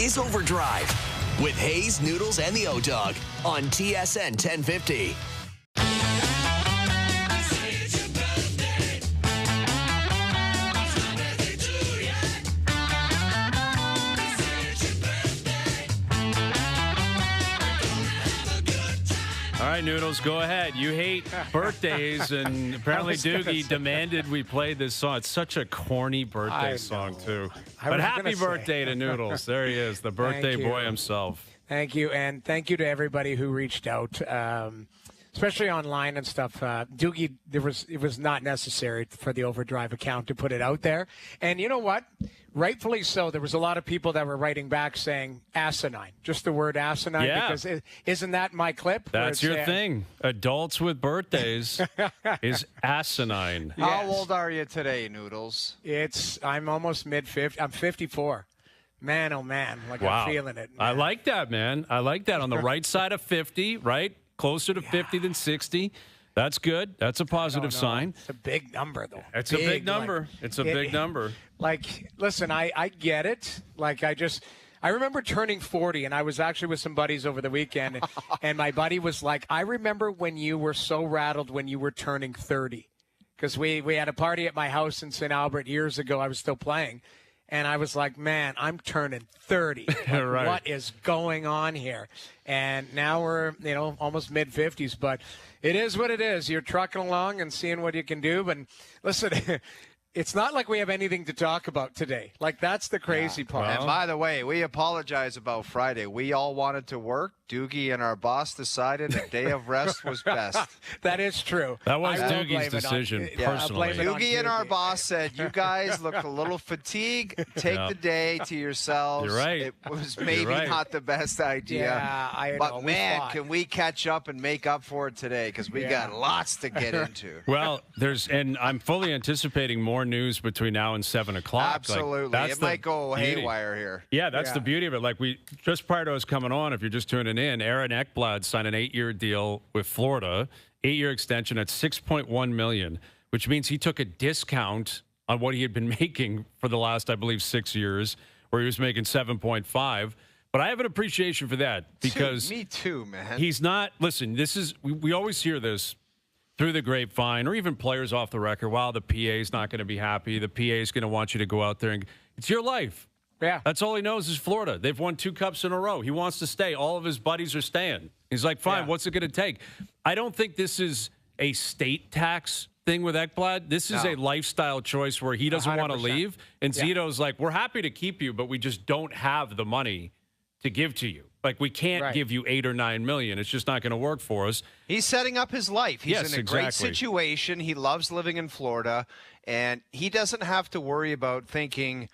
is OverDrive with Hayes, Noodles, and the O-Dog on TSN 1050. All right, Noodles, go ahead. You hate birthdays, and apparently Doogie demanded we play this song. It's such a corny birthday song, too. But happy birthday to Noodles. There he is, the birthday boy himself. Thank you, and thank you to everybody who reached out, especially online and stuff. Doogie, it was not necessary for the OverDrive account to put it out there. And you know what? Rightfully so. There was a lot of people that were writing back saying asinine, just the word asinine. Yeah. Because isn't that my clip? That's your thing. Adults with birthdays is asinine. Yes. How old are you today, Noodles? I'm almost mid-50. I'm 54. Man, oh man, Wow. I'm feeling it. Man. I like that, man. I like that. On the right side of 50, right? Closer to 50 than 60. That's good. That's a positive sign. It's a big number, though. It's a big number. It's a big number. Like, listen, I get it. Like, I remember turning 40, and I was actually with some buddies over the weekend, and my buddy was like, I remember when you were so rattled when you were turning 30. Because we had a party at my house in St. Albert years ago. I was still playing. And I was like, man, I'm turning 30. Like, right. What is going on here? And now we're, almost mid-50s. But it is what it is. You're trucking along and seeing what you can do. But listen, it's not like we have anything to talk about today. Like, that's the crazy part. And by the way, we apologize about Friday. We all wanted to work. Doogie and our boss decided a day of rest was best. That is true. That was Doogie's decision, personally. Doogie and our boss said, you guys look a little fatigued. Take the day to yourselves. You're right. It was maybe not the best idea. Yeah, I know. But, man, can we catch up and make up for it today? Because we got lots to get into. Well, and I'm fully anticipating more news between now and 7 o'clock. Absolutely. It might go haywire here. Yeah, that's the beauty of it. Like, just prior to us coming on, if you're just tuning in, Aaron Ekblad signed an 8-year deal with Florida, 8-year extension at $6.1 million, which means he took a discount on what he had been making for the last, I believe, 6 years, where he was making 7.5. But I have an appreciation for that because me too, man. He's not. Listen, this is we always hear this through the grapevine, or even players off the record. Wow, the PA is not going to be happy. The PA is going to want you to go out there and it's your life. Yeah. That's all he knows is Florida. They've won 2 cups in a row. He wants to stay. All of his buddies are staying. He's like, fine, what's it going to take? I don't think this is a state tax thing with Ekblad. This is a lifestyle choice where he doesn't want to leave. And Zito's like, we're happy to keep you, but we just don't have the money to give to you. Like, we can't give you $8 or $9 million. It's just not going to work for us. He's setting up his life. He's in a great situation. He loves living in Florida, and he doesn't have to worry about thinking,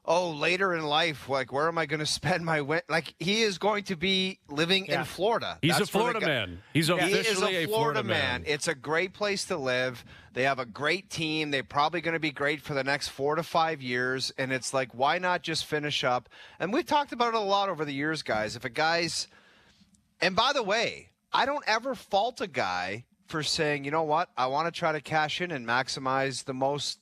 oh, later in life, like, where am I going to spend my winter? Like, he is going to be living in Florida. He's a Florida man. He's officially a Florida man. It's a great place to live. They have a great team. They're probably going to be great for the next 4 to 5 years. And it's like, why not just finish up? And we've talked about it a lot over the years, guys. If a guy's – and by the way, I don't ever fault a guy for saying, you know what, I want to try to cash in and maximize the most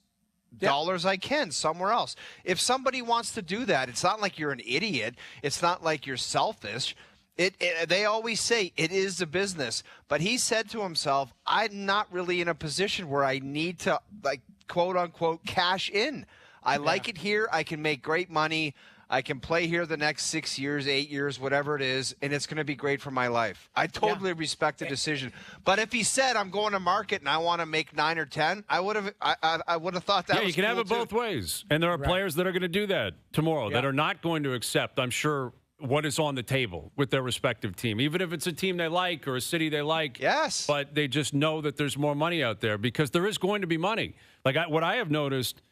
dollars I can somewhere else. If somebody wants to do that, it's not like you're an idiot. It's not like you're selfish. They always say it is a business, but he said to himself, I'm not really in a position where I need to, like, quote unquote, cash in. I like it here. I can make great money. I can play here the next 6 years, 8 years, whatever it is, and it's going to be great for my life. I totally respect the decision. But if he said, I'm going to market and I want to make 9 or 10, I would have thought that was you can cool have it both ways. And there are players that are going to do that tomorrow that are not going to accept, I'm sure, what is on the table with their respective team, even if it's a team they like or a city they like. Yes. But they just know that there's more money out there because there is going to be money. Like what I have noticed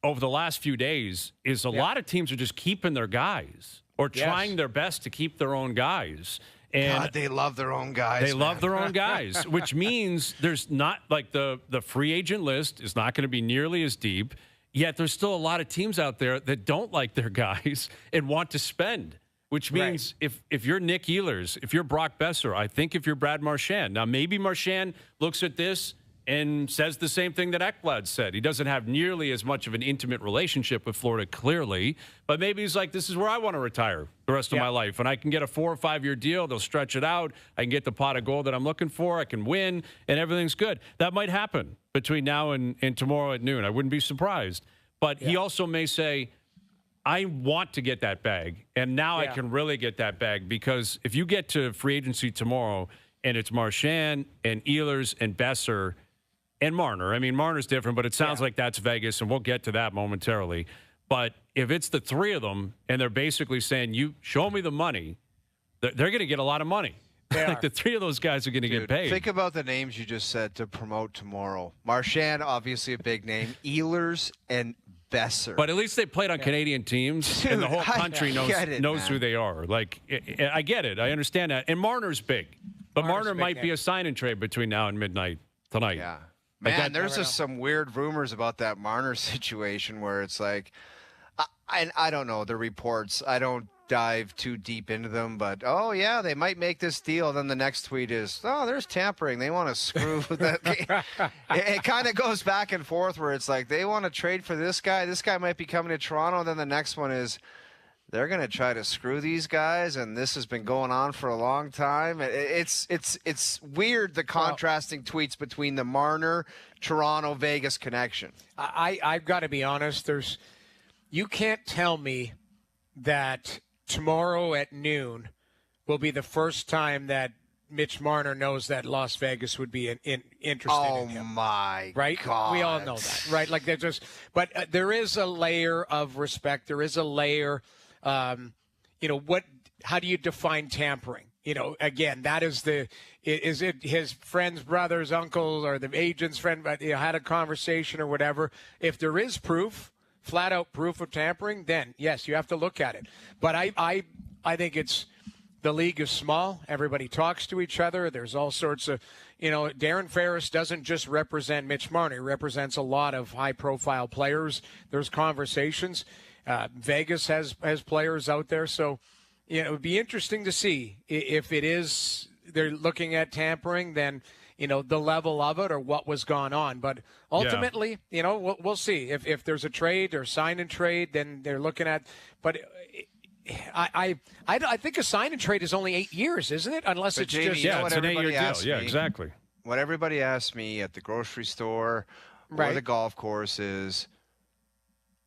over the last few days is a lot of teams are just keeping their guys or trying their best to keep their own guys. And God, they love their own guys. They love their own guys, which means there's not like the free agent list is not going to be nearly as deep. Yet there's still a lot of teams out there that don't like their guys and want to spend. Which means if you're Nick Ehlers, if you're Brock Besser, I think if you're Brad Marchand. Now, maybe Marchand looks at this and says the same thing that Ekblad said. He doesn't have nearly as much of an intimate relationship with Florida, clearly, but maybe he's like, this is where I want to retire the rest of my life, and I can get a 4 or 5 year deal. They'll stretch it out. I can get the pot of gold that I'm looking for. I can win, and everything's good. That might happen between now and tomorrow at noon. I wouldn't be surprised. But he also may say, I want to get that bag, and now I can really get that bag, because if you get to free agency tomorrow and it's Marchand and Ehlers and Besser and Marner. I mean, Marner's different, but it sounds like that's Vegas, and we'll get to that momentarily. But if it's the three of them, and they're basically saying, you show me the money, they're going to get a lot of money. Like the three of those guys are going to get paid. Think about the names you just said to promote tomorrow. Marchand, obviously a big name. Ehlers and Besser. But at least they played on Canadian teams, and the whole country knows who they are. Like, I get it. I understand that. And Marner's big. But Marner might be a sign and trade between now and midnight tonight. Yeah. Man, there's just some weird rumors about that Marner situation where it's like, I don't know the reports. I don't dive too deep into them, but they might make this deal. Then the next tweet is, there's tampering. They want to screw that. It kind of goes back and forth where it's like they want to trade for this guy. This guy might be coming to Toronto. Then the next one is, they're going to try to screw these guys, and this has been going on for a long time. It's weird, the contrasting tweets between the Marner, Toronto, Vegas connection. I've got to be honest. You can't tell me that tomorrow at noon will be the first time that Mitch Marner knows that Las Vegas would be interested in him. Oh, my right? God. We all know that, right? Like, but there is a layer of respect. There is a layer. How do you define tampering? Again, that is is it his friend's brother's uncle or the agent's friend, but had a conversation or whatever. If there is proof, flat out proof of tampering, then yes, you have to look at it. But I think the league is small. Everybody talks to each other. There's all sorts of, Darren Ferris doesn't just represent Mitch Marner. He represents a lot of high profile players. There's conversations. Vegas has players out there, so it would be interesting to see if it is they're looking at tampering, then the level of it or what was going on. But ultimately, we'll see if there's a trade or sign and trade. Then they're looking at. But I think a sign and trade is only 8 years, isn't it? Unless it's Jamie, just it's an 8-year deal. Yeah, exactly. What everybody asks me at the grocery store or the golf course is,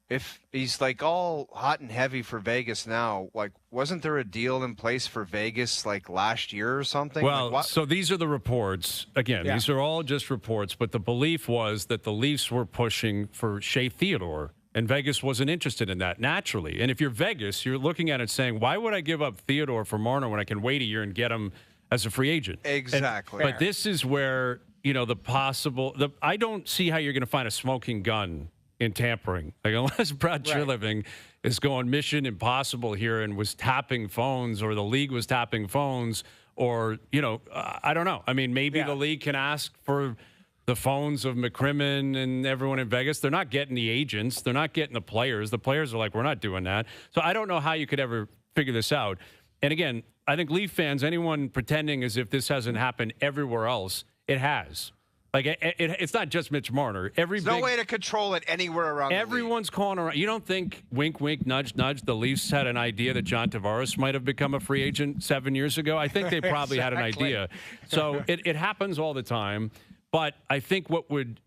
if he's like all hot and heavy for Vegas now, like, wasn't there a deal in place for Vegas like last year or something? Well, so these are the reports. Again, these are all just reports, but the belief was that the Leafs were pushing for Shea Theodore, and Vegas wasn't interested in that, naturally. And if you're Vegas, you're looking at it saying, why would I give up Theodore for Marner when I can wait a year and get him as a free agent? Exactly. But this is where, I don't see how you're going to find a smoking gun in tampering. Like, unless Brad Treliving is going mission impossible here and was tapping phones, or the league was tapping phones, or, I don't know. I mean, maybe the league can ask for the phones of McCrimmon and everyone in Vegas. They're not getting the agents. They're not getting the players. The players are like, we're not doing that. So I don't know how you could ever figure this out. And again, I think Leaf fans, anyone pretending as if this hasn't happened everywhere else, it has. Like, it's not just Mitch Marner. There's no way to control it anywhere around everyone's the league. Calling around. You don't think, wink, wink, nudge, nudge, the Leafs had an idea that John Tavares might have become a free agent 7 years ago? I think they probably had an idea. So it happens all the time. But I think what would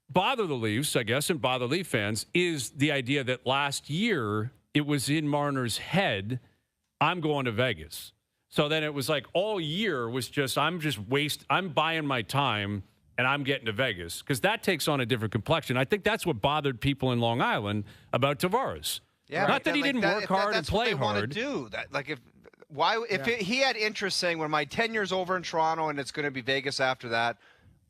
bother the Leafs, I guess, and bother Leaf fans is the idea that last year it was in Marner's head, I'm going to Vegas. So then it was like all year was just, I'm buying my time and I'm getting to Vegas, because that takes on a different complexion. I think that's what bothered people in Long Island about Tavares. Yeah, not that he didn't work hard and play hard. That's what they want to do. That, like, he had interest saying, when my tenure's over in Toronto and it's going to be Vegas after that,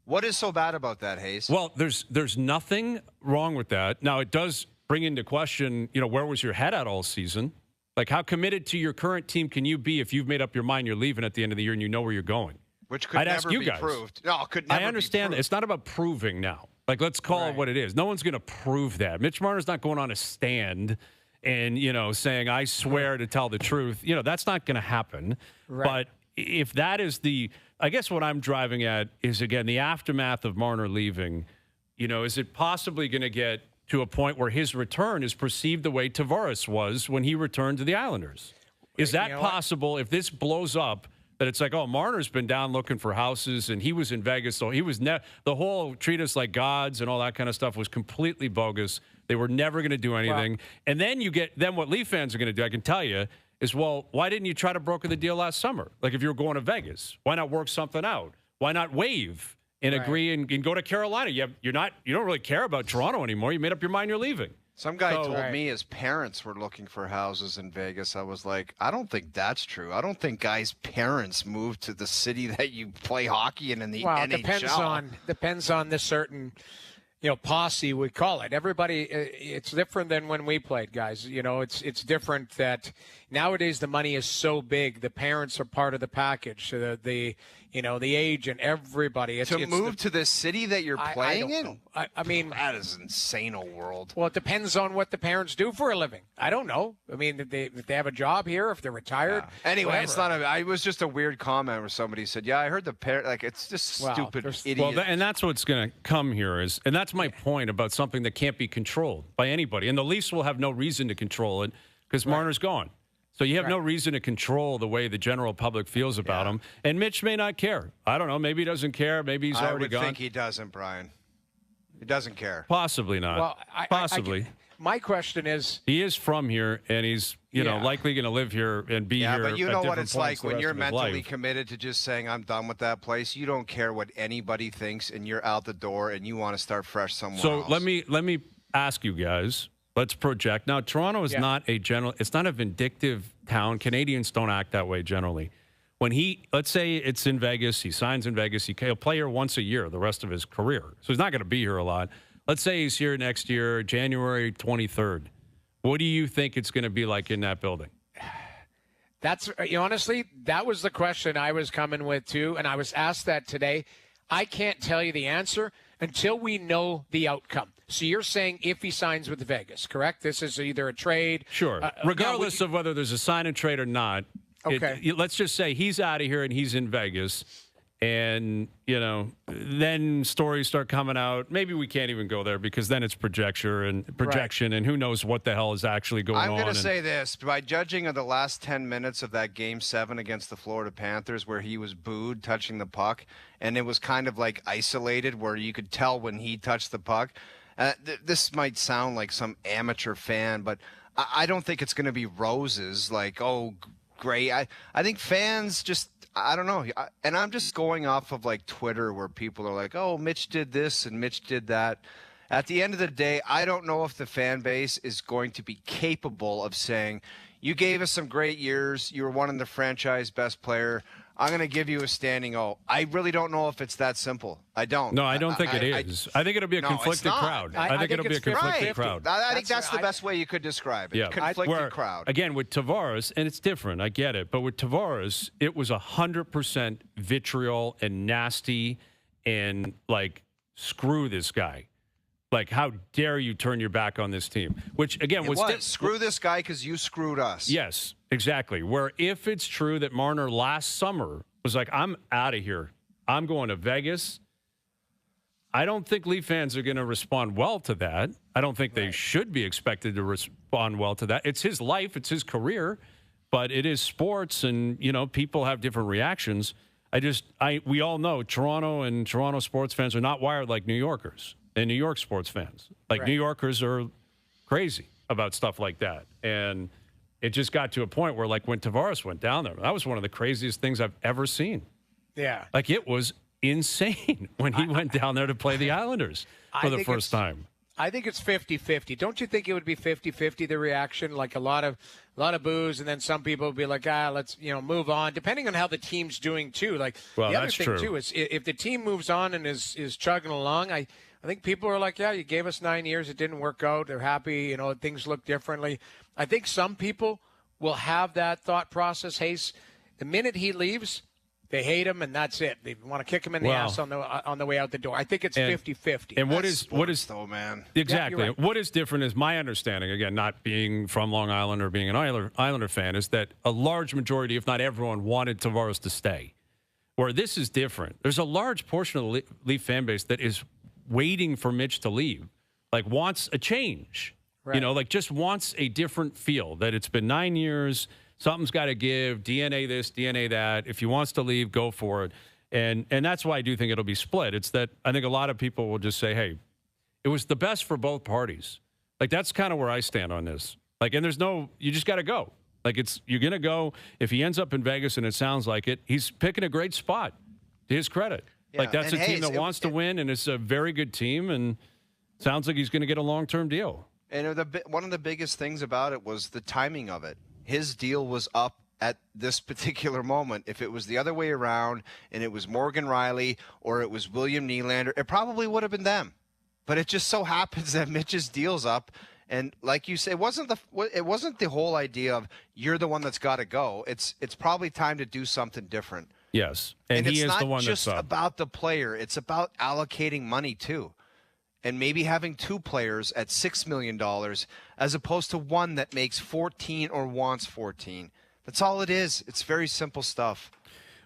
what is so bad about that, Hayes? Well, there's nothing wrong with that. Now, it does bring into question, where was your head at all season? Like, how committed to your current team can you be if you've made up your mind you're leaving at the end of the year and you know where you're going? Which could never be proved. No, it could never be proved. I understand that. It's not about proving now. Like, let's call it what it is. No one's going to prove that. Mitch Marner's not going on a stand and, saying, I swear to tell the truth. That's not going to happen. Right. But if that is I guess what I'm driving at is, again, the aftermath of Marner leaving. Is it possibly going to get to a point where his return is perceived the way Tavares was when he returned to the Islanders? Is that possible if this blows up, that it's like, oh, Marner's been down looking for houses and he was in Vegas, so he was the whole treat us like gods and all that kind of stuff was completely bogus. They were never going to do anything. And then what Leaf fans are going to do, I can tell you, is, well, why didn't you try to broker the deal last summer? Like, if you were going to Vegas, why not work something out? Why not waive and agree and go to Carolina? You don't really care about Toronto anymore. You made up your mind, you're leaving. Some guy told me his parents were looking for houses in Vegas. I was like, I don't think that's true. I don't think guys' parents move to the city that you play hockey in the NHL. Depends on the certain posse, we call it. Everybody, it's different than when we played, guys. It's different that nowadays the money is so big. The parents are part of the package. So the agent, everybody. To move to the city that you're playing in? I mean, that is insane, old world. Well, it depends on what the parents do for a living. I don't know. I mean, if they have a job here, if they're retired. Yeah. Anyway, whatever. it was just a weird comment where somebody said, yeah, I heard the parent, like, it's just stupid idiot. Well, and that's what's going to come here and that's my point about something that can't be controlled by anybody. And the Leafs will have no reason to control it because Marner's gone. So you have no reason to control the way the general public feels about him. And Mitch may not care. I don't know. Maybe he doesn't care. Maybe he's already gone. I think he doesn't, Brian. He doesn't care. Possibly not. Well, Possibly. My question is... He is from here, and he's likely going to live here and be here. Yeah, but you know what it's like when you're mentally life. committed to just saying, I'm done with that place. You don't care what anybody thinks, and you're out the door, and you want to start fresh somewhere else. So let me ask you guys. Let's project. Now, Toronto is not it's not a vindictive town. Canadians don't act that way generally. When let's say it's in Vegas, he signs in Vegas, he'll play here once a year the rest of his career. So he's not going to be here a lot. Let's say he's here next year, January 23rd. What do you think it's going to be like in that building? That's honestly, that was the question I was coming with too, and I was asked that today. I can't tell you the answer until we know the outcome. So you're saying if he signs with Vegas, correct? This is either a trade. Sure. Regardless of whether there's a sign and trade or not. Okay. Let's just say he's out of here and he's in Vegas. And, then stories start coming out. Maybe we can't even go there because then it's projection and who knows what the hell is actually going on. I'm going to say this. By judging of the last 10 minutes of that Game 7 against the Florida Panthers where he was booed touching the puck, and it was kind of like isolated where you could tell when he touched the puck, this might sound like some amateur fan, but I don't think it's going to be roses like, oh, great. I think fans just, I don't know. And I'm just going off of like Twitter where people are like, oh, Mitch did this and Mitch did that. At the end of the day, I don't know if the fan base is going to be capable of saying, you gave us some great years. You were one of the franchise best player. I'm going to give you a standing O. I really don't know if it's that simple. I don't. No, I don't think it is. I think it'll be a conflicted crowd. I think it'll be a conflicted crowd. I think that's the best way you could describe it. Yeah. Conflicted crowd. Again, with Tavares, and it's different. I get it. But with Tavares, it was 100% vitriol and nasty and like, screw this guy. Like, how dare you turn your back on this team? Which, again, was screw this guy because you screwed us. Yes, exactly. Where if it's true that Marner last summer was like, I'm out of here, I'm going to Vegas, I don't think Leaf fans are going to respond well to that. I don't think they should be expected to respond well to that. It's his life, it's his career, but it is sports, and, people have different reactions. We all know Toronto and Toronto sports fans are not wired like New Yorkers. And New York sports fans. New Yorkers are crazy about stuff like that. And it just got to a point where, like, when Tavares went down there, that was one of the craziest things I've ever seen. Yeah. Like, it was insane when he went down there to play the Islanders for the first time. I think it's 50-50. Don't you think it would be 50-50, the reaction? Like a lot of boos, and then some people would be like, let's, move on, depending on how the team's doing, too. Like, the other thing, too, is if the team moves on and is chugging along, I think people are like, you gave us 9 years. It didn't work out. They're happy. Things look differently. I think some people will have that thought process. Hayes, the minute he leaves, they hate him, and that's it. They want to kick him in the ass on the way out the door. I think it's 50-50. And what is though, man? Exactly. Yeah, right. What is different is my understanding, again, not being from Long Island or being an Islander fan, is that a large majority, if not everyone, wanted Tavares to stay. where this is different. There's a large portion of the Leaf fan base that is waiting for Mitch to leave, like wants a change, Right. like just wants a different feel, that it's been 9 years, something's got to give, DNA this, DNA that. If he wants to leave, go for it. And that's why I do think it'll be split. It's that I think a lot of people will just say, hey, it was the best for both parties. Like, that's kind of where I stand on this. Like, and you just got to go. Like, you're going to go. If he ends up in Vegas and it sounds like it, he's picking a great spot, to his credit. Yeah. Like, that's and a team that wants to win, and it's a very good team, and sounds like he's going to get a long-term deal. And one of the biggest things about it was the timing of it. His deal was up at this particular moment. If it was the other way around and it was Morgan Riley or it was William Nylander, it probably would have been them. But it just so happens that Mitch's deal's up. And like you say, it wasn't the whole idea of you're the one that's got to go. It's probably time to do something different. Yes. And he is the one that's up. It's not just about the player. It's about allocating money too. And maybe having two players at $6 million as opposed to one that makes 14 or wants 14. That's all it is. It's very simple stuff.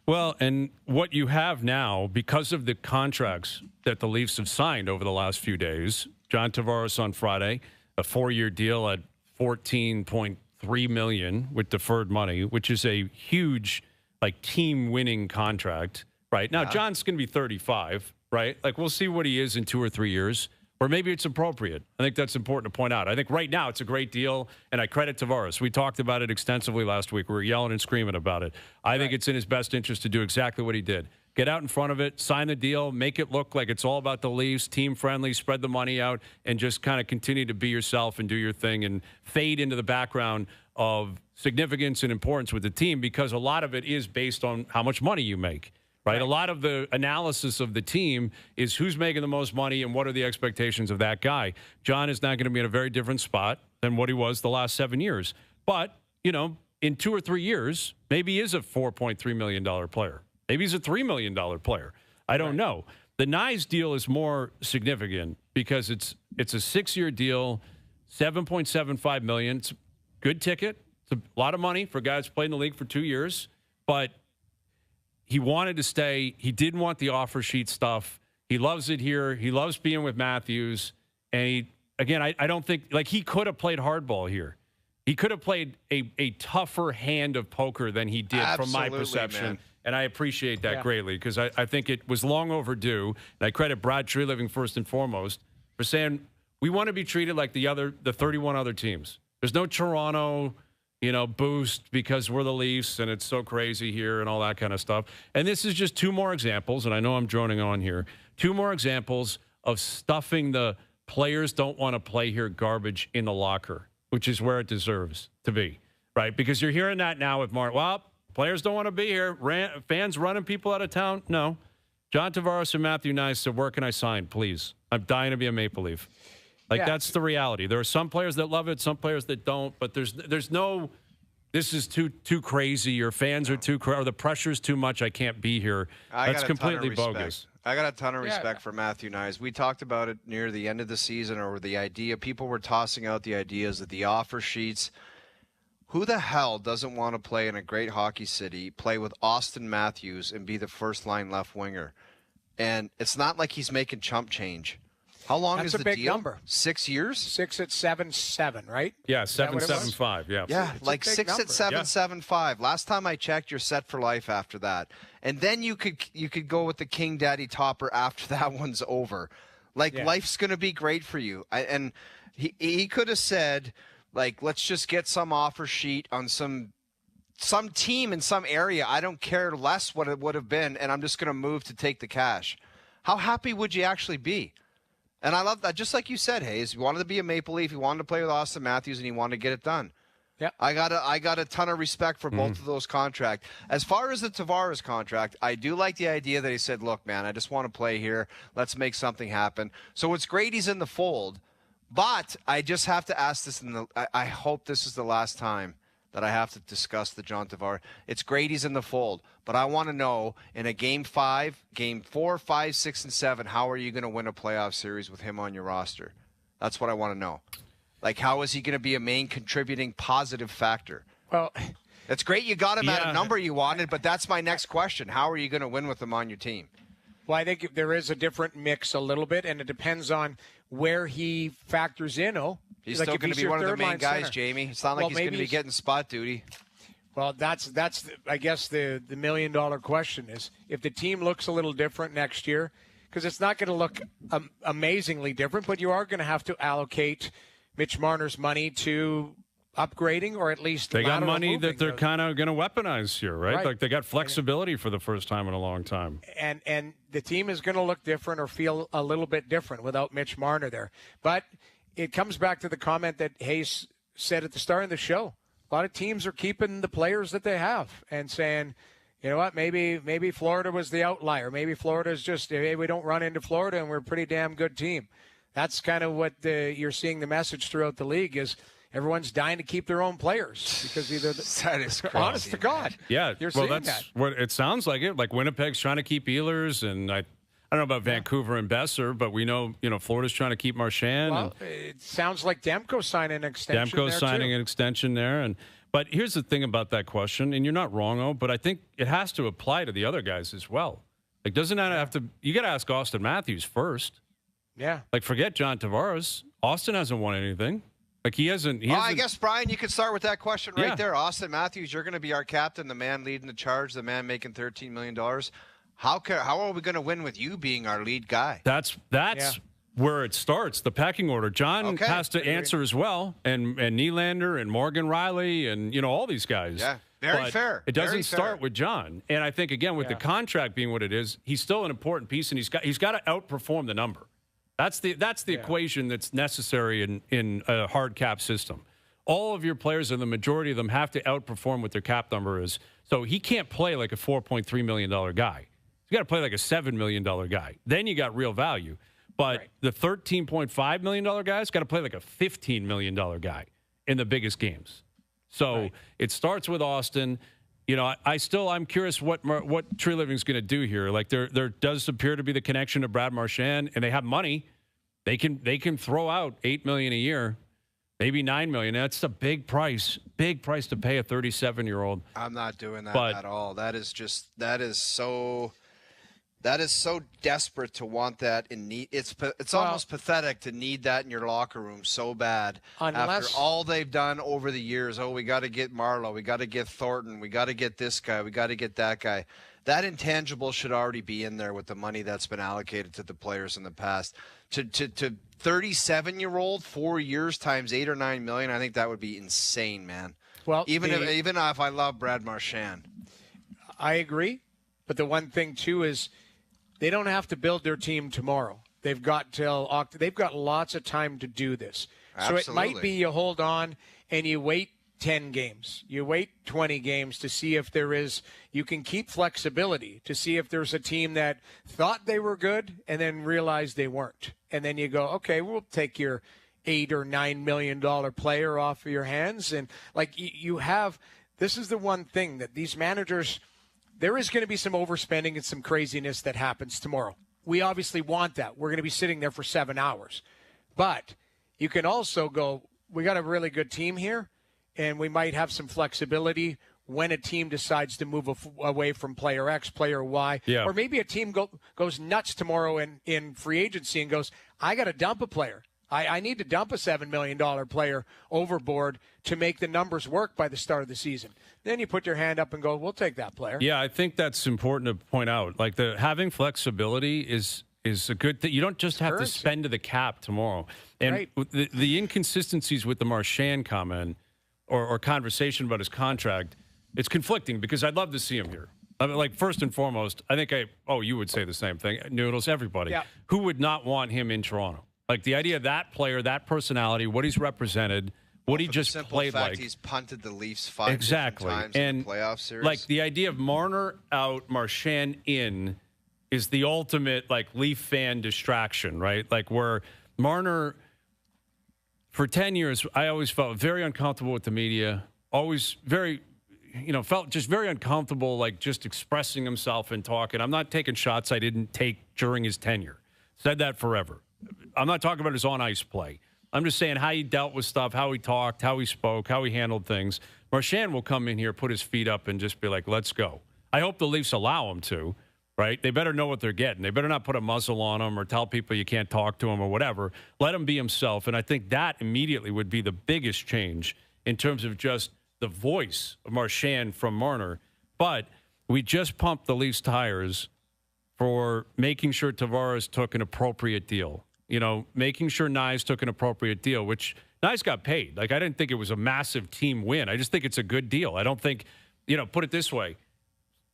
Well, and what you have now, because of the contracts that the Leafs have signed over the last few days, John Tavares on Friday, a 4-year deal at $14.3 million with deferred money, which is a huge, like, team-winning contract. Right now, John's going to be 35. Right? Like, we'll see what he is in 2 or 3 years, or maybe it's appropriate. I think that's important to point out. I think right now it's a great deal, and I credit Tavares. We talked about it extensively last week. We were yelling and screaming about it. I think it's in his best interest to do exactly what he did. Get out in front of it, sign the deal, make it look like it's all about the Leafs, team-friendly, spread the money out, and just kind of continue to be yourself and do your thing and fade into the background of significance and importance with the team, because a lot of it is based on how much money you make. Right? A lot of the analysis of the team is who's making the most money and what are the expectations of that guy. John is not going to be in a very different spot than what he was the last 7 years. But, in 2 or 3 years, maybe he is a $4.3 million player. Maybe he's a $3 million player. I don't know. The Nyes deal is more significant because it's a 6-year deal, $7.75 million. It's a good ticket. It's a lot of money for a guy that's played in the league for 2 years. But he wanted to stay. He didn't want the offer sheet stuff. He loves it here. He loves being with Matthews. And I don't think, like, he could have played hardball here. He could have played a tougher hand of poker than he did, from my perception. Man. And I appreciate that greatly, because I think it was long overdue. And I credit Brad Treliving first and foremost for saying we want to be treated like the 31 other teams. There's no Toronto boost because we're the Leafs and it's so crazy here and all that kind of stuff. And this is just 2 more examples, and I know I'm droning on here, 2 more examples of stuffing the players don't want to play here garbage in the locker, which is where it deserves to be, right? Because you're hearing that now with Mark. Well, players don't want to be here. Fans running people out of town? No. John Tavares and Matthew Nyes said, where can I sign, please? I'm dying to be a Maple Leaf. That's the reality. There are some players that love it, some players that don't, but there's no, this is too crazy, or fans are too crazy, or the pressure's too much, I can't be here. That's completely bogus. I got a ton of respect for Matthew Nyes. We talked about it near the end of the season, or the idea, people were tossing out the ideas of the offer sheets. Who the hell doesn't want to play in a great hockey city, play with Austin Matthews, and be the first-line left winger? And it's not like he's making chump change. How long is the deal? That's a big number. 6 years? 6 at 7.7, right? Yeah, 7.75. Yeah. Yeah, like 6 at 7.75. Last time I checked, you're set for life after that. And then you could go with the King Daddy Topper after that one's over. Life's going to be great for you. And he could have said, like, let's just get some offer sheet on some team in some area. I don't care less what it would have been, and I'm just going to move to take the cash. How happy would you actually be? And I love that. Just like you said, Hayes, he wanted to be a Maple Leaf. He wanted to play with Austin Matthews, and he wanted to get it done. Yeah, I got a ton of respect for both of those contracts. As far as the Tavares contract, I do like the idea that he said, look, man, I just want to play here. Let's make something happen. So it's great he's in the fold. But I just have to ask this, I hope this is the last time that I have to discuss the John Tavares. It's great he's in the fold, but I want to know, in a Game 5, Game 4, 5, 6, and 7, how are you going to win a playoff series with him on your roster? That's what I want to know. Like, how is he going to be a main contributing positive factor? Well, It's great you got him at a number you wanted, but that's my next question. How are you going to win with him on your team? Well, I think there is a different mix a little bit, and it depends on where he factors in. He's still going to be one of the main guys, center. Jamie. It's not like he's going to be getting spot duty. Well, that's I guess the $1 million question is if the team looks a little different next year, because it's not going to look amazingly different, but you are going to have to allocate Mitch Marner's money to upgrading, or at least they got money that they're kind of going to weaponize here, right? Like they got flexibility for the first time in a long time. And the team is going to look different or feel a little bit different without Mitch Marner there. But it comes back to the comment that Hayes said at the start of the show. A lot of teams are keeping the players that they have and saying, you know what, maybe Florida was the outlier. Maybe Florida's just, hey, we don't run into Florida and we're a pretty damn good team. That's kind of what you're seeing the message throughout the league is everyone's dying to keep their own players because either that is crazy, honest to God. Yeah, you're well, seeing that's what it sounds like. It like Winnipeg's trying to keep Ehlers, and I don't know about Vancouver and Besser, but we know Florida's trying to keep Marchand. Well, it sounds like Demko's signing an extension. Demko's signing an extension there, but here's the thing about that question, and you're not wrong, but I think it has to apply to the other guys as well. Like, doesn't that have to? You got to ask Austin Matthews first. Yeah. Like, forget John Tavares. Austin hasn't won anything. Like, he hasn't. I guess, Brian, you could start with that question right there. Austin Matthews, you're going to be our captain, the man leading the charge, the man making $13 million. How are we going to win with you being our lead guy? That's where it starts, the pecking order. John has to answer as well, and Nylander and Morgan Riley and, all these guys. Yeah, very fair. It doesn't start with John. And I think, again, with the contract being what it is, he's still an important piece, and he's got to outperform the number. That's the equation that's necessary in a hard cap system. All of your players, and the majority of them, have to outperform what their cap number is. So he can't play like a $4.3 million guy. He's got to play like a $7 million guy. Then you got real value. But the $13.5 million guy's got to play like a $15 million guy in the biggest games. So it starts with Austin. I'm curious what Tree Living's going to do here. Like there does appear to be the connection to Brad Marchand, and they have money. They can throw out $8 million a year, maybe $9 million. That's a big price to pay a 37-year-old. I'm not doing that at all. That is so desperate to want that and need. It's almost pathetic to need that in your locker room so bad. After all they've done over the years. We got to get Marlowe, we got to get Thornton, we got to get this guy, we got to get that guy. That intangible should already be in there with the money that's been allocated to the players in the past. To 37-year-old, 4 years times $8 or $9 million, I think that would be insane, man. Well, even if I love Brad Marchand, I agree. But the one thing too is, they don't have to build their team tomorrow. They've got they've got lots of time to do this. Absolutely. So it might be you hold on and you wait 10 games. You wait 20 games to see if you can keep flexibility, to see if there's a team that thought they were good and then realized they weren't. And then you go, okay, we'll take your $8 or $9 million player off of your hands. And this is the one thing that these managers, there is going to be some overspending and some craziness that happens tomorrow. We obviously want that. We're going to be sitting there for 7 hours. But you can also go, we got a really good team here, and we might have some flexibility when a team decides to move away from player X, player Y. Yeah. Or maybe a team goes nuts tomorrow in free agency and goes, I got to dump a player. I need to dump a $7 million player overboard to make the numbers work by the start of the season. Then you put your hand up and go, we'll take that player. Yeah, I think that's important to point out. Like having flexibility is a good thing. You don't just have to spend to the cap tomorrow. And the inconsistencies with the Marchand comment or conversation about his contract, it's conflicting because I'd love to see him here. I mean, like, first and foremost, I think you would say the same thing. Noodles, everybody. Yeah. Who would not want him in Toronto? Like the idea of that player, that personality, what he's represented, what he just played like. He's punted the Leafs 5 different times in the playoff series. Like the idea of Marner out, Marchand in is the ultimate like Leaf fan distraction, right? Like where Marner, for 10 years, I always felt very uncomfortable with the media, always very, felt just very uncomfortable, like just expressing himself and talking. I'm not taking shots I didn't take during his tenure. Said that forever. I'm not talking about his on-ice play. I'm just saying how he dealt with stuff, how he talked, how he spoke, how he handled things. Marchand will come in here, put his feet up, and just be like, let's go. I hope the Leafs allow him to, right? They better know what they're getting. They better not put a muzzle on him or tell people you can't talk to him or whatever. Let him be himself. And I think that immediately would be the biggest change in terms of just the voice of Marchand from Marner. But we just pumped the Leafs tires for making sure Tavares took an appropriate deal. Making sure Nyes took an appropriate deal, which Nyes got paid. Like, I didn't think it was a massive team win. I just think it's a good deal. I don't think, put it this way.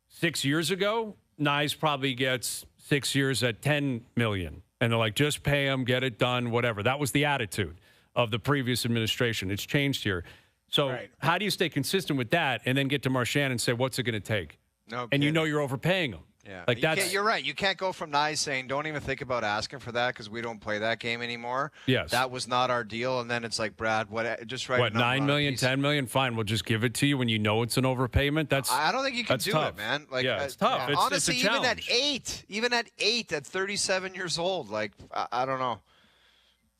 6 years ago, Nyes probably gets 6 years at $10 million. And they're like, just pay him, get it done, whatever. That was the attitude of the previous administration. It's changed here. So How do you stay consistent with that and then get to Marchand and say, what's it going to take? No and kidding. you're overpaying him. Yeah, you're right. You can't go from Nyes saying, don't even think about asking for that because we don't play that game anymore. Yes. That was not our deal. And then it's like, Brad, just write what, $9 million, $10 million? Fine, we'll just give it to you when you know it's an overpayment. I don't think you can do tough. It, man. It's tough. Yeah. Honestly, it's a challenge. even at 8, at 37 years old, I don't know.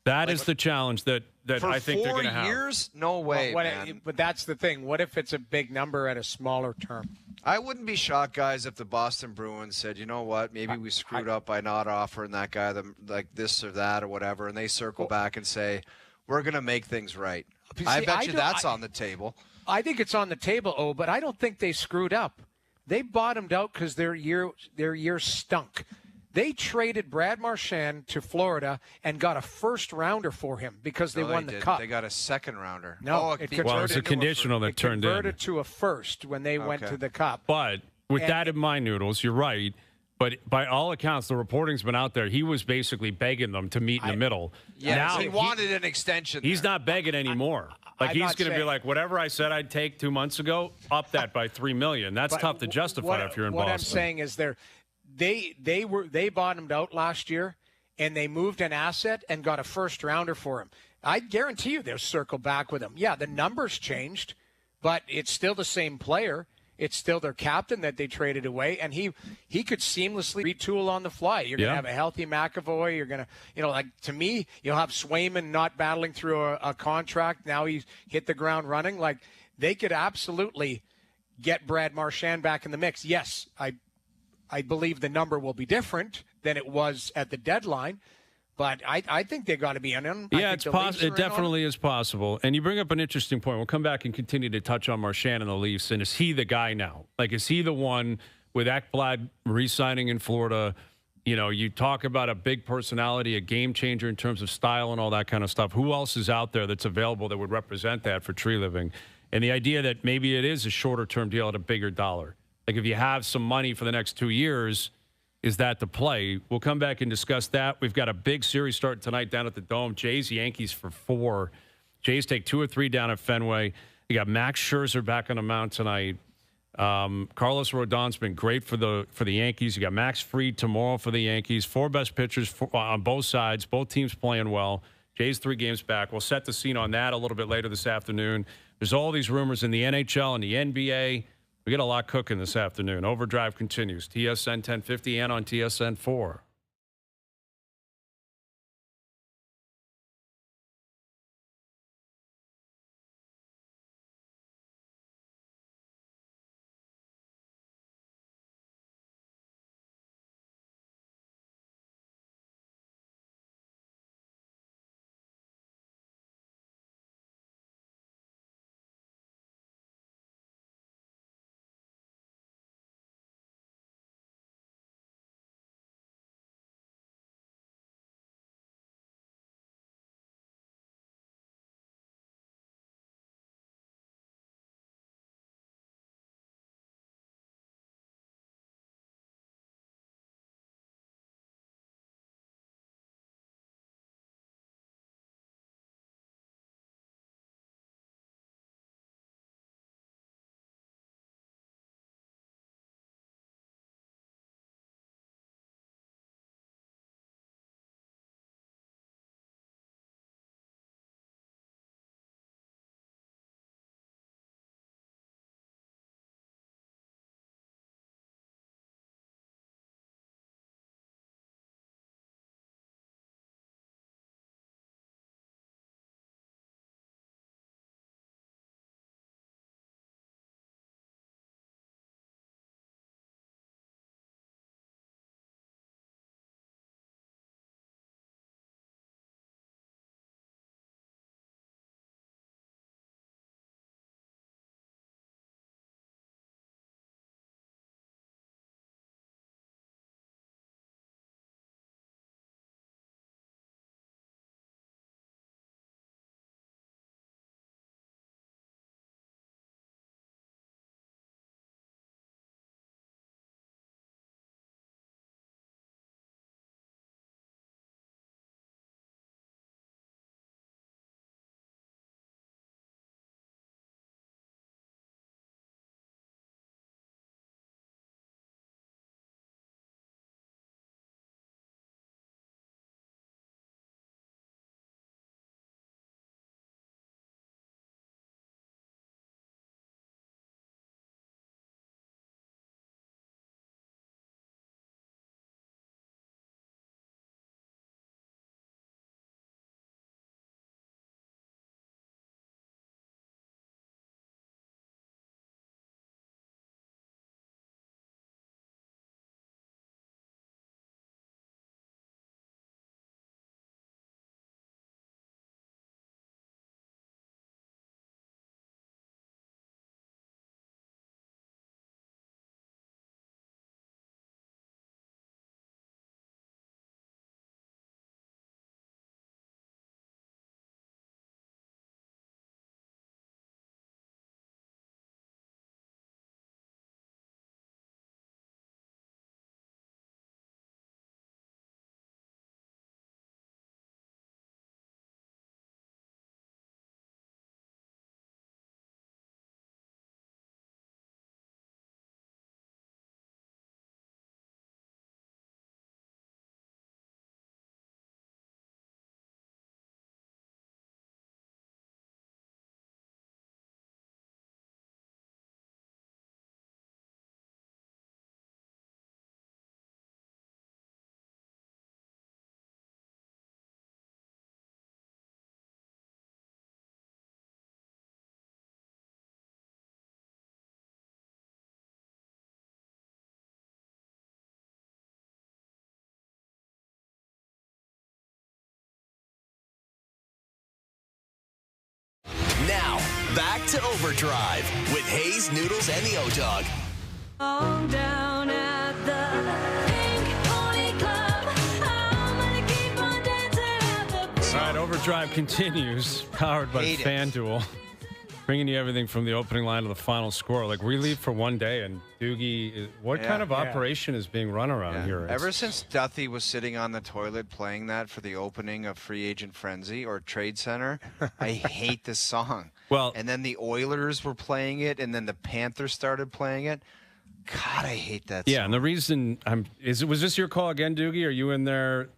That is the challenge that I think they're going to have. 4 years? No way, man. But that's the thing. What if it's a big number at a smaller term? I wouldn't be shocked, guys, if the Boston Bruins said, you know what, maybe we screwed up by not offering that guy like this or that or whatever, and they circle back and say, we're going to make things right. I bet you that's on the table. I think it's on the table, but I don't think they screwed up. They bottomed out because their year stunk. They traded Brad Marchand to Florida and got a first-rounder for him because they won the Cup. They got a second-rounder. No, it was a conditional that turned in. It converted to a first when they went to the Cup. But with that in mind, Noodles, you're right. But by all accounts, the reporting's been out there. He was basically begging them to meet in the middle. Yeah, now he wanted an extension. He's not begging anymore. He's going to be like, whatever I said I'd take 2 months ago, up that by $3 million. That's tough to justify if you're in Boston. What I'm saying is they bottomed out last year, and they moved an asset and got a first rounder for him. I guarantee you they'll circle back with him. Yeah, the numbers changed, but it's still the same player. It's still their captain that they traded away, and he could seamlessly retool on the fly. You're going to have a healthy McAvoy. You're going to, to me, you'll have Swayman not battling through a contract. Now he's hit the ground running. Like, they could absolutely get Brad Marchand back in the mix. Yes, I believe the number will be different than it was at the deadline, but I think they got to be in on. Yeah, it's possible. It definitely is possible. And you bring up an interesting point. We'll come back and continue to touch on Marchand and the Leafs. And is he the guy now? Like, is he the one with Ekblad re-signing in Florida? You talk about a big personality, a game changer in terms of style and all that kind of stuff. Who else is out there that's available that would represent that for Tree Living? And the idea that maybe it is a shorter-term deal at a bigger dollar. Like, if you have some money for the next 2 years, is that the play? We'll come back and discuss that. We've got a big series starting tonight down at the Dome. Jays, Yankees for 4. Jays take 2 or 3 down at Fenway. You got Max Scherzer back on the mound tonight. Carlos Rodon's been great for the Yankees. You got Max Fried tomorrow for the Yankees. 4 best pitchers on both sides. Both teams playing well. Jays 3 games back. We'll set the scene on that a little bit later this afternoon. There's all these rumors in the NHL and the NBA. We got a lot cooking this afternoon. OverDrive continues. TSN 1050 and on TSN 4. Now, back to Overdrive with Hayes, Noodles, and the O-Dog. Down at the Pink Pony Club, I'm gonna keep on dancing at the All right, Overdrive continues, powered by Hate it. FanDuel. Bringing you everything from the opening line to the final score. Like, we leave for one day, and Doogie, what kind of operation is being run around here? Ever since Duthie was sitting on the toilet playing that for the opening of Free Agent Frenzy or Trade Center, I hate this song. Well, and then the Oilers were playing it, and then the Panthers started playing it. God, I hate that song. yeah, and the reason was this your call again, Doogie? Are you in there?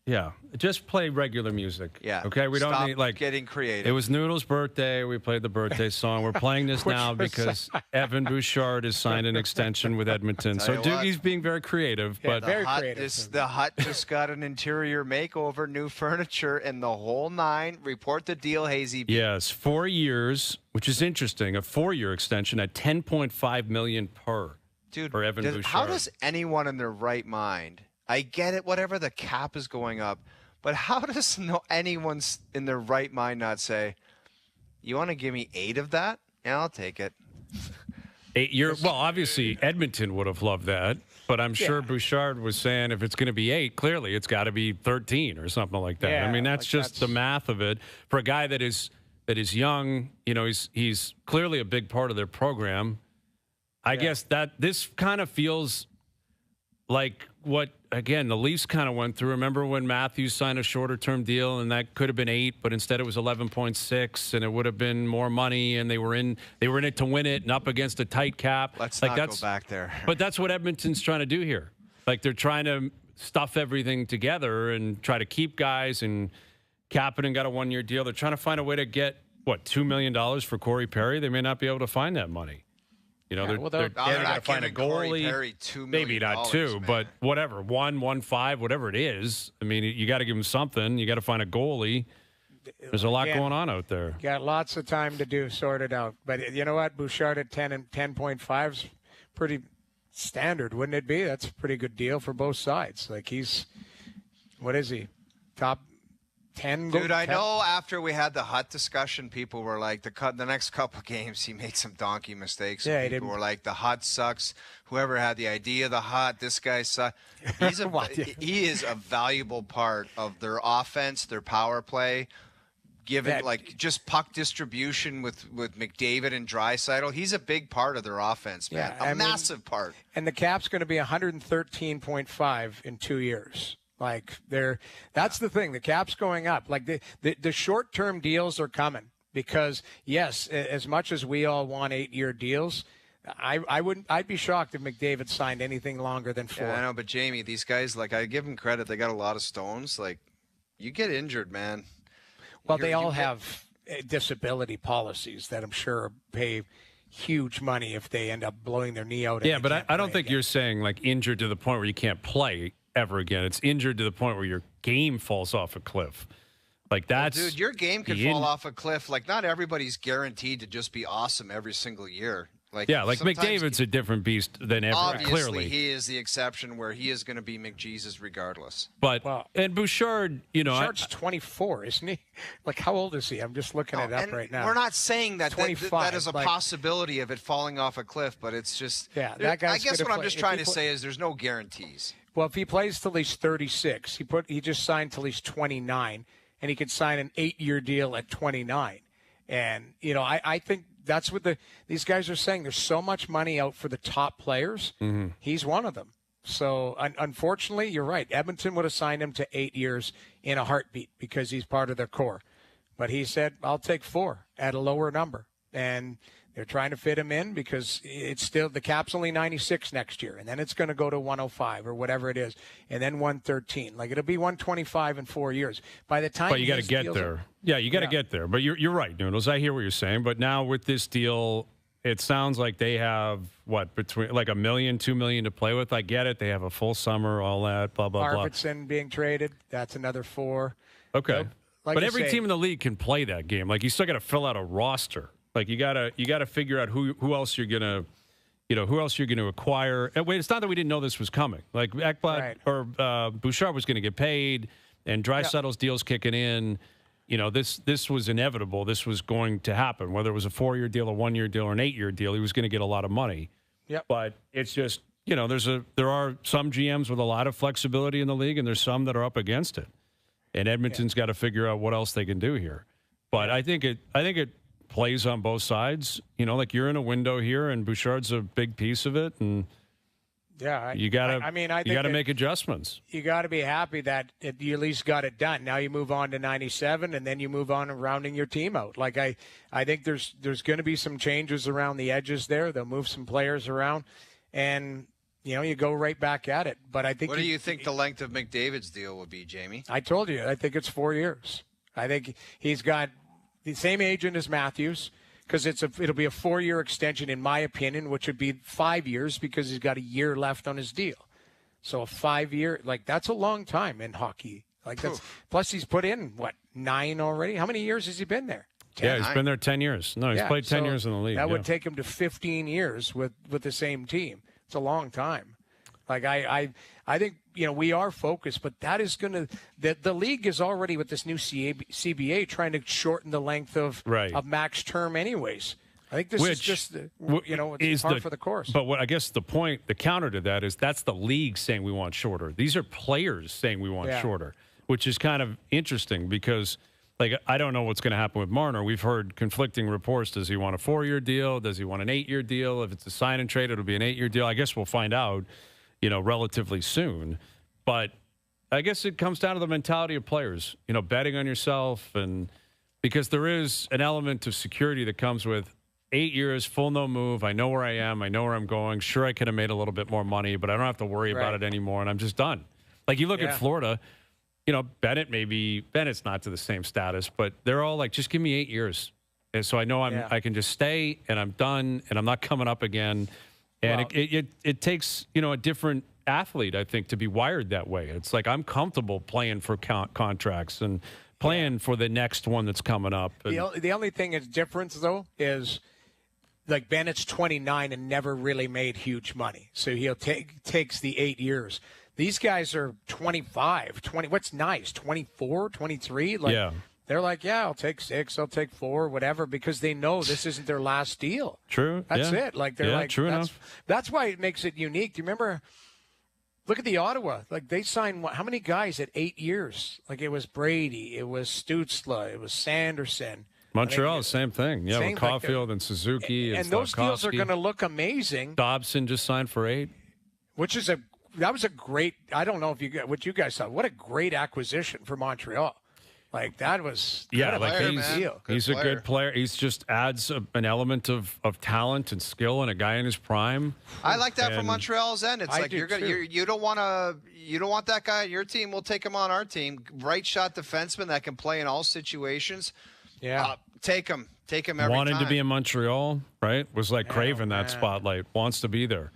Yeah, just play regular music. Yeah. Okay, we Stop don't need like getting creative. It was Noodles' birthday. We played the birthday song. We're playing this now because Evan Bouchard has signed an extension with Edmonton. So Tell you what. Doogie's being very creative, but very Hut, creative. the Hut just got an interior makeover, new furniture, and the whole nine. Report the deal, Hazy. yes, 4 years, which is interesting. A 4-year extension at $10.5 million per. Dude, for Evan Bouchard. how does anyone in their right mind? I get it, whatever the cap is going up, but how does anyone in their right mind not say, "You want to give me 8 of that? Yeah, I'll take it." 8 year. Well, obviously Edmonton would have loved that, but I'm sure Bouchard was saying if it's going to be 8, clearly it's got to be 13 or something like that. Yeah, I mean, that's like just the math of it for a guy that is young. You know, he's clearly a big part of their program. I guess that this kind of feels like what, again, the Leafs kind of went through. Remember when Matthews signed a shorter-term deal, and that could have been 8, but instead it was 11.6, and it would have been more money, and they were in it to win it and up against a tight cap. Let's like not go back there. But that's what Edmonton's trying to do here. Like, they're trying to stuff everything together and try to keep guys, and Kapanen got a 1-year deal. They're trying to find a way to get, $2 million for Corey Perry? They may not be able to find that money. You know, they're they're going to find a Corey goalie. Perry $2 Maybe million, not 2, man. but whatever, 1.5, whatever it is. I mean, you got to give him something. You got to find a goalie. There's a lot going on out there. Got lots of time to sort it out. But you know what? Bouchard at 10 and 10.5 is pretty standard, wouldn't it be? That's a pretty good deal for both sides. Like what is he? Top 10? Dude, I know after we had the Hut discussion, people were like, the next couple games, he made some donkey mistakes. Yeah, he people didn't. were like, the Hut sucks. Whoever had the idea of the Hut, this guy sucks. He is a valuable part of their offense, their power play. Given just puck distribution with McDavid and Draisaitl, he's a big part of their offense, man. Yeah, Massive part. And the cap's going to be 113.5 in 2 years. Like that's the thing. The cap's going up. Like the short-term deals are coming because yes, as much as we all want 8-year deals, I'd be shocked if McDavid signed anything longer than 4. Yeah, I know, but Jamie, these guys, like, I give them credit. They got a lot of stones. Like, you get injured, man. Well, they all have disability policies that I'm sure pay huge money if they end up blowing their knee out. Yeah, but I don't think you're saying like injured to the point where you can't play ever again. It's injured to the point where your game falls off a cliff. Like that's dude, your game could fall off a cliff. Like, not everybody's guaranteed to just be awesome every single year. Like, yeah, like McDavid's a different beast than ever. Obviously, Clearly, he is the exception where he is going to be McJesus regardless. But and Bouchard, Bouchard's 24, isn't he? Like, how old is he? I'm just looking it up right now. We're not saying that 25, that is a possibility of it falling off a cliff, but it's just that guy's I guess what I'm just trying to say say is there's no guarantees. Well, if he plays till he's 36, he just signed till he's 29, and he could sign an 8-year deal at 29. And I think that's what these guys are saying. There's so much money out for the top players. Mm-hmm. He's one of them. So unfortunately, you're right. Edmonton would have signed him to 8 years in a heartbeat because he's part of their core. But he said, "I'll take 4 at a lower number," and they're trying to fit him in because it's still the cap's only 96 next year, and then it's going to go to 105 or whatever it is, and then 113. Like, it'll be 125 in 4 years. By the time, but you got to get there. Yeah, you got to get there. But you're right, Noodles. I hear what you're saying. But now with this deal, it sounds like they have between like $1 million, $2 million to play with. I get it. They have a full summer, all that, blah blah blah. Arvidsson being traded. That's another 4. Okay, like but every team in the league can play that game. Like, you still got to fill out a roster. Like, you gotta figure out who else you're gonna, who else you're gonna acquire. And wait, it's not that we didn't know this was coming. Like, Ekblad or Bouchard was gonna get paid, and Draisaitl's deal's kicking in. this was inevitable. This was going to happen. Whether it was a 4-year deal, a 1-year deal, or an 8-year deal, he was going to get a lot of money. Yep. But it's just, there are some GMs with a lot of flexibility in the league, and there's some that are up against it. And Edmonton's got to figure out what else they can do here. But I think it plays on both sides. Like you're in a window here, and Bouchard's a big piece of it, and you got to make adjustments. You got to be happy that you at least got it done. Now you move on to 97, and then you move on and rounding your team out. Like I think there's going to be some changes around the edges there. They'll move some players around, and you go right back at it. But I think. What do you think the length of McDavid's deal would be, Jamie? I told you. I think it's 4 years. I think he's got the same agent as Matthews. Because it'll be a 4-year extension, in my opinion, which would be 5 years because he's got a year left on his deal. So a 5-year, that's a long time in hockey. Plus he's put in 9 already. How many years has he been there? 10? Yeah, he's been there 10 years. No, he's played 10 years in the league. That would take him to 15 years with the same team. It's a long time. I think we are focused, but that is going to the league is already with this new CBA trying to shorten the length of max term, anyways. I think this is just it's par for the course. But what I guess the counter to that is that's the league saying we want shorter. These are players saying we want shorter, which is kind of interesting because. I don't know what's going to happen with Marner. We've heard conflicting reports. Does he want a 4-year deal? Does he want an 8-year deal? If it's a sign and trade, it'll be an 8-year deal. I guess we'll find out, relatively soon. But I guess it comes down to the mentality of players, betting on yourself. And because there is an element of security that comes with 8 years, full no move. I know where I am. I know where I'm going. Sure, I could have made a little bit more money, but I don't have to worry about it anymore. And I'm just done. You look at Florida. Bennett's not to the same status, but they're all just give me 8 years. And so I know I can just stay and I'm done and I'm not coming up again. And it takes, a different athlete, I think, to be wired that way. It's I'm comfortable playing for contracts and playing for the next one that's coming up. The only thing that's different, though, is Bennett's 29 and never really made huge money. So he'll takes the 8 years. These guys are 25, 20. What's nice? 24, 23. They're I'll take 6, I'll take 4, whatever, because they know this isn't their last deal. True. That's it. They're true enough. That's why it makes it unique. Do you remember? Look at the Ottawa. They signed how many guys at 8 years? It was Brady, it was Stützle, it was Sanderson. Montreal, same thing. Yeah, with Caulfield and Suzuki and those deals are going to look amazing. Dobson just signed for 8, which is that was a great. I don't know what you guys thought. What a great acquisition for Montreal. That was he's a good player. He's just adds an element of talent and skill and a guy in his prime. I like that from Montreal's end. It's you don't want that guy on your team. We'll take him on our team. Right shot defenseman that can play in all situations. Yeah, take him every time. Wanted to be in Montreal, right? Was craving that spotlight. Wants to be there.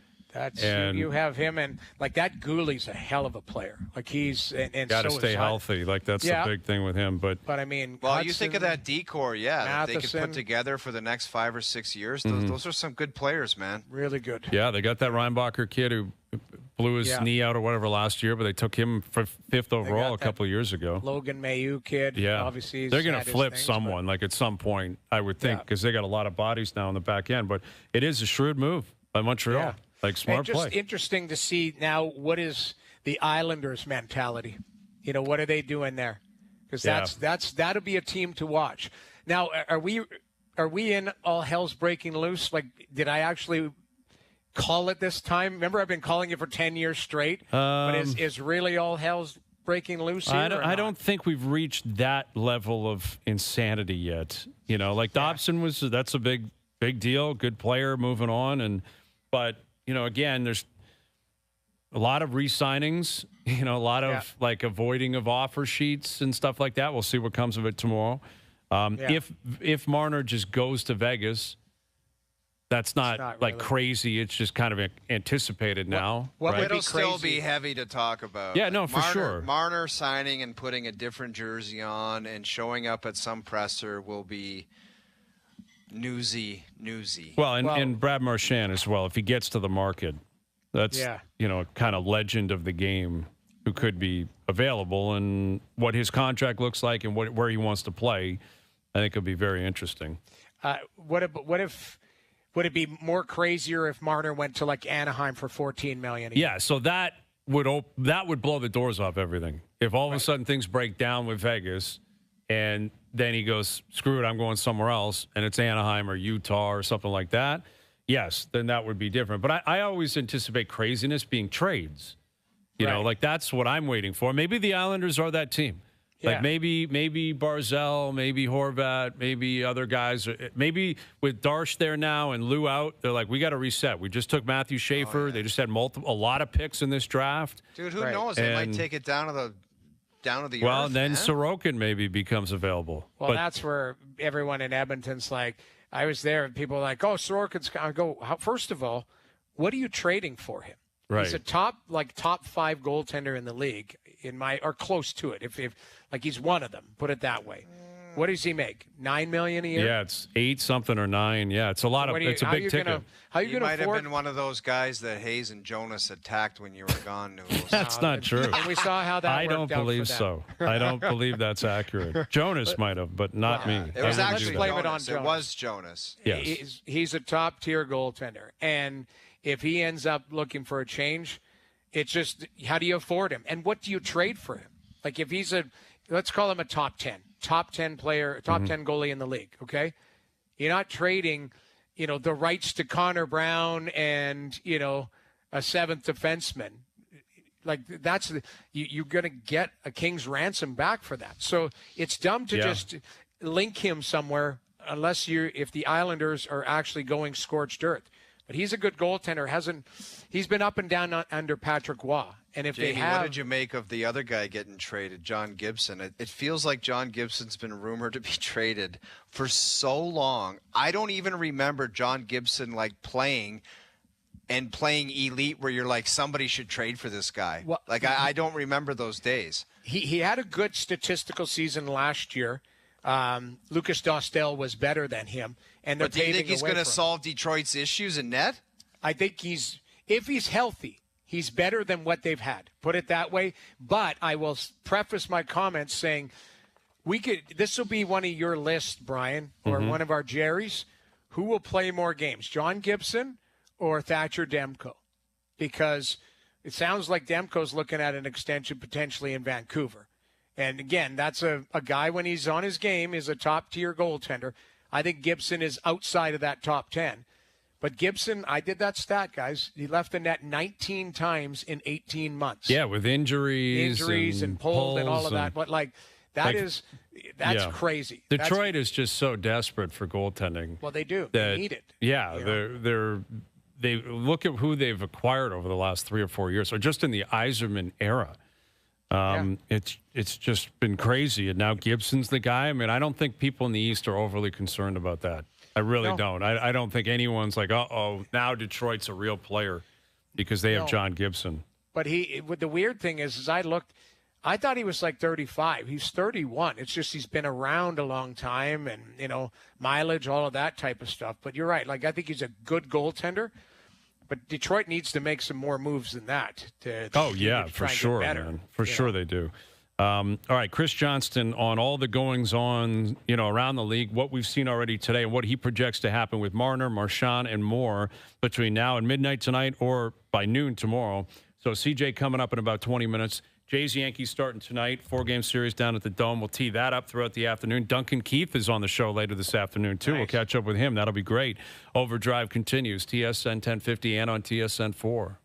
You have him, and that Gooley's a hell of a player. He's and got to so stay healthy. That's the big thing with him. But I mean, Hudson, you think of that decor, that they could put together for the next 5 or 6 years. Those are some good players, man. Really good. Yeah, they got that Reinbacher kid who blew his knee out or whatever last year, but they took him for 5th overall a couple of years ago. Logan Mailloux kid. Yeah, obviously they're going to flip someone at some point, I would think, because they got a lot of bodies now on the back end. But it is a shrewd move by Montreal. Yeah. Smart play. Just interesting to see now what is the Islanders' mentality. What are they doing there? Because that'll be a team to watch. Now, are we in all hell's breaking loose? Did I actually call it this time? Remember, I've been calling it for 10 years straight. But is really all hell's breaking loose here? I don't think we've reached that level of insanity yet. Dobson that's a big deal, good player, moving on, but. Again, there's a lot of re-signings, a lot of avoiding of offer sheets and stuff like that. We'll see what comes of it tomorrow. If Marner just goes to Vegas, that's not really crazy. It's just kind of anticipated now. Right? It'll still be heavy to talk about. Yeah, no, for sure. Marner signing and putting a different jersey on and showing up at some presser will be newsy. Well, and Brad Marchand as well. If he gets to the market, that's kind of legend of the game. who could be available, and what his contract looks like and where he wants to play. I think it'll be very interesting. Would it be more crazier if Marner went to like Anaheim for $14 million? Yeah, so that would blow the doors off everything. If all of a sudden things break down with Vegas, and then he goes, screw it, I'm going somewhere else, and it's Anaheim or Utah or something like that, yes, then that would be different. But I always anticipate craziness being trades. You know, like that's what I'm waiting for. Maybe the Islanders are that team. Yeah. Like maybe Barzal, maybe Horvat, maybe other guys. Maybe with Darsh there now and Lou out, they're like, we got to reset. We just took Matthew Schaefer. They just had a lot of picks in this draft. Dude, who knows? They might take it down to the earth. Well, and then man. Sorokin maybe becomes available. Well, that's where everyone in Edmonton's like, I was there, and people are like, oh, Sorokin's. I go, first of all, what are you trading for him? Right. He's a top 5 goaltender in the league, or close to it. If like he's one of them, put it that way. What does he make? $9 million a year? Yeah, it's 8 something or 9. Yeah, it's a lot of. It's a big ticket. How are you going to might afford? have been one of those guys that Hayes and Jonas attacked when you were gone, Noodles. That's not true. And we saw how that I worked don't out believe for them. so. I don't believe that's accurate. Jonas might have, but not me. It was I wouldn't actually do blame that. it on Jonas. It Jonas. was Jonas. Yes. He's a top-tier goaltender. And if he ends up looking for a change, it's just, how do you afford him? And what do you trade for him? Like if he's let's call him a top 10 player, top 10 goalie in the league, okay? You're not trading, the rights to Connor Brown and, a seventh defenseman. Like you're going to get a king's ransom back for that. So it's dumb to just link him somewhere unless if the Islanders are actually going scorched earth. But he's a good goaltender. He's been up and down under Patrick Waugh. And if Jamie, they have, what did you make of the other guy getting traded, John Gibson? It feels like John Gibson's been rumored to be traded for so long. I don't even remember John Gibson playing elite where you're like, somebody should trade for this guy. Well, I don't remember those days. He had a good statistical season last year. Lucas Dostal was better than him, and they're But do you think paving he's the way going to for him. solve Detroit's issues in net? I think if he's healthy, he's better than what they've had. Put it that way. But I will preface my comments saying this will be one of your lists, Brian, or one of our Jerry's. Who will play more games, John Gibson or Thatcher Demko? Because it sounds like Demko's looking at an extension potentially in Vancouver. And again, that's a guy when he's on his game is a top-tier goaltender. I think Gibson is outside of that top 10. But Gibson, I did that stat, guys. He left the net 19 times in 18 months. Yeah, with injuries and pulled and all of that. But that's crazy. Detroit is just so desperate for goaltending. Well, they do. They need it. Yeah, they look at who they've acquired over the last 3 or 4 years, or just in the Yzerman era. It's just been crazy, and now Gibson's the guy. I mean, I don't think people in the East are overly concerned about that. I really don't. I don't think anyone's like, now Detroit's a real player because they have John Gibson. But the weird thing is I looked, I thought he was like 35. He's 31. It's just he's been around a long time and, mileage, all of that type of stuff. But you're right. I think he's a good goaltender. But Detroit needs to make some more moves than that. For sure, man. For sure they do. All right, Chris Johnston on all the goings-on, around the league, what we've seen already today, and what he projects to happen with Marner, Marchand, and more between now and midnight tonight or by noon tomorrow. So CJ coming up in about 20 minutes. Jays Yankees starting tonight, 4-game series down at the Dome. We'll tee that up throughout the afternoon. Duncan Keith is on the show later this afternoon, too. Nice. We'll catch up with him. That'll be great. Overdrive continues, TSN 1050 and on TSN 4.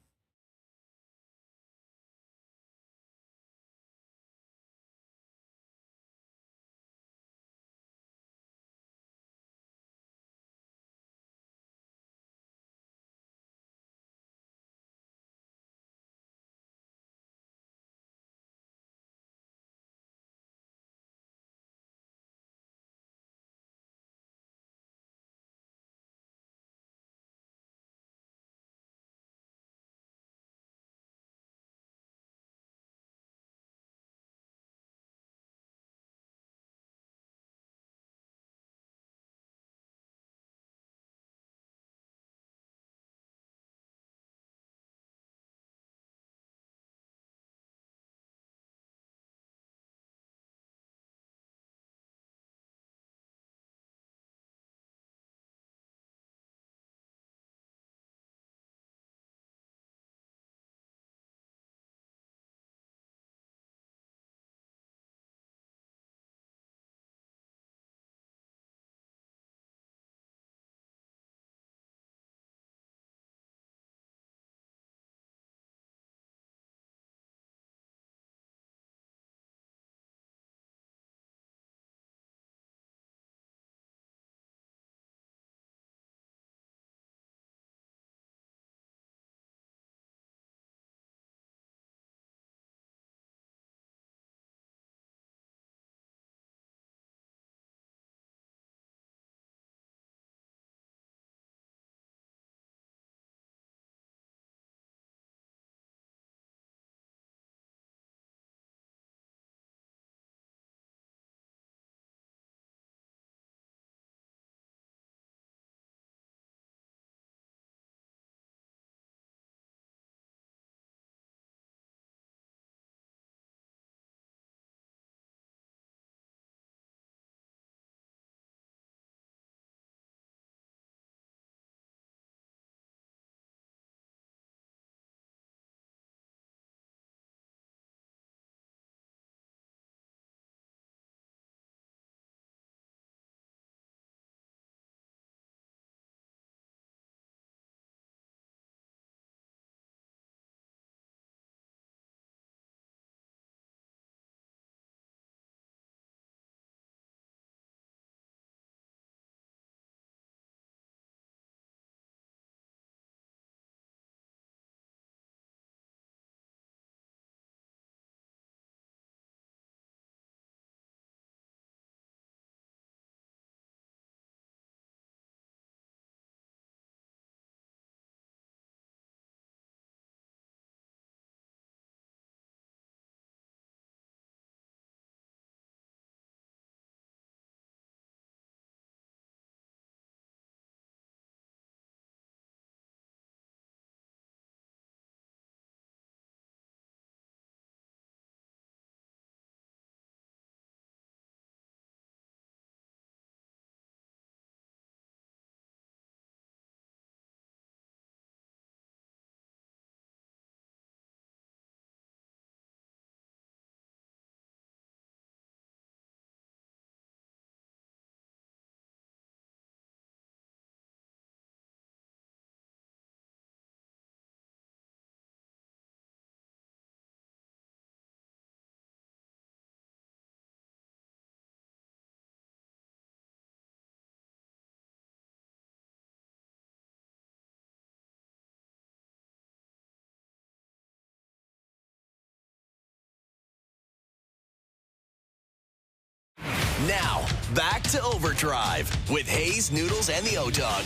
Now, back to Overdrive with Hayes, Noodles, and the O-Dog.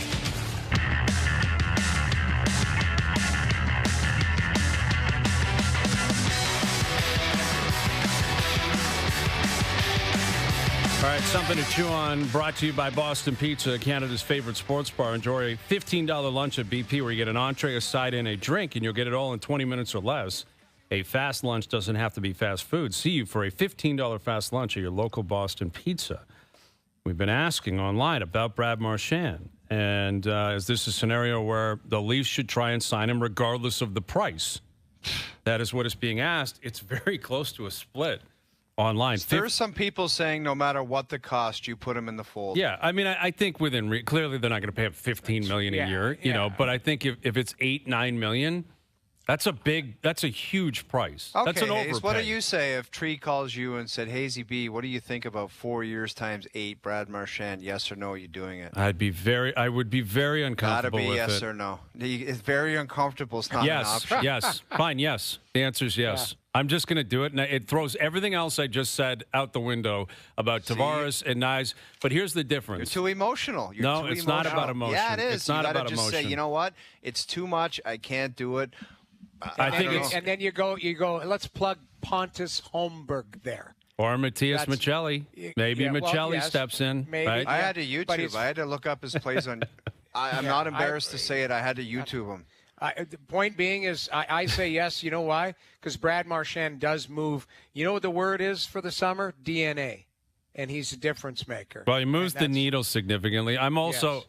All right, something to chew on, brought to you by Boston Pizza, Canada's favorite sports bar. Enjoy a $15 lunch at BP where you get an entree, a side, and a drink, and you'll get it all in 20 minutes or less. A fast lunch doesn't have to be fast food. See you for a $15 fast lunch at your local Boston Pizza. We've been asking online about Brad Marchand, and is this a scenario where the Leafs should try and sign him regardless of the price? That is what is being asked. It's very close to a split online. There's some people saying no matter what the cost, you put him in the fold. Yeah, I mean, I think clearly they're not going to pay him $15 million a year, you know. But I think if it's $8-9 million, that's a huge price. Okay, that's an overpay. Hayes, what do you say if Tree calls you and said, "Hazy B, what do you think about 4 years times 8, Brad Marchand? Yes or no? Are you doing it?" I would be very uncomfortable Gotta be with yes it. or no. It's very uncomfortable. It's not an option. Yes, fine, yes. The answer is yes. Yeah. I'm just going to do it, and it throws everything else I just said out the window about Tavares and Knies. But here's the difference. You're too emotional. No, it's not about emotion. Yeah, it is. It's not about just emotion. Say, you know what? It's too much. I can't do it. And then you go. Let's plug Pontus Holmberg there. Or Matthias Michelli. Maybe Michelli steps in. Maybe. Right? I had to YouTube. I had to look up his plays on. I'm not embarrassed to say it. I had to YouTube him. The point being is I say yes. You know why? Because Brad Marchand does move. You know what the word is for the summer? DNA. And he's a difference maker. Well, he moves the needle significantly. I'm also,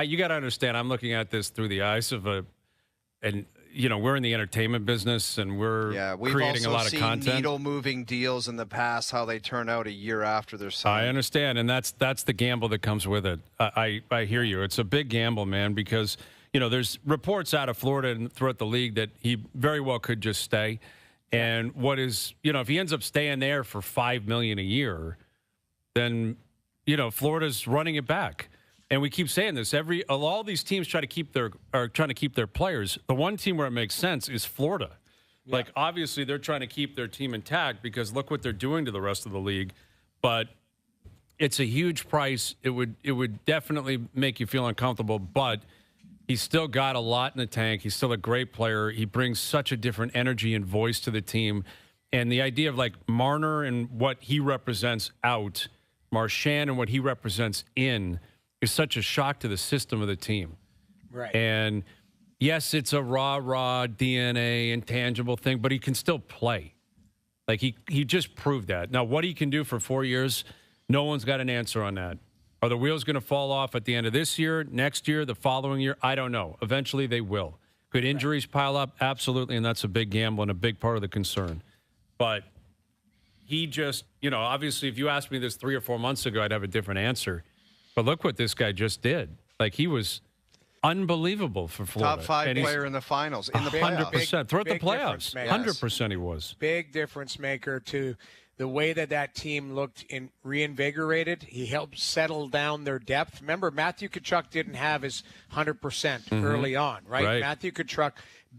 you got to understand, I'm looking at this through the eyes of we're in the entertainment business and we're creating a lot of content. We've also seen needle-moving deals in the past, how they turn out a year after they're signed. I understand, and that's the gamble that comes with it. I hear you. It's a big gamble, man, because there's reports out of Florida and throughout the league that he very well could just stay. And if he ends up staying there for $5 million a year, then Florida's running it back. And we keep saying this. All these teams trying to keep their players. The one team where it makes sense is Florida. Yeah. Like, obviously, they're trying to keep their team intact because look what they're doing to the rest of the league. But it's a huge price. It would definitely make you feel uncomfortable. But he's still got a lot in the tank. He's still a great player. He brings such a different energy and voice to the team. And the idea of, like, Marner and what he represents out, Marchand and what he represents in, is such a shock to the system of the team. Right. And, yes, it's a raw DNA, intangible thing, but he can still play. Like, he just proved that. Now, what he can do for 4 years, no one's got an answer on that. Are the wheels going to fall off at the end of this year, next year, the following year? I don't know. Eventually, they will. Could injuries pile up? Absolutely, and that's a big gamble and a big part of the concern. But he just, obviously, if you asked me this 3 or 4 months ago, I'd have a different answer. But look what this guy just did. Like, he was unbelievable for Florida. Top 5 player in the finals. In the 100%. Throughout the playoffs. Yes. 100% he was. Big difference maker to the way that team looked reinvigorated. He helped settle down their depth. Remember, Matthew Tkachuk didn't have his 100% early on, right? Matthew Tkachuk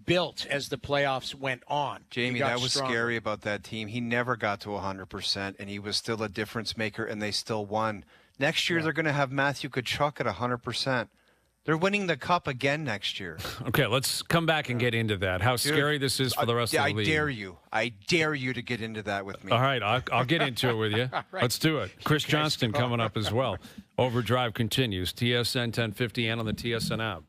built as the playoffs went on. Jamie, that was scary about that team. He never got to 100%, and he was still a difference maker, and they still won. Next year, they're going to have Matthew Tkachuk at 100%. They're winning the cup again next year. Okay, let's come back and get into that. How scary this is for the rest of the league. I dare you. I dare you to get into that with me. All right, I'll get into it with you. Right. Let's do it. Chris Johnston coming up as well. Overdrive continues. TSN 1050 and on the TSN app.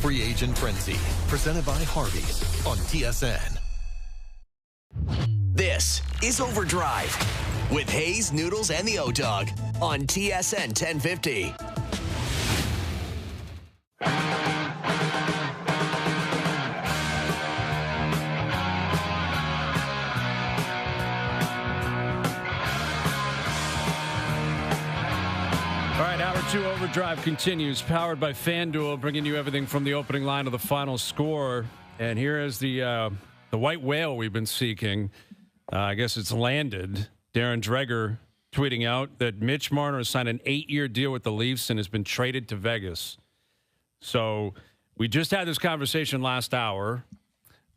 Free Agent Frenzy, presented by Harvey's on TSN. This is OverDrive with Hayes, Noodles, and the O-Dog on TSN 1050. All right, Hour 2 OverDrive continues, powered by FanDuel, bringing you everything from the opening line to the final score. And here is the white whale we've been seeking. I guess it's landed. Darren Dreger tweeting out that Mitch Marner has signed an 8-year deal with the Leafs and has been traded to Vegas. So we just had this conversation last hour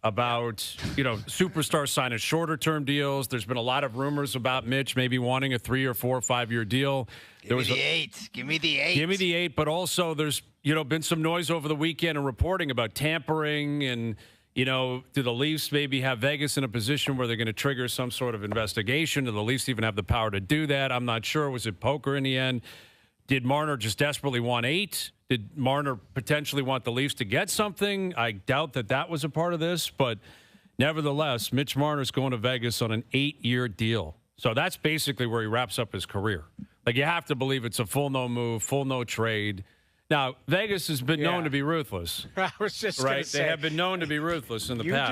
about, superstars signing shorter-term deals. There's been a lot of rumors about Mitch maybe wanting a 3 or 4 or 5-year deal. Give me the 8. Give me the 8. Give me the 8, but also there's, been some noise over the weekend and reporting about tampering and, do the Leafs maybe have Vegas in a position where they're going to trigger some sort of investigation? Do the Leafs even have the power to do that? I'm not sure. Was it poker in the end? Did Marner just desperately want 8? Did Marner potentially want the Leafs to get something? I doubt that was a part of this, but nevertheless, Mitch Marner's going to Vegas on an 8-year deal. So that's basically where he wraps up his career. Like, you have to believe it's a full no move, full no trade. Now, Vegas has been known to be ruthless. I was just right. Gonna say, they have been known to be ruthless in the past.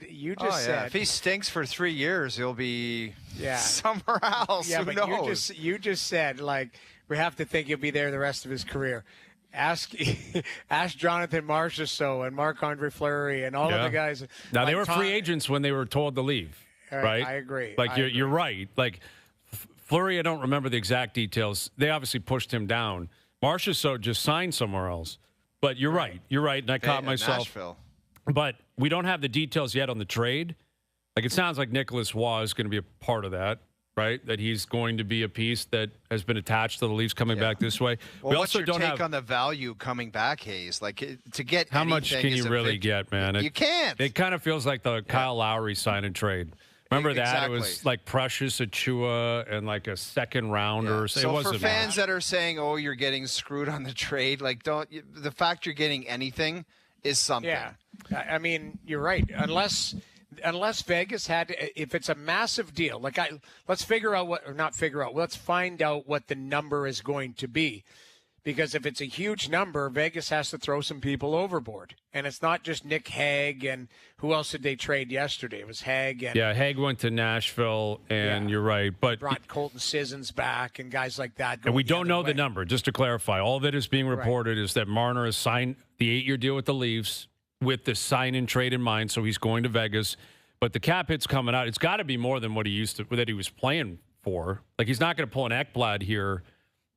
You just said. If he stinks for 3 years, he'll be Yeah. somewhere else. Yeah, Who but knows? you just said, like, we have to think he'll be there the rest of his career. Ask Jonathan Marchand and Marc-Andre Fleury and all of the guys. Now, like they were free agents when they were told to leave, right? I agree. Like, you're right. Like, Fleury, I don't remember the exact details. They obviously pushed him down. Marchand just signed somewhere else. But you're right. You're right, and I caught myself. Nashville. But we don't have the details yet on the trade. Like, it sounds like Nicholas Waugh is going to be a part of that, right? That he's going to be a piece that has been attached to the Leafs coming back this way. Well, we what's also your don't take have on the value coming back, Hayes? Like, to get how much anything can is you a really big- get, man? You can't. It kind of feels like the Kyle Lowry sign and trade. Remember that? Exactly. It was like Precious Achua and like a second rounder. Yeah. So it So wasn't for fans that are saying, "Oh, you're getting screwed on the trade," like the fact you're getting anything is something. Yeah, I mean, you're right. Unless Vegas had, if it's a massive deal, let's find out what the number is going to be. Because if it's a huge number, Vegas has to throw some people overboard. And it's not just Nick Hague and who else did they trade yesterday? It was Hague. And Hague went to Nashville, and you're right. But brought Colton Sissons back and guys like that. And we don't know the number, just to clarify. All that is being reported is that Marner has signed the 8-year deal with the Leafs with the sign and trade in mind, so he's going to Vegas. But the cap hit's coming out. It's got to be more than what he was playing for. Like, he's not going to pull an Ekblad here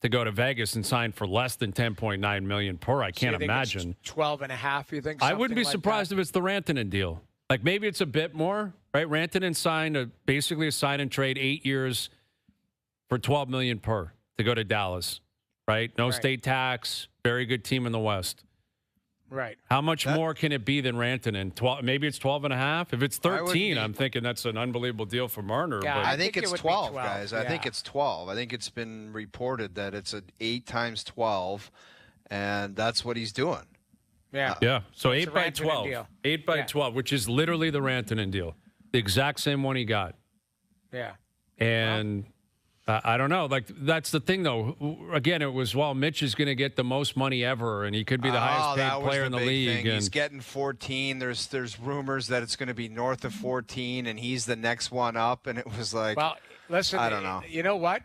to go to Vegas and sign for less than $10.9 million per. I can't imagine. 12.5, you think? I wouldn't be like surprised that? if it's the Rantanen deal. Like, maybe it's a bit more, right? Rantanen signed basically a sign and trade 8 years for $12 million per to go to Dallas, right? No state tax, very good team in the West. Right. How much more can it be than Rantanen? 12, maybe it's 12.5. If it's 13, I'm thinking that's an unbelievable deal for Marner. Yeah, but I think it it's would be 12, 12, guys. yeah. I think it's 12. I think it's been reported that it's an 8 times 12, and that's what he's doing. Yeah. Yeah. So It's 8 a by Rantanen 12. deal. 8 by Yeah. 12, which is literally the Rantanen deal. The exact same one he got. Yeah. And I don't know. Like, that's the thing, though. Again, it was, Mitch is going to get the most money ever, and he could be the highest that paid was player in the big league. thing. And He's getting 14. There's rumors that it's going to be north of 14, and he's the next one up. And it was like, Well, listen, I don't know. You know what?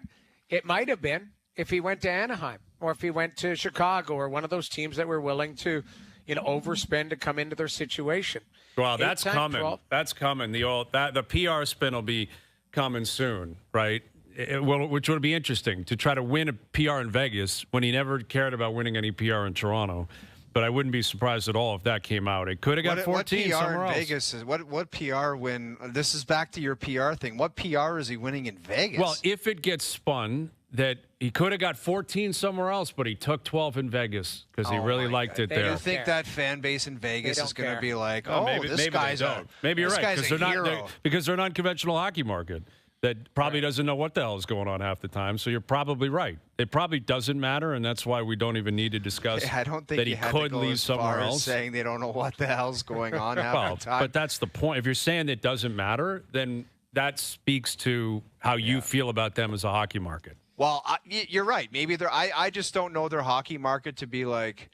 It might have been if he went to Anaheim or if he went to Chicago or one of those teams that were willing to, overspend to come into their situation. well, that's 8 times coming. 12. That's coming. The PR spin will be coming soon, right? Which would be interesting to try to win a PR in Vegas when he never cared about winning any PR in Toronto. But I wouldn't be surprised at all if that came out. It could have got 14 what PR somewhere in else. Vegas is what PR win? This is back to your PR thing. What PR is he winning in Vegas? Well, if it gets spun that he could have got 14 somewhere else, but he took 12 in Vegas because he really liked it They there. you think care. that fan base in Vegas don't is going to care. be like, Oh, oh, maybe this they guy's don't. Maybe you're this right guy's because a hero. because they're an unconventional hockey market. that probably doesn't know what the hell is going on half the time. So you're probably right. It probably doesn't matter, and that's why we don't even need to discuss I don't think that he you had could to go leave as somewhere far as else. saying they don't know what the hell's going on half the time. But that's the point. If you're saying it doesn't matter, then that speaks to how you feel about them as a hockey market. Well, you're right. Maybe I just don't know their hockey market to be like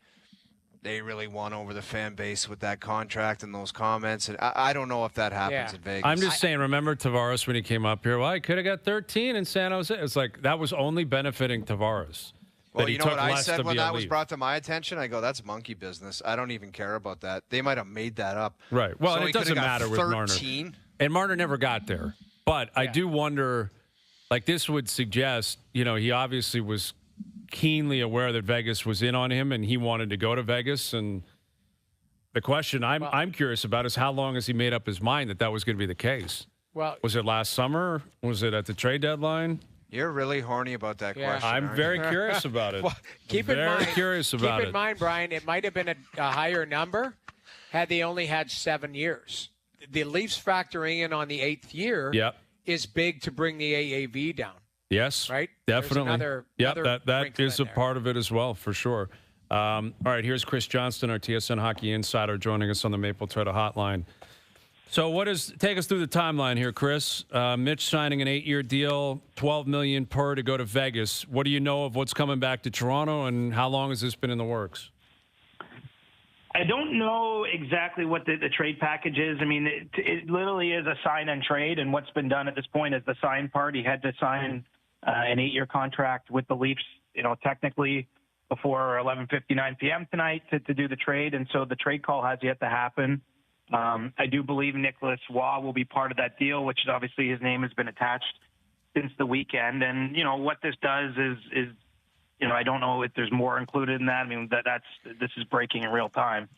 they really won over the fan base with that contract and those comments. And I don't know if that happens in Vegas. I'm just saying, remember Tavares when he came up here? Well, he could have got 13 in San Jose. It's like that was only benefiting Tavares. Well, you know what I said when that was brought to my attention? I go, that's monkey business. I don't even care about that. They might have made that up. Right. Well, so and it doesn't matter with Marner. And Marner never got there. But I do wonder, like this would suggest, he obviously was keenly aware that Vegas was in on him and he wanted to go to Vegas. And the question I'm curious about is how long has he made up his mind that was going to be the case? Well, was it last summer? Was it at the trade deadline? You're really horny about that question. I'm very curious about it. Well, keep in mind, Brian, it might have been a higher number had they only had 7 years. The Leafs factoring in on the 8th year is big to bring the AAV down. Yes, right. Definitely. That is a there. part of it as well, for sure. All right, here's Chris Johnston, our TSN Hockey Insider, joining us on the Maple Treader Hotline. So, take us through the timeline here, Chris? Mitch signing an 8-year deal, $12 million per to go to Vegas. What do you know of what's coming back to Toronto, and how long has this been in the works? I don't know exactly what the trade package is. I mean, it literally is a sign and trade, and what's been done at this point is the sign part. He had to sign an 8-year contract with the Leafs, technically before 11:59 p.m. tonight to do the trade, and so the trade call has yet to happen. I do believe Nicholas Waugh will be part of that deal, which is obviously his name has been attached since the weekend. And, what this does is I don't know if there's more included in that. I mean, this is breaking in real time.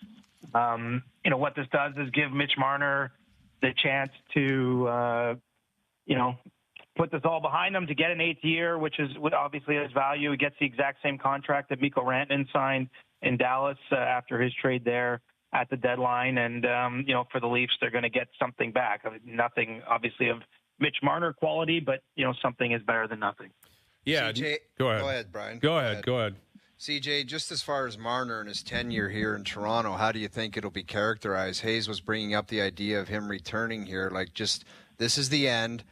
What this does is give Mitch Marner the chance to, put this all behind him to get an 8th year, which is obviously has value. He gets the exact same contract that Mikko Rantanen signed in Dallas after his trade there at the deadline. And, for the Leafs, they're going to get something back. I mean, nothing, obviously, of Mitch Marner quality, but, something is better than nothing. Yeah, CJ, go ahead. Go ahead, Brian. Go ahead. CJ, just as far as Marner and his tenure here in Toronto, how do you think it'll be characterized? Hayes was bringing up the idea of him returning here. This is the end.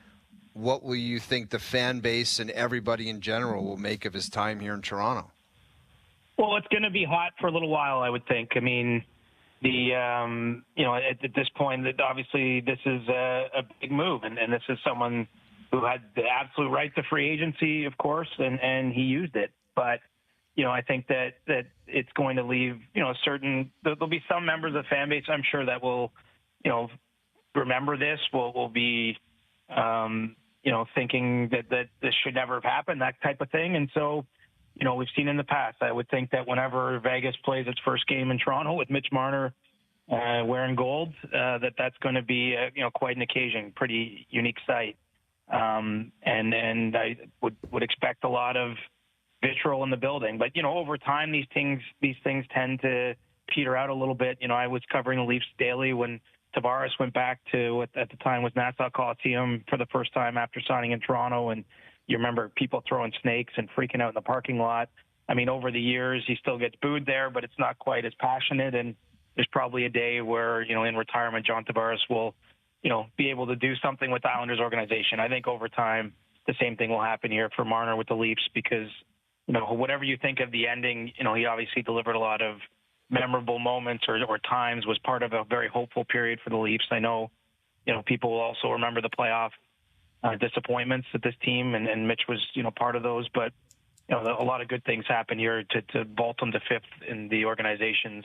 What will you think the fan base and everybody in general will make of his time here in Toronto? Well, it's going to be hot for a little while, I would think. I mean, at this point, obviously this is a big move, and this is someone who had the absolute right to free agency, of course, and he used it. But, I think that it's going to leave, there'll be some members of the fan base, I'm sure, that will, remember this, will be, thinking that this should never have happened, that type of thing. And so, we've seen in the past, I would think that whenever Vegas plays its first game in Toronto with Mitch Marner wearing gold, that's going to be, quite an occasion, pretty unique sight. And I would expect a lot of vitriol in the building. But, over time, these things tend to peter out a little bit. I was covering the Leafs daily when Tavares went back to what at the time was Nassau Coliseum for the first time after signing in Toronto. And you remember people throwing snakes and freaking out in the parking lot. I mean, over the years, he still gets booed there, but it's not quite as passionate. And there's probably a day where, in retirement, John Tavares will, be able to do something with the Islanders organization. I think over time, the same thing will happen here for Marner with the Leafs because, whatever you think of the ending, he obviously delivered a lot of memorable moments or times, was part of a very hopeful period for the Leafs. I know, people will also remember the playoff disappointments that this team and Mitch was, part of those. But, a lot of good things happen here to vault them to 5th in the organization's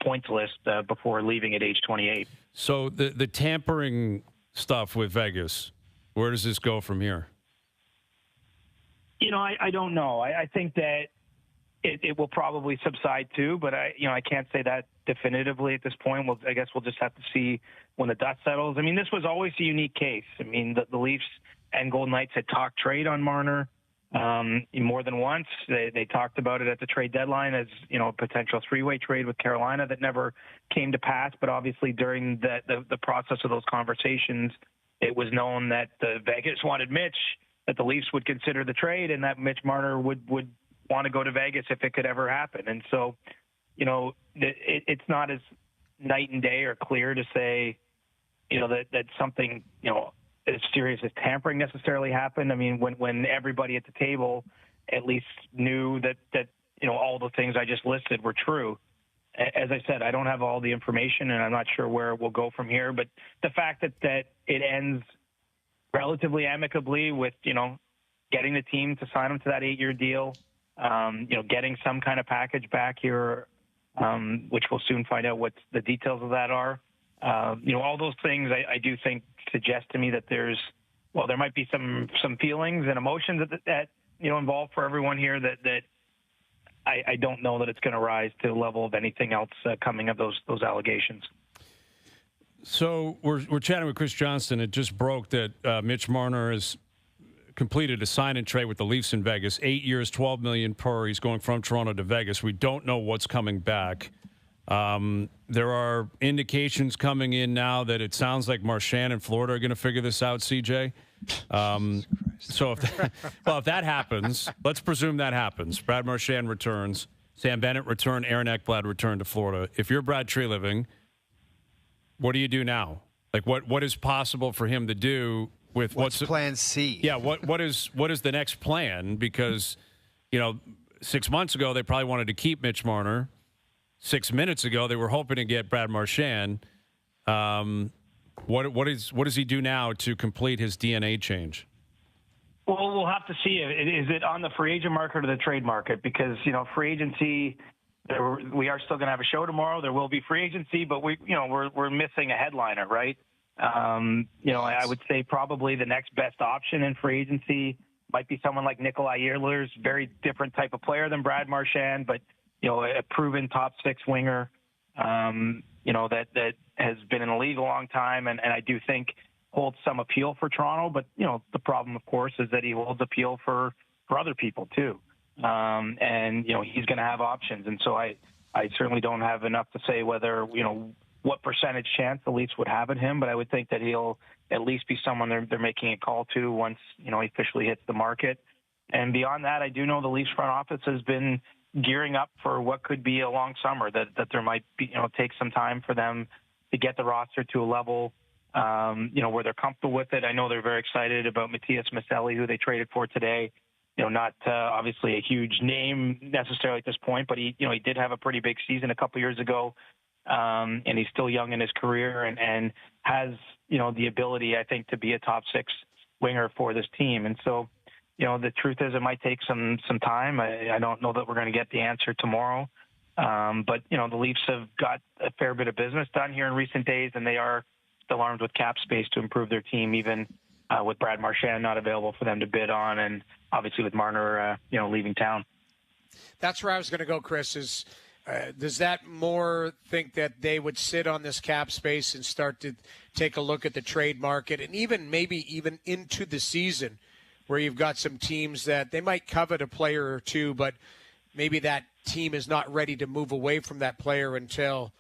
points list before leaving at age 28. So the tampering stuff with Vegas, where does this go from here? I don't know. I think that it will probably subside too, but I can't say that definitively at this point. I guess we'll just have to see when the dust settles. I mean, this was always a unique case. I mean, the Leafs and Golden Knights had talked trade on Marner more than once. They talked about it at the trade deadline as, a potential 3-way trade with Carolina that never came to pass. But obviously during the process of those conversations, it was known that the Vegas wanted Mitch, that the Leafs would consider the trade, and that Mitch Marner would want to go to Vegas if it could ever happen. And so, it's not as night and day or clear to say, that something, as serious as tampering necessarily happened. I mean, when everybody at the table at least knew that all the things I just listed were true. As I said, I don't have all the information, and I'm not sure where we'll go from here. But the fact that it ends relatively amicably with, getting the team to sign him to that 8-year deal, getting some kind of package back here, which we'll soon find out what the details of that are. All those things I do think suggest to me that there might be some feelings and emotions that involved for everyone here that I don't know that it's going to rise to the level of anything else coming of those allegations. So we're chatting with Chris Johnston. It just broke that Mitch Marner has completed a sign and trade with the Leafs in Vegas. 8 years, $12 million per. He's going from Toronto to Vegas. We don't know what's coming back. There are indications coming in now that it sounds like Marchand and Florida are going to figure this out, CJ. So if that happens, let's presume that happens. Brad Marchand returns. Sam Bennett returned. Aaron Ekblad returned to Florida. If you're Brad Treliving, what do you do now? Like what is possible for him to do with what's plan C? Yeah, what is the next plan? Because 6 months ago they probably wanted to keep Mitch Marner. 6 minutes ago they were hoping to get Brad Marchand. What does he do now to complete his DNA change? Well, we'll have to see. Is it on the free agent market or the trade market? Because free agency, we are still going to have a show tomorrow. There will be free agency, but we're missing a headliner, right? I would say probably the next best option in free agency might be someone like Nikolai Ehlers, very different type of player than Brad Marchand, but a proven top 6 winger. That has been in the league a long time, and I do think holds some appeal for Toronto. But the problem, of course, is that he holds appeal for other people too, and he's going to have options. And so I certainly don't have enough to say whether what percentage chance the Leafs would have at him, but I would think that he'll at least be someone they're making a call to once he officially hits the market. And beyond that, I do know the Leafs front office has been gearing up for what could be a long summer, that there might be, take some time for them to get the roster to a level, where they're comfortable with it. I know they're very excited about Matthias Maselli, who they traded for today. Not obviously a huge name necessarily at this point, but he did have a pretty big season a couple years ago. And he's still young in his career and has, the ability, I think, to be a top 6 winger for this team. And so, the truth is it might take some time. I don't know that we're going to get the answer tomorrow. But, the Leafs have got a fair bit of business done here in recent days, and they are still armed with cap space to improve their team, even with Brad Marchand not available for them to bid on, and obviously with Marner, leaving town. That's where I was going to go, Chris, is does that more think that they would sit on this cap space and start to take a look at the trade market and maybe even into the season, where you've got some teams that they might covet a player or two, but maybe that team is not ready to move away from that player until,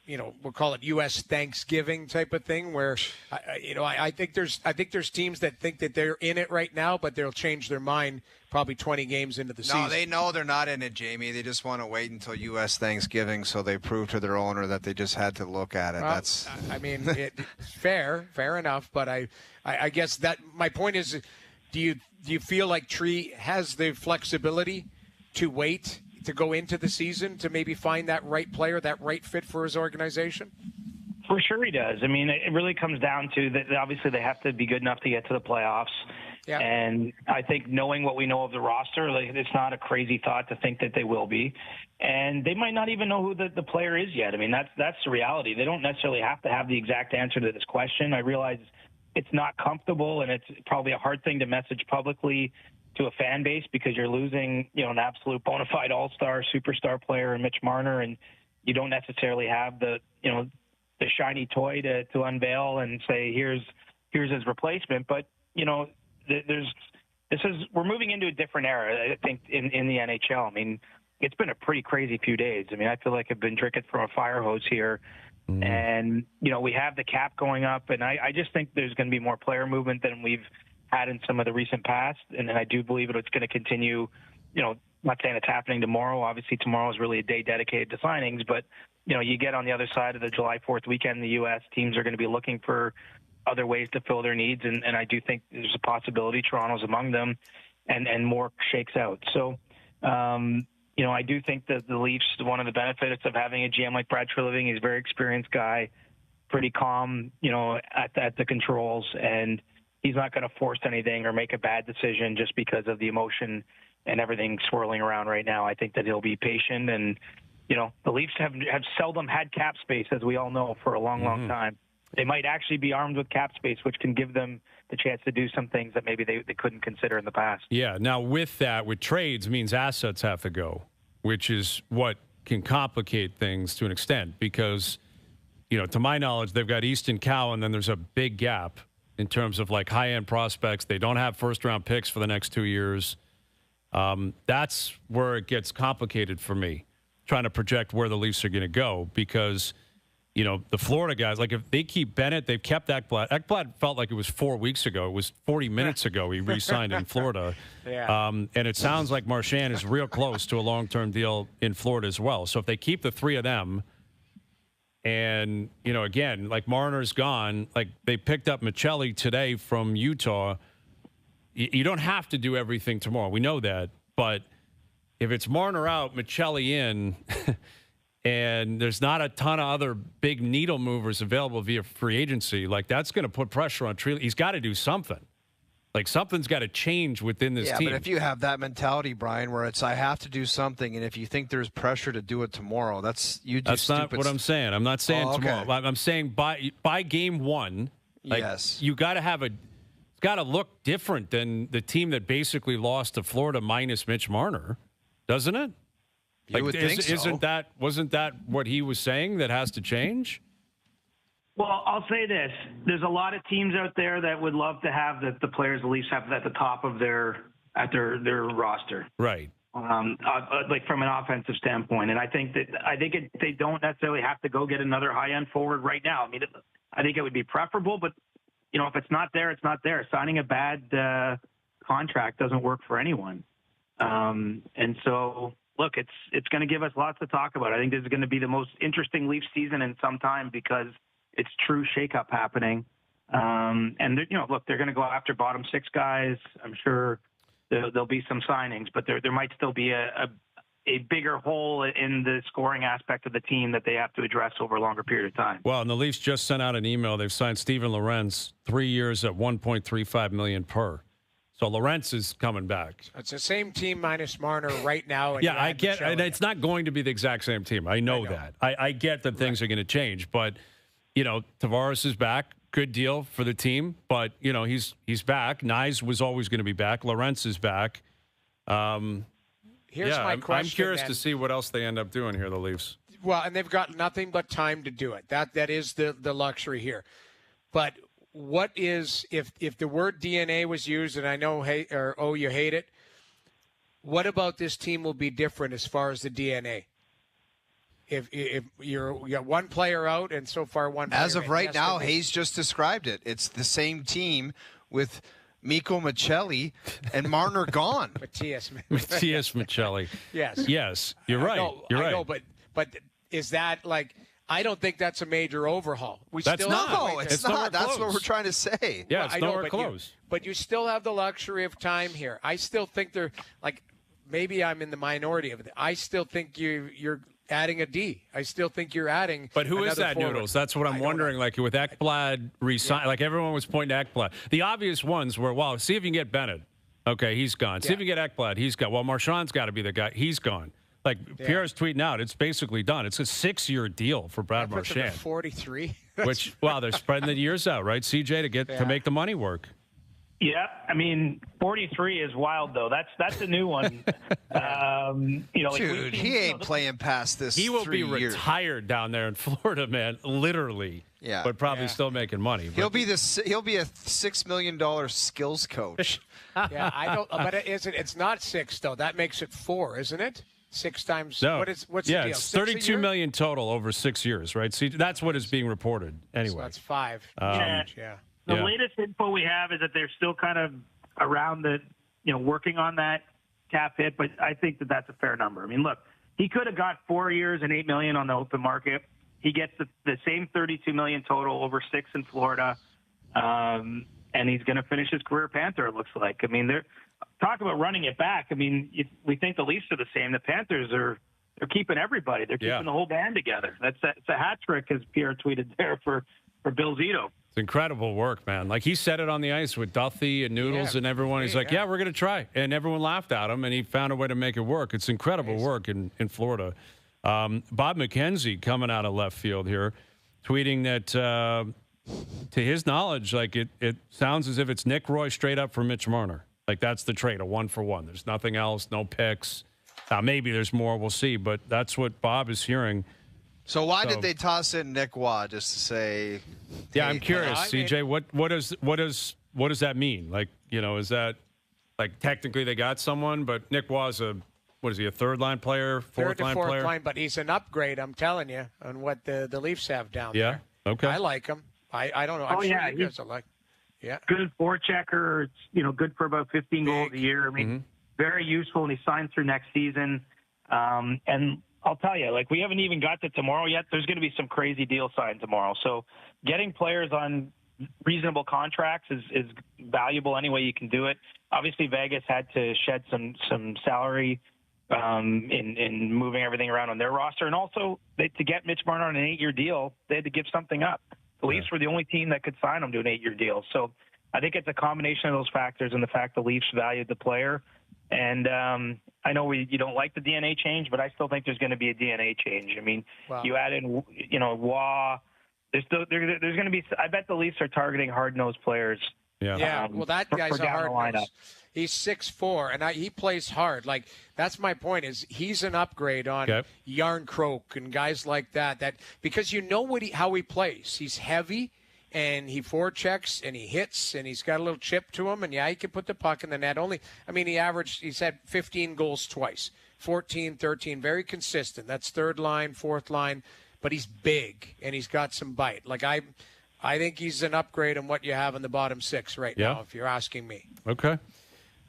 we'll call it U.S. Thanksgiving type of thing, where, I think there's teams that think that they're in it right now, but they'll change their mind probably 20 games into the season. No, they know they're not in it, Jamie. They just want to wait until U.S. Thanksgiving so they prove to their owner that they just had to look at it. Well, fair enough, but I guess that my point is, do you feel like Tree has the flexibility to wait to go into the season to maybe find that right player, that right fit for his organization? For sure he does. I mean, it really comes down to that. Obviously, they have to be good enough to get to the playoffs. Yeah. And I think knowing what we know of the roster, it's not a crazy thought to think that they will be. And they might not even know who the player is yet. I mean, that's the reality. They don't necessarily have to have the exact answer to this question. I realize it's not comfortable, and it's probably a hard thing to message publicly to a fan base because you're losing, an absolute bona fide all-star superstar player in Mitch Marner, and you don't necessarily have the shiny toy to unveil and say, here's his replacement. But, we're moving into a different era, I think, in the NHL. I mean, it's been a pretty crazy few days. I mean, I feel like I've been drinking from a fire hose here And, we have the cap going up, and I just think there's going to be more player movement than we've had in some of the recent past. And I do believe it's going to continue, I'm not saying it's happening tomorrow. Obviously, tomorrow is really a day dedicated to signings, but, you get on the other side of the July 4th weekend in the U.S., teams are going to be looking for other ways to fill their needs. And I do think there's a possibility Toronto's among them and more shakes out. So, I do think that the Leafs, one of the benefits of having a GM like Brad Treliving, he's a very experienced guy, pretty calm, at the controls, and he's not going to force anything or make a bad decision just because of the emotion and everything swirling around right now. I think that he'll be patient, and, the Leafs have seldom had cap space, as we all know, for a long, long time. They might actually be armed with cap space, which can give them the chance to do some things that maybe they couldn't consider in the past. Yeah. Now, with trades means assets have to go, which is what can complicate things to an extent because, to my knowledge, they've got Easton Cow, and then there's a big gap in terms of like high-end prospects. They don't have first-round picks for the next 2 years. That's where it gets complicated for me, trying to project where the Leafs are going to go because – the Florida guys, like if they keep Bennett, they've kept Ekblad. Ekblad felt like it was 4 weeks ago. It was 40 minutes ago he re-signed in Florida. Yeah. And it sounds like Marchand is real close to a long-term deal in Florida as well. So if they keep the three of them and, again, like Marner's gone, like they picked up Michelli today from Utah. You don't have to do everything tomorrow. We know that. But if it's Marner out, Michelli in – and there's not a ton of other big needle movers available via free agency, like that's going to put pressure on Treliving. He's got to do something. Like something's got to change within this team. Yeah, but if you have that mentality, Brian, where it's I have to do something, and if you think there's pressure to do it tomorrow, that's not what I'm saying. I'm not saying tomorrow. I'm saying by game one, like, yes, you got to have it's got to look different than the team that basically lost to Florida minus Mitch Marner, doesn't it? You would think so. Wasn't that what he was saying that has to change? Well, I'll say this. There's a lot of teams out there that would love to have the players the Leafs have at the top of their roster. Right. Like from an offensive standpoint. And I think they don't necessarily have to go get another high-end forward right now. I mean, I think it would be preferable, but, if it's not there, it's not there. Signing a bad contract doesn't work for anyone. And so... Look, it's going to give us lots to talk about. I think this is going to be the most interesting Leafs season in some time because it's true shakeup happening. And they're going to go after bottom six guys. I'm sure there'll be some signings, but there might still be a bigger hole in the scoring aspect of the team that they have to address over a longer period of time. Well, and the Leafs just sent out an email. They've signed Steven Lorentz 3 years at $1.35 million per. So Lorentz is coming back. It's the same team minus Marner right now. Yeah, I get it. It's not going to be the exact same team. I know that. I get that things are going to change. But, Tavares is back. Good deal for the team. But, he's back. Nyes was always going to be back. Lorentz is back. Here's my question. I'm curious to see what else they end up doing here, the Leafs. Well, and they've got nothing but time to do it. That is the luxury here. But what is if the word DNA was used, and I know you hate it, what about this team will be different as far as the DNA? If you got one player out and so far one player as of in, right now, Hayes just described it. It's the same team with Mikko Michelli and Marner gone. Matthias Michelli. Yes, you're right. I know, but is that like? I don't think that's a major overhaul. It's not. That's what we're trying to say. Yeah, it's nowhere close. But you still have the luxury of time here. I still think they're like, maybe I'm in the minority of it. I still think you're adding a D. I still think you're adding. But who is that, forward. Noodles? That's what I'm wondering. Like with Ekblad resign, like everyone was pointing to Ekblad. The obvious ones were, well, see if you can get Bennett. Okay, he's gone. See if you get Ekblad. He's gone. Well, Marchand's got to be the guy. He's gone. Like Pierre's tweeting out, it's basically done. It's a 6-year deal for Brad Marchand. 43. Which, wow, they're spreading the years out, right, CJ, to make the money work. Yeah, I mean, 43 is wild though. That's a new one. Dude, he ain't playing past this. He will 3 be years. retired down there in Florida, man. Literally. Yeah, but probably still making money. He'll be a $6 million skills coach. Yeah, I don't. But it's not 6 though. That makes it 4, isn't it? 6 times. No. What's the deal? It's 6 a $32 year? million total over 6 years, right? See, that's what is being reported anyway. So that's 5. Yeah. Yeah. The Yeah. latest info we have is that they're still kind of around the, working on that cap hit, but I think that that's a fair number. I mean, look, he could have got 4 years and $8 million on the open market. He gets the same $32 million total over 6 in Florida, and he's going to finish his career Panther. It looks like. I mean, they're talk about running it back. I mean, we think the Leafs are the same. The Panthers they're keeping everybody. They're keeping the whole band together. It's a hat trick, as Pierre tweeted there for Bill Zito. It's incredible work, man. Like, he said it on the ice with Duffy and Noodles and everyone. He's like, we're going to try. And everyone laughed at him, and he found a way to make it work. It's incredible work in Florida. Bob McKenzie coming out of left field here, tweeting that, to his knowledge, like it sounds as if it's Nick Roy straight up for Mitch Marner. Like, that's the trade, a 1-for-1. There's nothing else, no picks. Maybe there's more, we'll see. But that's what Bob is hearing. So why did they toss in Nick Waugh just to say? Yeah, I'm curious, CJ. What does that mean? Like, is that like technically they got someone, but Nick Waugh's a third line player, fourth line player? But he's an upgrade. I'm telling you on what the Leafs have down there. Yeah, okay. I like him. I don't know. I'm sure you guys will like. Yeah, good forechecker. It's good for about 15 goals a year. I mean, very useful, and he signs through next season. And I'll tell you, like, we haven't even got to tomorrow yet. There's going to be some crazy deals signed tomorrow. So getting players on reasonable contracts is valuable any way you can do it. Obviously, Vegas had to shed some salary in moving everything around on their roster. And also, to get Mitch Marner on an 8-year deal, they had to give something up. The Leafs were the only team that could sign him to an 8-year deal. So I think it's a combination of those factors and the fact the Leafs valued the player. And I know you don't like the DNA change, but I still think there's going to be a DNA change. I mean, you add in, Waugh. There's going to be. I bet the Leafs are targeting hard-nosed players. Yeah. Well, that guy's a hard nose. He's 6'4", and he plays hard. Like, that's my point. Is he's an upgrade on Yarn Croak and guys like that. That because how he plays. He's heavy. And he forechecks and he hits and he's got a little chip to him. And, he can put the puck in the net. He's had 15 goals twice, 14, 13, very consistent. That's third line, fourth line. But he's big and he's got some bite. Like, I think he's an upgrade on what you have in the bottom 6 right now, if you're asking me. Okay.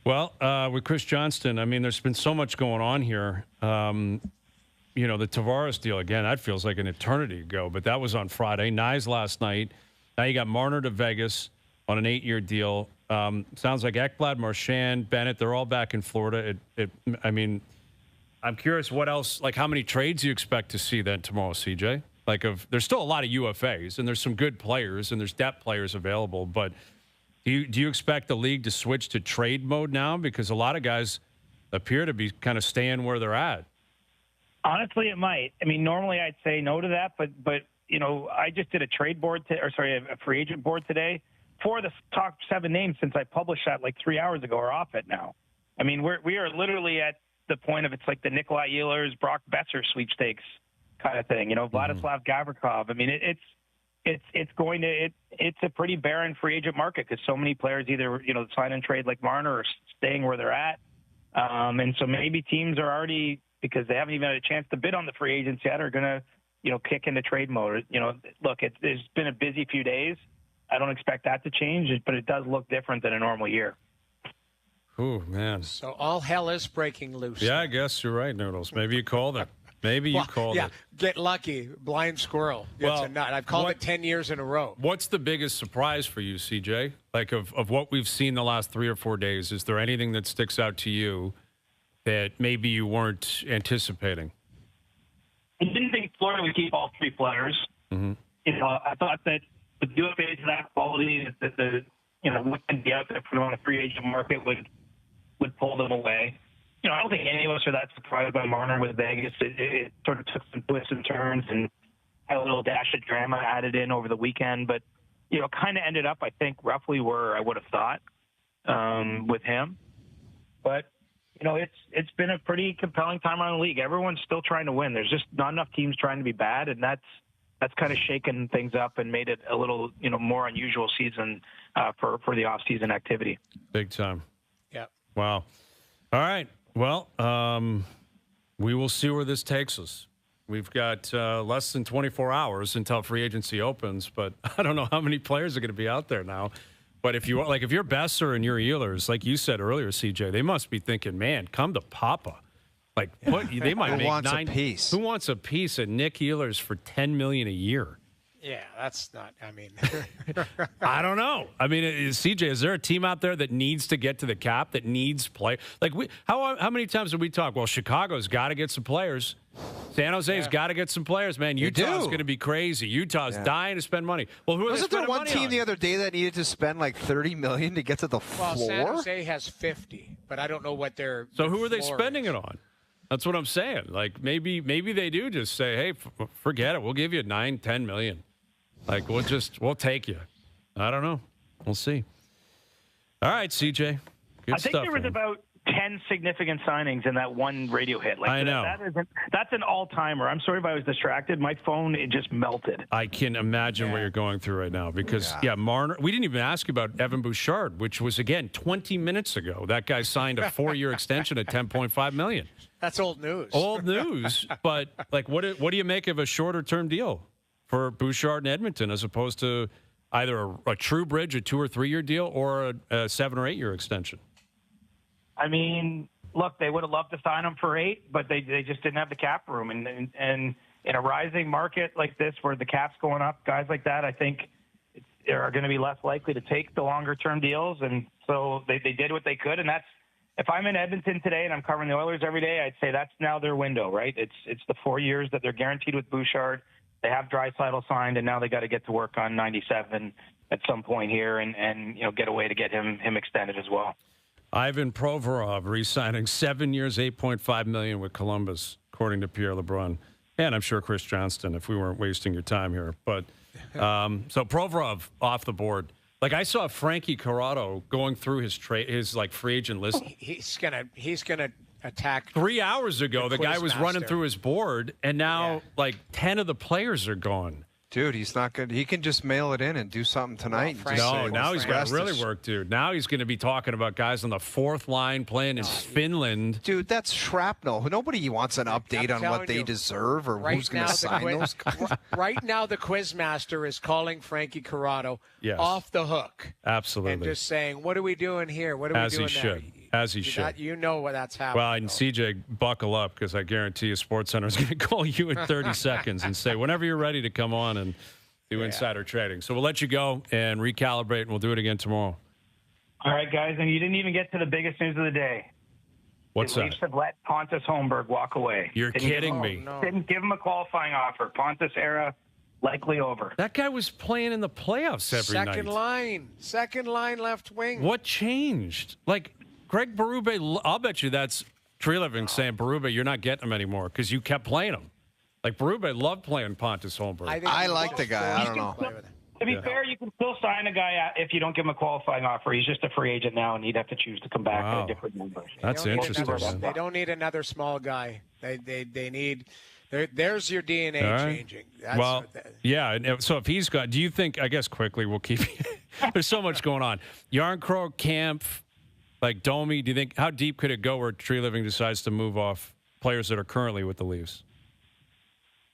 Well, with Chris Johnston, there's been so much going on here. The Tavares deal, again, that feels like an eternity ago. But that was on Friday. Nyes last night. Now you got Marner to Vegas on an 8-year deal. Sounds like Ekblad, Marchand, Bennett, they're all back in Florida. I'm curious what else, like how many trades you expect to see then tomorrow, CJ? There's still a lot of UFAs, and there's some good players, and there's depth players available. But do you expect the league to switch to trade mode now? Because a lot of guys appear to be kind of staying where they're at. Honestly, it might. Normally I'd say no to that, but I just did a trade board, a free agent board today. 4 of the top 7 names since I published that like 3 hours ago are off it now. We are literally at the point of it's like the Nikolai Ehlers, Brock Besser sweepstakes kind of thing. Vladislav Gavrikov. It's a pretty barren free agent market because so many players either sign and trade like Marner or staying where they're at, and so maybe teams are already, because they haven't even had a chance to bid on the free agents yet, are going to kick into trade mode. Look, there's been a busy few days. I don't expect that to change, but it does look different than a normal year. Oh, man. So all hell is breaking loose. Yeah, I guess you're right, Noodles. Maybe you called it. Yeah, get lucky. Blind squirrel gets a nut. I've called it 10 years in a row. What's the biggest surprise for you, CJ? Like, of what we've seen the last 3 or 4 days, is there anything that sticks out to you that maybe you weren't anticipating? I didn't think Florida would keep all 3 players. Mm-hmm. I thought that with UFAs of that quality, that what can be out there for them on the free agent market would pull them away. I don't think any of us are that surprised by Marner with Vegas. It sort of took some twists and turns and had a little dash of drama added in over the weekend, but kind of ended up, I think, roughly where I would have thought with him. But it's been a pretty compelling time around the league. Everyone's still trying to win. There's just not enough teams trying to be bad, and that's kind of shaken things up and made it a little, more unusual season for the off-season activity. Big time. Yeah. Wow. All right. Well, We will see where this takes us. We've got less than 24 hours until free agency opens, but I don't know how many players are going to be out there now. But if you're Besser and your Ehlers, like you said earlier, CJ, they must be thinking, man, come to Papa. Like, they might make wants a piece? Who wants a piece of Nick Ehlers for $10 million a year? Yeah, that's not. I mean, I don't know. I mean, CJ, is there a team out there that needs to get to the cap, that needs play? Like, how many times did we talk? Well, Chicago's got to get some players. San Jose's got to get some players, man. Utah's going to be crazy. Utah's dying to spend money. Well, who wasn't there one team the other day that needed to spend like $30 million to get to the floor? well, San Jose has 50, but I don't know what their. So who are they floor spending is. it on? That's what I'm saying. Like, maybe they do just say, hey, forget it. We'll give you $9-10 million. Like, we'll take you. I don't know. We'll see. All right, CJ. Good I think stuff, there was man. about 10 significant signings in that one radio hit. Like, I know. That's an all-timer. I'm sorry if I was distracted. My phone, it just melted. I can imagine what you're going through right now because, Marner. We didn't even ask you about Evan Bouchard, which was, again, 20 minutes ago. That guy signed a 4-year extension at $10.5 million. That's old news. Old news. But, like, what do you make of a shorter-term deal for Bouchard in Edmonton as opposed to either a true bridge, a 2 or 3 year deal, or a 7 or 8 year extension? I mean, look, they would have loved to sign him for 8, but they just didn't have the cap room. And in a rising market like this where the cap's going up, guys like that, I think they are going to be less likely to take the longer-term deals. And so they did what they could. And that's, if I'm in Edmonton today and I'm covering the Oilers every day, I'd say that's now their window, right? It's the 4 years that they're guaranteed with Bouchard. They have Draisaitl signed, and now they got to get to work on 97 at some point here and get a way to get him extended as well. Ivan Provorov re-signing 7 years, $8.5 million with Columbus, according to Pierre LeBrun. And I'm sure Chris Johnston, if we weren't wasting your time here. But so Provorov off the board. Like, I saw Frankie Corrado going through his free agent list. He's gonna attack. 3 hours ago, the guy was running through his board, and now like 10 of the players are gone. Dude, he's not good. He can just mail it in and do something tonight. Now he's got to really work, dude. Now he's going to be talking about guys on the fourth line playing in Finland. Dude, that's shrapnel. Nobody wants an update on what they deserve or who's going to sign those guys. Right now, the Quizmaster is calling Frankie Corrado off the hook. Absolutely. And just saying, what are we doing here? What are we doing there? As he should. You know what that's happening. Well, and CJ, buckle up because I guarantee you SportsCenter is going to call you in 30 seconds and say, whenever you're ready to come on and do insider trading. So we'll let you go and recalibrate, and we'll do it again tomorrow. All right, guys, and you didn't even get to the biggest news of the day. What's the that? Leafs have let Pontus Holmberg walk away. You're kidding me. No. Didn't give him a qualifying offer. Pontus era likely over. That guy was playing in the playoffs every night. Second line left wing. What changed? Like, Greg Berube, I'll bet you that's Tree Living saying, Berube, you're not getting him anymore because you kept playing him. Like, Berube loved playing Pontus Holmberg. I like the guy. I don't know. To be fair, you can still sign a guy if you don't give him a qualifying offer. He's just a free agent now, and he'd have to choose to come back at a different number. That's interesting. They don't need another small guy. They need. There's your DNA changing. And so if he's got, do you think? I guess quickly we'll keep. There's so much going on. Yarncroke, Camp, like Domi. Do you think how deep could it go where Tree Living decides to move off players that are currently with the Leafs?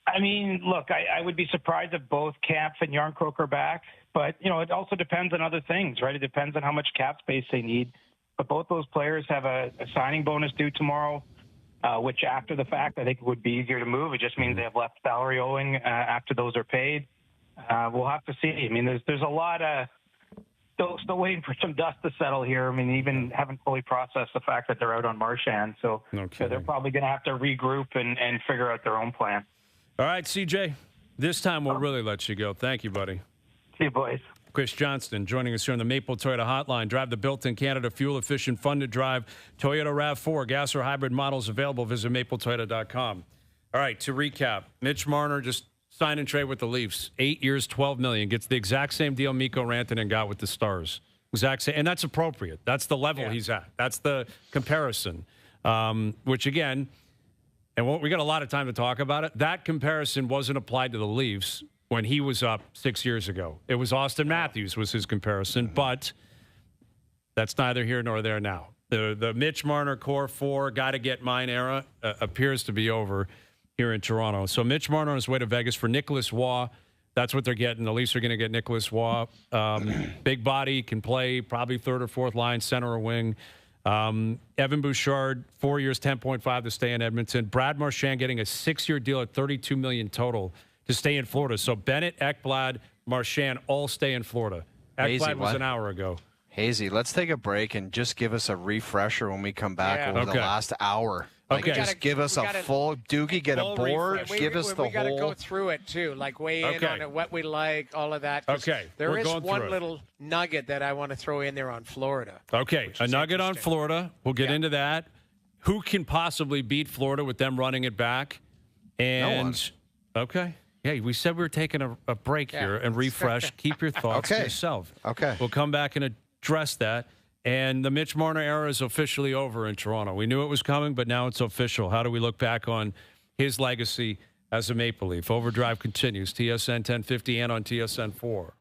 I mean, look, I would be surprised if both Camp and Yarncroke are back. But, it also depends on other things, right? It depends on how much cap space they need. But both those players have a signing bonus due tomorrow, which after the fact, I think it would be easier to move. It just means they have less salary owing after those are paid. We'll have to see. I mean, there's a lot of still waiting for some dust to settle here. I mean, even haven't fully processed the fact that they're out on Marchand. So they're probably going to have to regroup and figure out their own plan. All right, CJ, this time we'll really let you go. Thank you, buddy. See you, boys. Chris Johnston joining us here on the Maple Toyota Hotline. Drive the built-in Canada fuel-efficient, fun-to-drive Toyota RAV4. Gas or hybrid models available. Visit mapletoyota.com. All right, to recap, Mitch Marner just signed and trade with the Leafs. 8 years, $12 million. Gets the exact same deal Mikko Rantanen got with the Stars. Exact same, and that's appropriate. That's the level he's at. That's the comparison, which, again, and we got a lot of time to talk about it. That comparison wasn't applied to the Leafs when he was up 6 years ago. It was Austin Matthews was his comparison, but that's neither here nor there now. The Mitch Marner core four, got to get mine era appears to be over here in Toronto. So Mitch Marner on his way to Vegas for Nicholas Waugh. That's what they're getting. The Leafs are going to get Nicholas Waugh. Big body, can play probably third or fourth line, center or wing. Evan Bouchard, 4 years, 10.5 to stay in Edmonton. Brad Marchand getting a 6-year deal at $32 million total to stay in Florida. So Bennett, Ekblad, Marchand all stay in Florida. Ekblad was an hour ago. Hazy, let's take a break and just give us a refresher when we come back over the last hour. Like, just give us a full Doogie, get a board, give us the whole. We got to go through it, too, like weigh in on it, what we like, all of that. Okay. There is one little nugget that I want to throw in there on Florida. Okay, a nugget on Florida. We'll get into that. Who can possibly beat Florida with them running it back? And okay. Yeah, we said we were taking a break here and refresh. Keep your thoughts to yourself. Okay. We'll come back and address that. And the Mitch Marner era is officially over in Toronto. We knew it was coming, but now it's official. How do we look back on his legacy as a Maple Leaf? OverDrive continues. TSN 1050 and on TSN 4.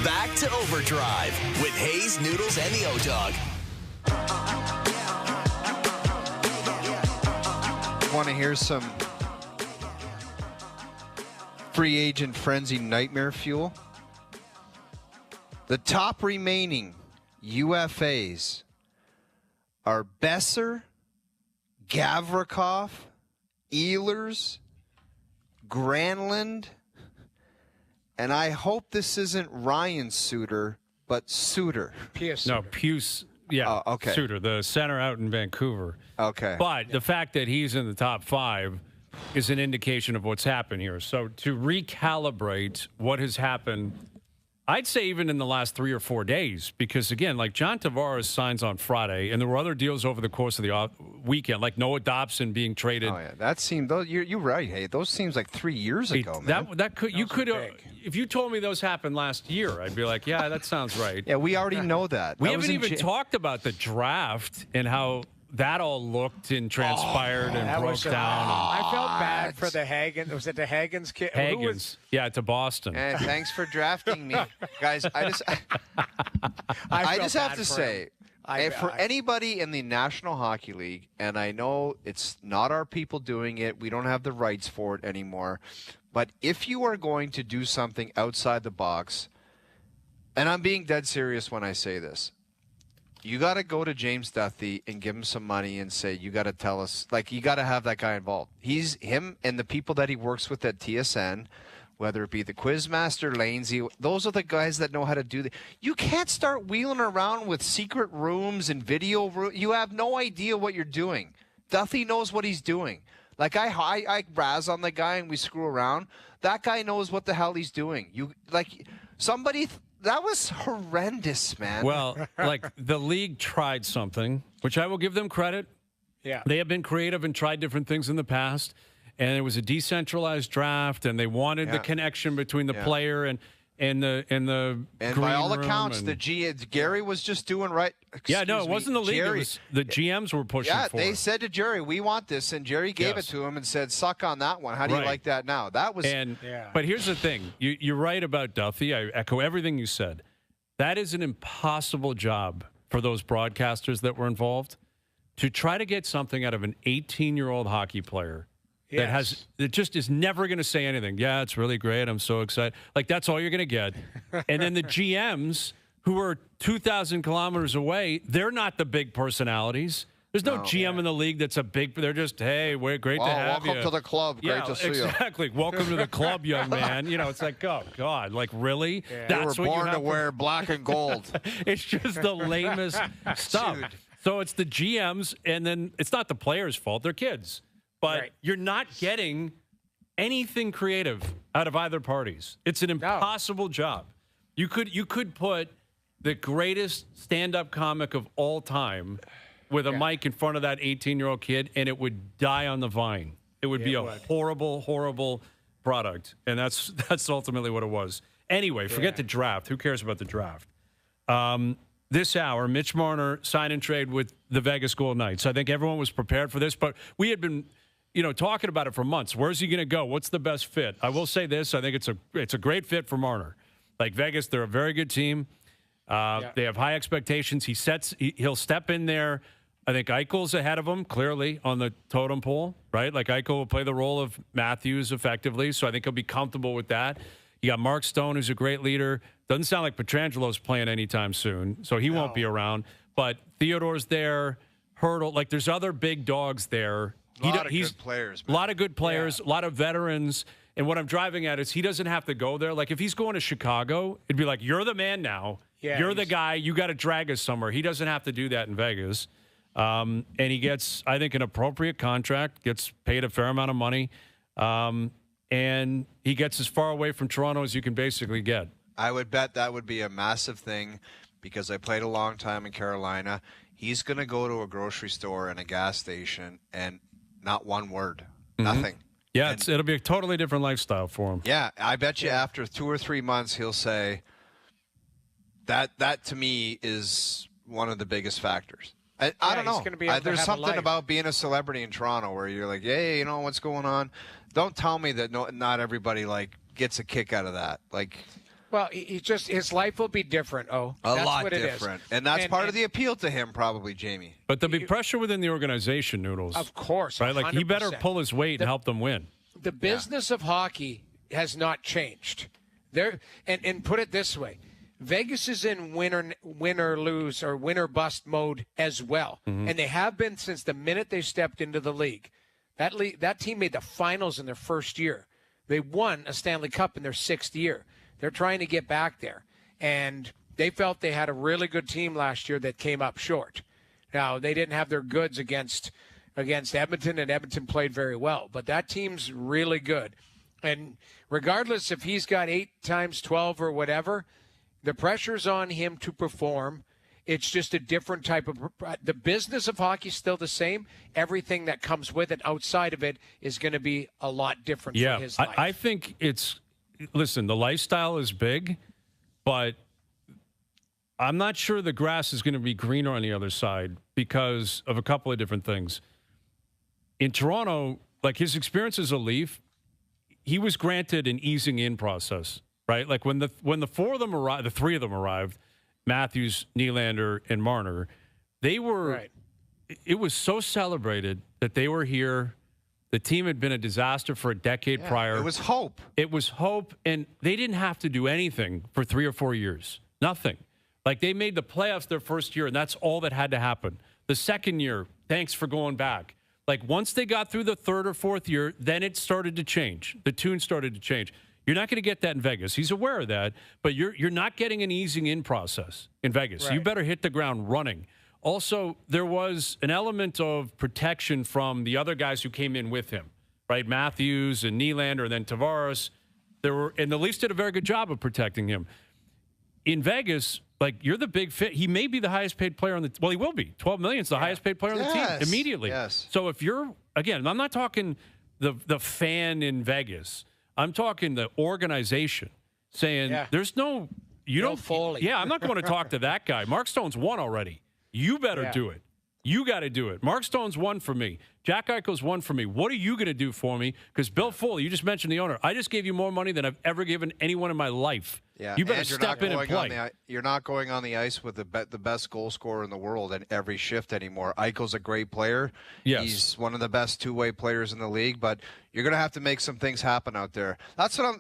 Back to Overdrive with Hayes, Noodles, and the O-Dog. Want to hear some free agent frenzy nightmare fuel? The top remaining UFAs are Besser, Gavrikov, Ehlers, Granlund, and I hope this isn't Ryan Suter, but Suter. No, Puce. Yeah, okay. Suter, the center out in Vancouver. Okay. But the fact that he's in the top 5 is an indication of what's happened here. So to recalibrate what has happened, I'd say even in the last 3 or 4 days, because, again, like John Tavares signs on Friday, and there were other deals over the course of the weekend, like Noah Dobson being traded. Oh, yeah. That seemed, you're right, hey. Those seems like 3 years ago, man. That could, you could, if you told me those happened last year, I'd be like, yeah, that sounds right. Yeah, we already know that. We haven't even talked about the draft and how that all looked and transpired and broke down. I felt bad for the Hagen. Was it the Hagen's kid? Hagens. Yeah, to Boston. Hey, thanks for drafting me. Guys, I just have to say, for anybody in the National Hockey League, and I know it's not our people doing it, we don't have the rights for it anymore, but if you are going to do something outside the box, and I'm being dead serious when I say this, you got to go to James Duthie and give him some money and say, you got to tell us, like, you got to have that guy involved. Him and the people that he works with at TSN, whether it be the Quizmaster, Lanesy, those are the guys that know how to do that. You can't start wheeling around with secret rooms and video rooms. You have no idea what you're doing. Duthie knows what he's doing. Like, I razz on the guy and we screw around. That guy knows what the hell he's doing. That was horrendous, man. Well, like, the league tried something, which I will give them credit. Yeah. They have been creative and tried different things in the past. And it was a decentralized draft, and they wanted the connection between the player and the by all green room accounts, Gary was just doing right. It wasn't the league. Jerry, it was the GMs were pushing for they it. said to Jerry, we want this, and Jerry gave it to him and said, suck on that one. How do you like that now? That was But here's the thing. You're right about Duthie. I echo everything you said. That is an impossible job for those broadcasters that were involved to try to get something out of an 18-year-old hockey player that just is never going to say anything. Yeah, it's really great. I'm so excited. Like, that's all you're going to get. And then the GMs, who are 2,000 kilometers away, they're not the big personalities. There's no GM in the league that's a big. They're just, hey, we're great to have you. Welcome to the club. Great to see you. Exactly. Welcome to the club, young man. You know, it's like, oh God, like really? Yeah. That's what you were born to wear black and gold. It's just the lamest stuff. Dude. So it's the GMs, and then it's not the players' fault. They're kids. But you're not getting anything creative out of either parties. It's an impossible job. You could put the greatest stand-up comic of all time with a mic in front of that 18-year-old kid, and it would die on the vine. It would be a horrible, horrible product, and that's ultimately what it was. Anyway, forget the draft. Who cares about the draft? This hour, Mitch Marner sign and trade with the Vegas Golden Knights. I think everyone was prepared for this, but we had been talking about it for months. Where's he going to go? What's the best fit? I will say this. I think it's a great fit for Marner. Like Vegas, they're a very good team. They have high expectations. He'll step in there. I think Eichel's ahead of him, clearly, on the totem pole, right? Like, Eichel will play the role of Matthews effectively, so I think he'll be comfortable with that. You got Mark Stone, who's a great leader. Doesn't sound like Petrangelo's playing anytime soon, so he won't be around. But Theodore's there, Hurdle. Like, there's other big dogs there. A lot of good players, man. A lot of good players, a lot of veterans. And what I'm driving at is he doesn't have to go there. Like, if he's going to Chicago, it'd be like, you're the man now. Yeah, you're the guy. You got to drag us somewhere. He doesn't have to do that in Vegas. And he gets, I think, an appropriate contract, gets paid a fair amount of money. And he gets as far away from Toronto as you can basically get. I would bet that would be a massive thing because I played a long time in Carolina. He's going to go to a grocery store and a gas station and not one word, nothing. Yeah, it'll be a totally different lifestyle for him. Yeah, I bet you after 2 or 3 months he'll say that to me is one of the biggest factors. I don't know. There's something about being a celebrity in Toronto where you're like, hey, what's going on? Don't tell me that not everybody like gets a kick out of that. Like, Well, he just his life will be different. That's lot what different, it is. and that's part of the appeal to him, probably, Jamie. But there'll be pressure within the organization, Noodles. Of course, right? Like he better 100%. pull his weight and help them win. The business of hockey has not changed. And put it this way, Vegas is in win or lose or win or bust mode as well, and they have been since the minute they stepped into the league. That team made the finals in their first year. They won a Stanley Cup in their 6th year. They're trying to get back there, and they felt they had a really good team last year that came up short. Now, they didn't have their goods against Edmonton, and Edmonton played very well, but that team's really good. And regardless if he's got 8 times 12 or whatever, the pressure's on him to perform. It's just a different type of – the business of hockey is still the same. Everything that comes with it outside of it is going to be a lot different for his life. I think it's – listen, the lifestyle is big, but I'm not sure the grass is going to be greener on the other side because of a couple of different things. In Toronto, like his experience as a Leaf, he was granted an easing in process, right? Like when the 4 of them arrived, the 3 of them arrived, Matthews, Nylander, and Marner, they were Right. It was so celebrated that they were here. The team had been a disaster for a decade prior. It was hope. It was hope, and they didn't have to do anything for 3 or 4 years. Nothing. Like, they made the playoffs their first year, and that's all that had to happen. The second year, thanks for going back. Like, once they got through the 3rd or 4th year, then it started to change. The tune started to change. You're not going to get that in Vegas. He's aware of that, but you're not getting an easing in process in Vegas. Right. You better hit the ground running. Also, there was an element of protection from the other guys who came in with him, right? Matthews and Nylander and then Tavares. And the Leafs did a very good job of protecting him. In Vegas, like, you're the big fit. He may be the highest paid player on the – well, he will be. $12 million is the highest paid player on the team immediately. Yes. So if you're – again, I'm not talking the fan in Vegas. I'm talking the organization saying there's no – you No don't – Foley. Yeah, I'm not going to talk to that guy. Mark Stone's won already. You better do it. You got to do it. Mark Stone's one for me. Jack Eichel's one for me. What are you going to do for me? Because Bill Foley, you just mentioned the owner. I just gave you more money than I've ever given anyone in my life. Yeah, you better and step in and play. You're not going on the ice with the best goal scorer in the world in every shift anymore. Eichel's a great player. Yes. He's one of the best two-way players in the league, but you're going to have to make some things happen out there. That's what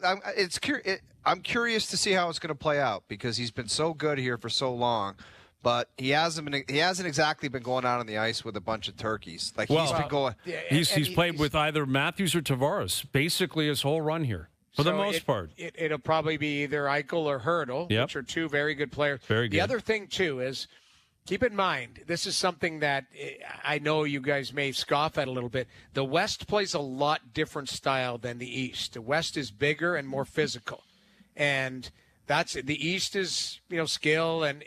I'm curious to see how it's going to play out because he's been so good here for so long. But he hasn't exactly been going out on the ice with a bunch of turkeys. Like he's been going. He's played with either Matthews or Tavares basically his whole run here for the most part. It'll probably be either Eichel or Hurdle, which are 2 very good players. Very good. The other thing too is keep in mind this is something that I know you guys may scoff at a little bit. The West plays a lot different style than the East. The West is bigger and more physical, and that's the East is skill and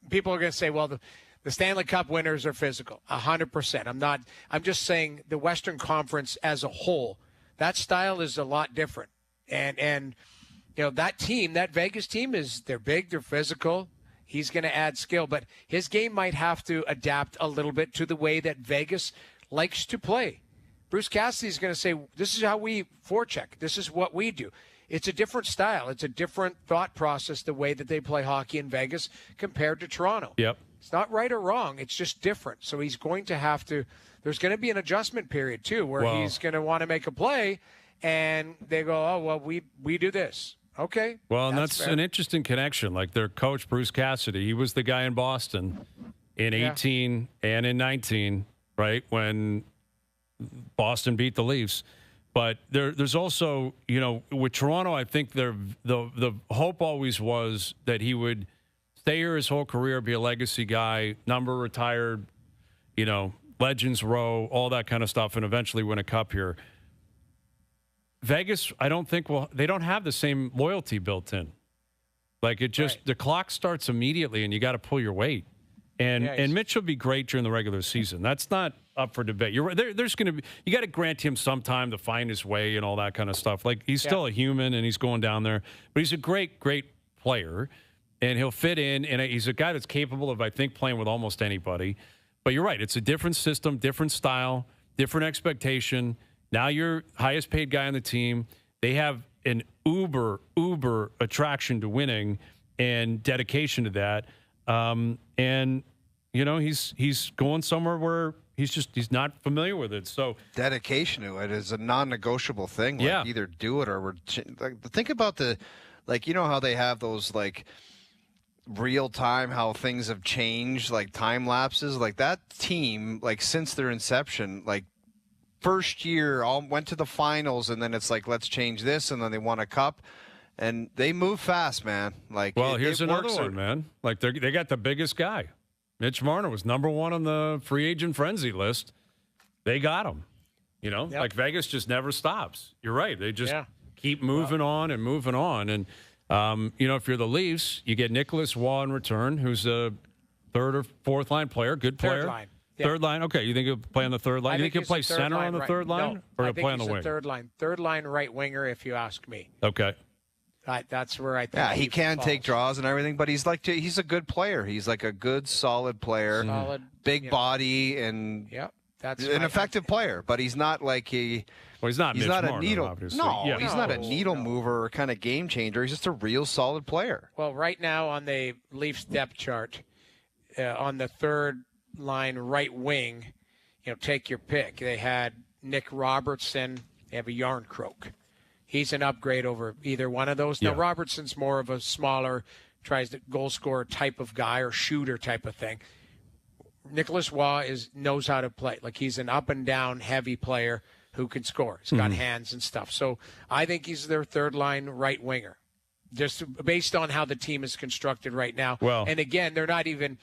people are going to say, well, the Stanley Cup winners are physical. 100%. I'm just saying the Western Conference as a whole, that style is a lot different. And that team, that Vegas team they're big, they're physical. He's going to add skill, but his game might have to adapt a little bit to the way that Vegas likes to play. Bruce Cassidy's going to say, this is how we forecheck. This is what we do. It's a different style. It's a different thought process, the way that they play hockey in Vegas compared to Toronto. Yep. It's not right or wrong. It's just different. So he's going to have to – there's going to be an adjustment period, too, where he's going to want to make a play, and they go, oh, well, we do this. Okay. Well, and that's an interesting connection. Like their coach, Bruce Cassidy, he was the guy in Boston in 18 and in 19, right, when Boston beat the Leafs. But there's also, with Toronto, I think the hope always was that he would stay here his whole career, be a legacy guy, number retired, Legends Row, all that kind of stuff, and eventually win a cup here. Vegas, I don't think they don't have the same loyalty built in. Like the clock starts immediately, and you got to pull your weight. And Mitch will be great during the regular season. That's not up for debate. You're right. There's going to be, you got to grant him some time to find his way and all that kind of stuff. Like he's still a human and he's going down there, but he's a great, great player, and he'll fit in. And he's a guy that's capable of, I think, playing with almost anybody. But you're right. It's a different system, different style, different expectation. Now you're highest paid guy on the team. They have, an uber attraction to winning and dedication to that. And he's going somewhere where he's not familiar with it. So dedication to it is a non-negotiable thing. Like, either do it or think about how they have those real time, how things have changed, like time lapses. Like that team, since their inception, first year all went to the finals, and then it's let's change this, and then they won a cup. And they move fast, man. Here's another one, man. They got the biggest guy. Mitch Marner was number 1 on the free agent frenzy list. They got him. Vegas just never stops. You're right. They just keep moving on and moving on. And, if you're the Leafs, you get Nicholas Waugh in return, who's a third or fourth line player, good player. Third line. Third line. Okay, you think he'll play on the third line? You think he'll play center on the third line? No, or he'll play on the wing? Third line. Third line right winger, if you ask me. Okay. That's where I think. Yeah, he can take draws and everything, but he's a good player. He's a good, solid player. Solid, big body, and that's an effective player. But he's not Well, he's not. He's Mitch not Marner, a needle. obviously. No, he's not a needle mover or kind of game changer. He's just a real solid player. Well, right now on the Leafs depth chart, on the third line right wing, take your pick. They had Nick Robertson. They have a Yarncroke. He's an upgrade over either one of those. Now, Robertson's more of a smaller, tries to goal scorer type of guy or shooter type of thing. Nicholas Waugh knows how to play. He's an up and down heavy player who can score. He's got hands and stuff. So I think he's their third line right winger, just based on how the team is constructed right now. Well, and again, they're not even.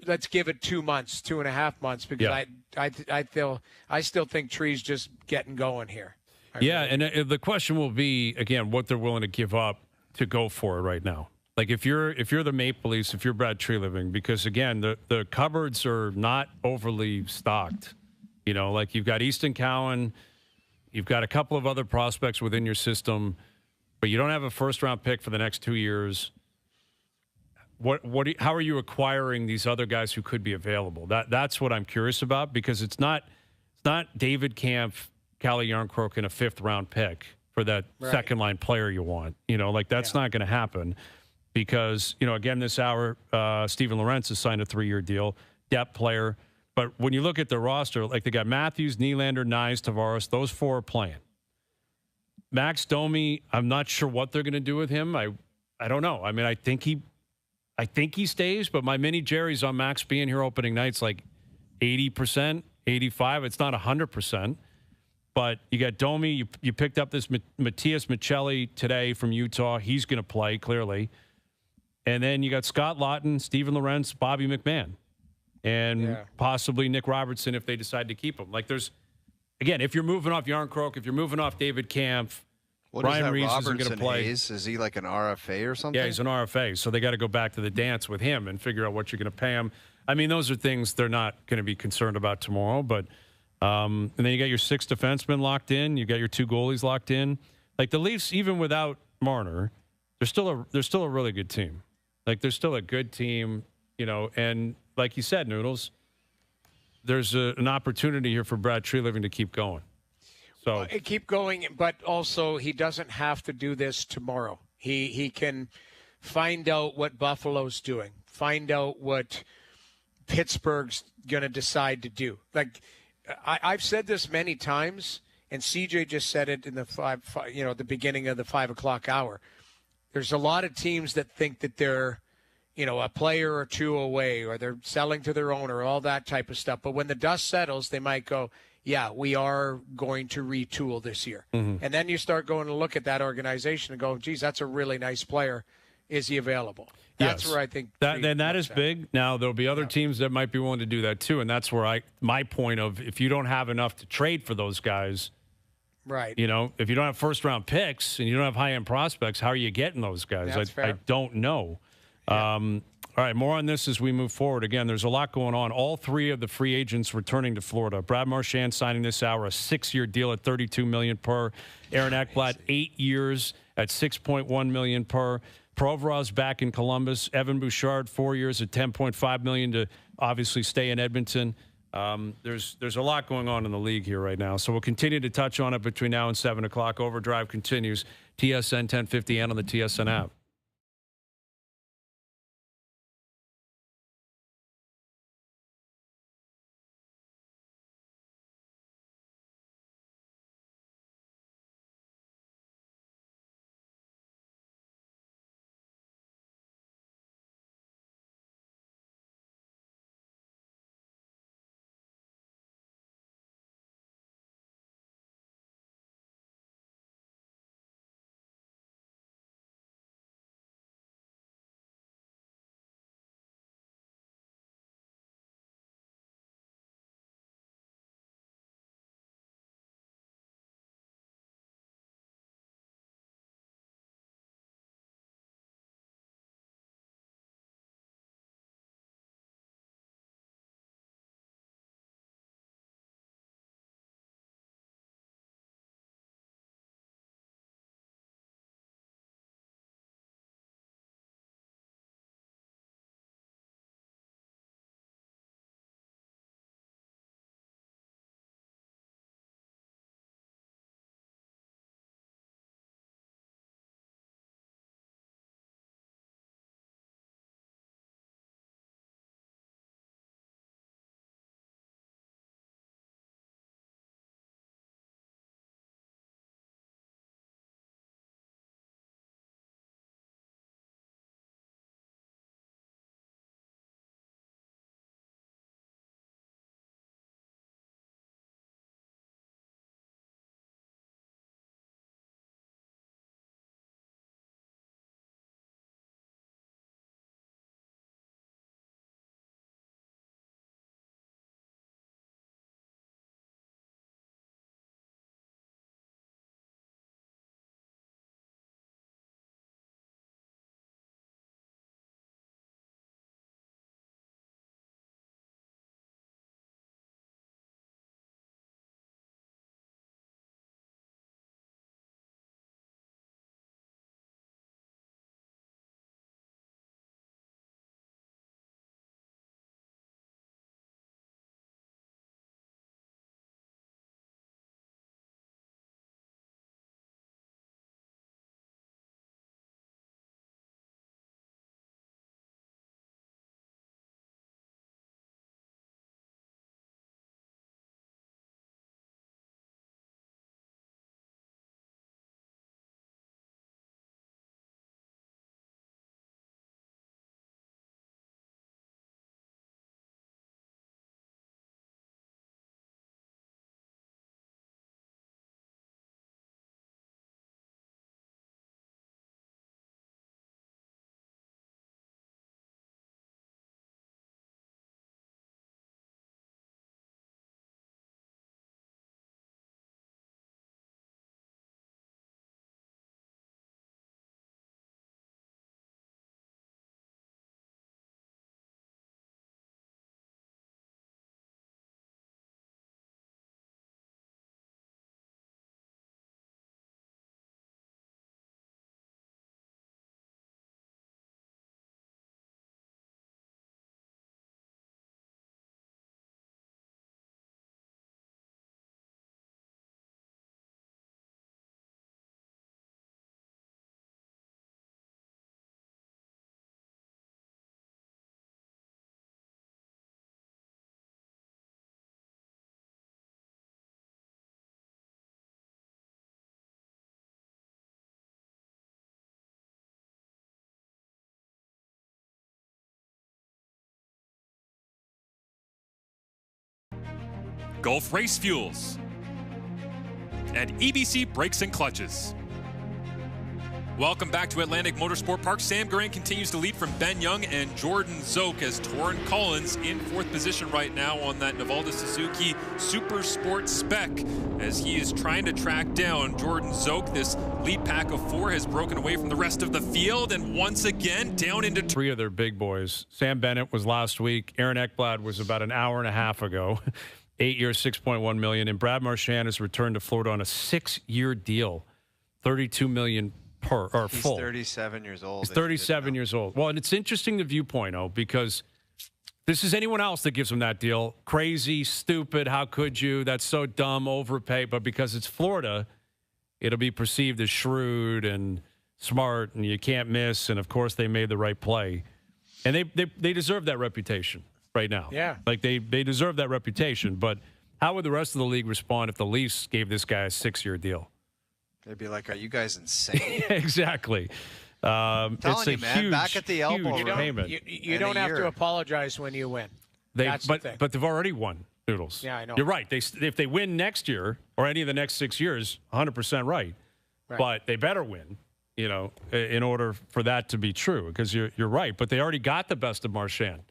Let's give it 2 months, 2.5 months, because I still think Tree's just getting going here. And the question will be, again, what they're willing to give up to go for it right now. If you're the Maple Leafs, if you're Brad Treliving, because, again, the cupboards are not overly stocked. You've got Easton Cowan, you've got a couple of other prospects within your system, but you don't have a first-round pick for the next 2 years. How are you acquiring these other guys who could be available? That's what I'm curious about, because it's not David Kampf, Calle Yarncroke, and a 5th-round pick for that second-line player you want. That's not going to happen because, again, this hour, Steven Lorentz has signed a 3-year deal, depth player. But when you look at the roster, they got Matthews, Nylander, Nyes, Tavares. Those 4 are playing. Max Domi, I'm not sure what they're going to do with him. I don't know. I mean, I think he stays, but my mini Jerry's on Max being here opening night's 80%, 85%. It's not 100%. But you got Domi. You picked up this Matthias Michelli today from Utah. He's going to play, clearly. And then you got Scott Laughton, Steven Lorentz, Bobby McMahon, and possibly Nick Robertson if they decide to keep him. There's, again, if you're moving off Yarncroke, if you're moving off David Kampf, Brian Reese isn't going to play. Hayes? Is he like an RFA or something? Yeah, he's an RFA. So they got to go back to the dance with him and figure out what you're going to pay him. I mean, those are things they're not going to be concerned about tomorrow, but and then you got your 6 defensemen locked in. You got your 2 goalies locked in. The Leafs, even without Marner, they're still a really good team. They're still a good team, and like you said, Noodles, there's an opportunity here for Brad Treliving to keep going. So keep going, but also he doesn't have to do this tomorrow. He can find out what Buffalo's doing, find out what Pittsburgh's going to decide to do. I've said this many times, and CJ just said it in the the beginning of the 5 o'clock hour. There's a lot of teams that think that they're, a player or 2 away, or they're selling to their owner, all that type of stuff. But when the dust settles, they might go, yeah, we are going to retool this year. Mm-hmm. And then you start going to look at that organization and go, geez, that's a really nice player. Is he available? That's where I think that is big. Now, there'll be other teams that might be willing to do that too, and that's where my point of, if you don't have enough to trade for those guys, right? If you don't have first-round picks and you don't have high-end prospects, how are you getting those guys? That's fair. I don't know. Yeah. All right, more on this as we move forward. Again, there's a lot going on. All 3 of the free agents returning to Florida. Brad Marchand signing this hour, a 6-year deal at $32 million per. Aaron Ekblad, 8 years at $6.1 million per. Provorov's back in Columbus. Evan Bouchard, 4 years at $10.5 million to obviously stay in Edmonton. There's a lot going on in the league here right now. So we'll continue to touch on it between now and 7 o'clock. OverDrive continues, TSN 1050 and on the TSN app. Gulf Race Fuels, and EBC Brakes and Clutches. Welcome back to Atlantic Motorsport Park. Sam Geraint continues to lead from Ben Young and Jordan Zoke as Torrin Collins in fourth position right now on that Navalda Suzuki Super Sport Spec as he is trying to track down Jordan Zoke. This lead pack of four has broken away from the rest of the field and once again down into three of their big boys. Sam Bennett was last week. Aaron Ekblad was about an hour and a half ago. 8 years, $6.1 million. And Brad Marchand has returned to Florida on a 6-year deal, $32 million per or full. He's 37 years old. He's 37 years old. Well, and it's interesting the viewpoint, because this is anyone else that gives them that deal. Crazy, stupid, how could you? That's so dumb, overpay. But because it's Florida, it'll be perceived as shrewd and smart, and you can't miss. And, of course, they made the right play. And they deserve that reputation right now. Yeah. Like, they deserve that reputation. But how would the rest of the league respond if the Leafs gave this guy a 6-year deal? They'd be like, "Are you guys insane?" Exactly. Telling it's a you, man, huge, back at the elbow huge room. payment. You don't have to apologize when you win. That's the thing. But they've already won, Noodles. Yeah, I know. You're right. If they win next year or any of the next 6 years, 100% right. But they better win, in order for that to be true, because you're right. But they already got the best of Marchand,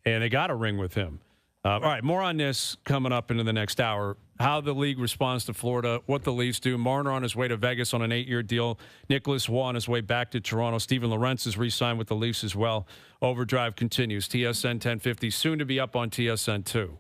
and they got a ring with him. All right, more on this coming up into the next hour. How the league responds to Florida, what the Leafs do. Marner on his way to Vegas on an 8-year deal. Nicholas Waugh on his way back to Toronto. Steven Lorentz is re-signed with the Leafs as well. Overdrive continues. TSN 1050, soon to be up on TSN 2.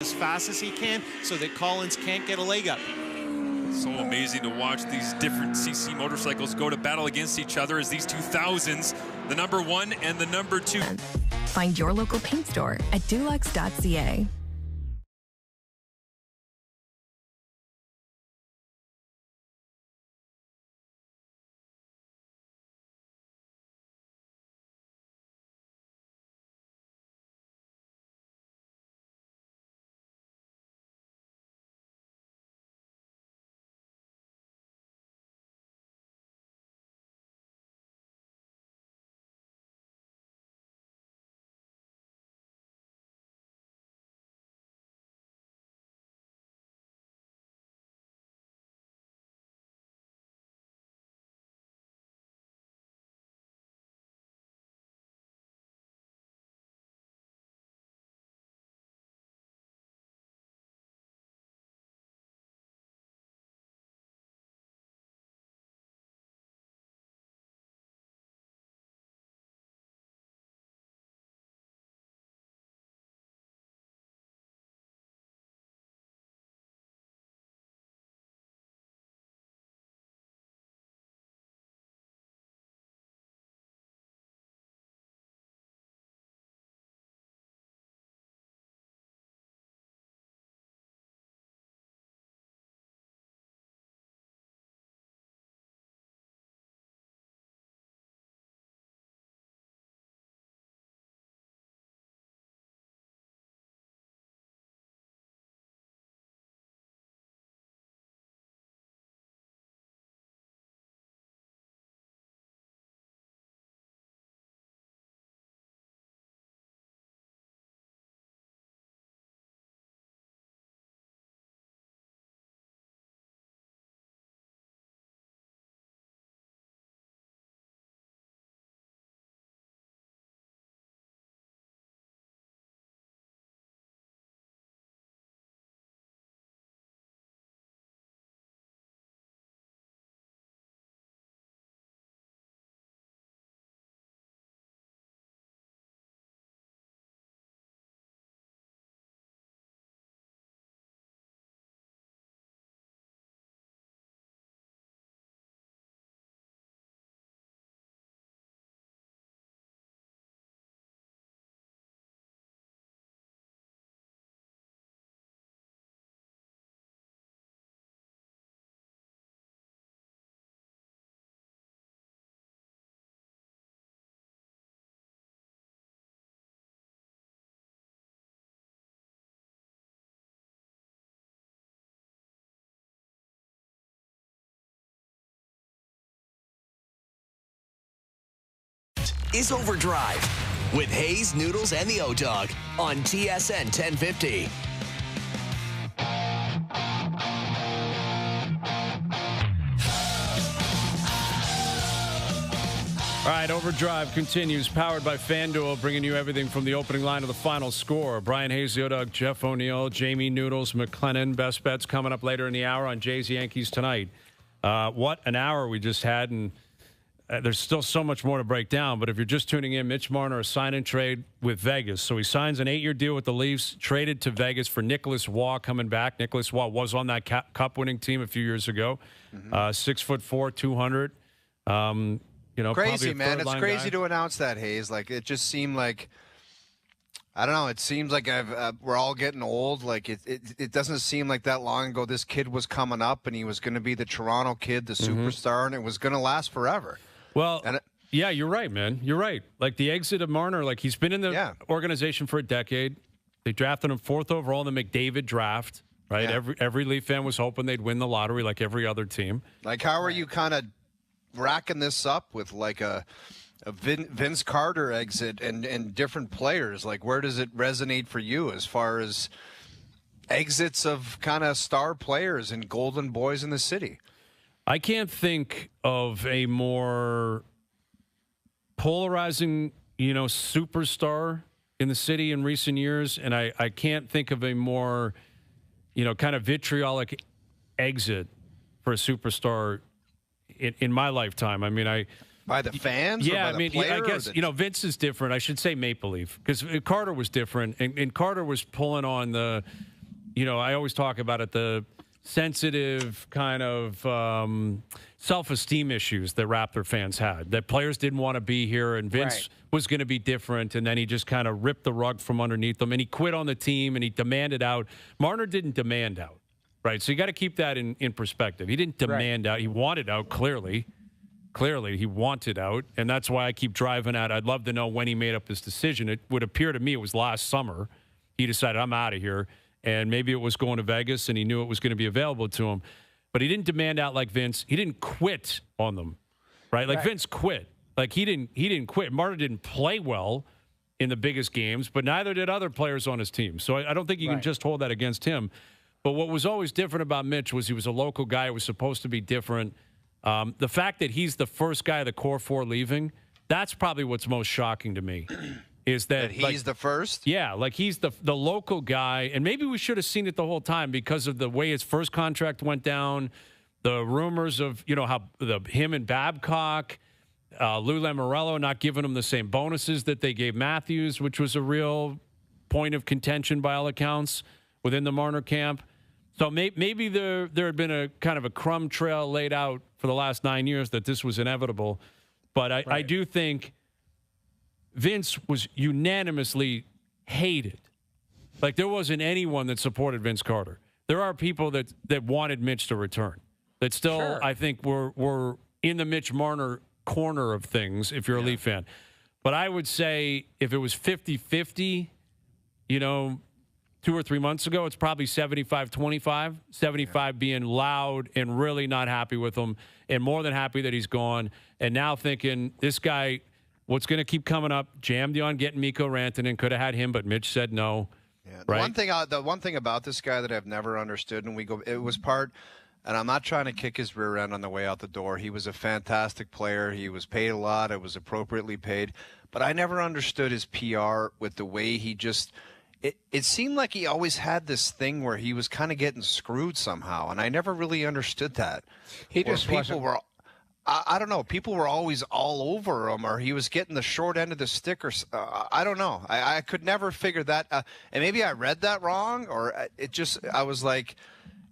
As fast as he can so that Collins can't get a leg up. So amazing to watch these different CC motorcycles go to battle against each other as these 2000s, the number 1 and the number 2. Find your local paint store at dulux.ca. is OverDrive with Hayes, Noodles, and the O-Dog on TSN 1050. All right, OverDrive continues, powered by FanDuel, bringing you everything from the opening line to the final score. Brian Hayes, the O-Dog, Jeff O'Neill, Jamie Noodles, McLennan, best bets coming up later in the hour on Jays Yankees tonight. What an hour we just had, and there's still so much more to break down. But if you're just tuning in, Mitch Marner, a sign and trade with Vegas. So he signs an 8-year deal with the Leafs, traded to Vegas for Nicholas Waugh coming back. Nicholas Waugh was on that cup-winning team a few years ago. 6'4", 200. Crazy, man. It's crazy guy. to announce that, Hayes. Like, it just seemed like, I don't know, it seems like we're all getting old. Like, it doesn't seem like that long ago this kid was coming up and he was going to be the Toronto kid, the superstar, and it was going to last forever. Well, yeah, you're right, man. You're right. Like, the exit of Marner, like, he's been in the organization for a decade. They drafted him 4th overall in the McDavid draft, right? Yeah. Every Leaf fan was hoping they'd win the lottery like every other team. Like, how are you kind of racking this up with like a Vince Carter exit and different players? Like, where does it resonate for you as far as exits of kind of star players and golden boys in the city? I can't think of a more polarizing, superstar in the city in recent years, and I can't think of a more, kind of vitriolic exit for a superstar in my lifetime. I mean, by the fans? Yeah, or by the player, I guess, Vince is different. I should say Maple Leaf, because Carter was different, and Carter was pulling on the, I always talk about it, the sensitive kind of self-esteem issues that Raptor fans had, that players didn't want to be here, and Vince was going to be different, and then he just kind of ripped the rug from underneath them, and he quit on the team, and he demanded out. Marner didn't demand out. Right, so you got to keep that in perspective. He didn't demand out. He wanted out, clearly. Clearly, he wanted out, and that's why I keep driving at. I'd love to know when he made up his decision. It would appear to me it was last summer. He decided, I'm out of here, and maybe it was going to Vegas, and he knew it was going to be available to him. But he didn't demand out like Vince. He didn't quit on them, right? Like Vince quit. Like he didn't quit. Marner didn't play well in the biggest games, but neither did other players on his team. So I don't think you can just hold that against him. But what was always different about Mitch was he was a local guy. It was supposed to be different. The fact that he's the first guy of the core 4 leaving, that's probably what's most shocking to me. Is that he's the first? Yeah, like he's the local guy. And maybe we should have seen it the whole time because of the way his first contract went down, the rumors of, how him and Babcock, Lou Lamoriello not giving him the same bonuses that they gave Matthews, which was a real point of contention by all accounts within the Marner camp. So maybe there had been a kind of a crumb trail laid out for the last 9 years that this was inevitable. But I do think Vince was unanimously hated. Like, there wasn't anyone that supported Vince Carter. There are people that wanted Mitch to return, that still, I think, were in the Mitch Marner corner of things if you're a Leaf fan. But I would say if it was 50-50, 2 or 3 months ago, it's probably 75-25. 75 being loud and really not happy with him and more than happy that he's gone. And now thinking, this guy, what's going to keep coming up? Jammed you on getting Mikko Rantanen. Could have had him, but Mitch said no. Yeah. Right? The one thing about this guy that I've never understood, and it was part, and I'm not trying to kick his rear end on the way out the door. He was a fantastic player. He was paid a lot. It was appropriately paid. But I never understood his PR with the way he just – It seemed like he always had this thing where he was kind of getting screwed somehow, and I never really understood that. He just I don't know. People were always all over him, or he was getting the short end of the stick, or I don't know. I could never figure that. And maybe I read that wrong, or I was like,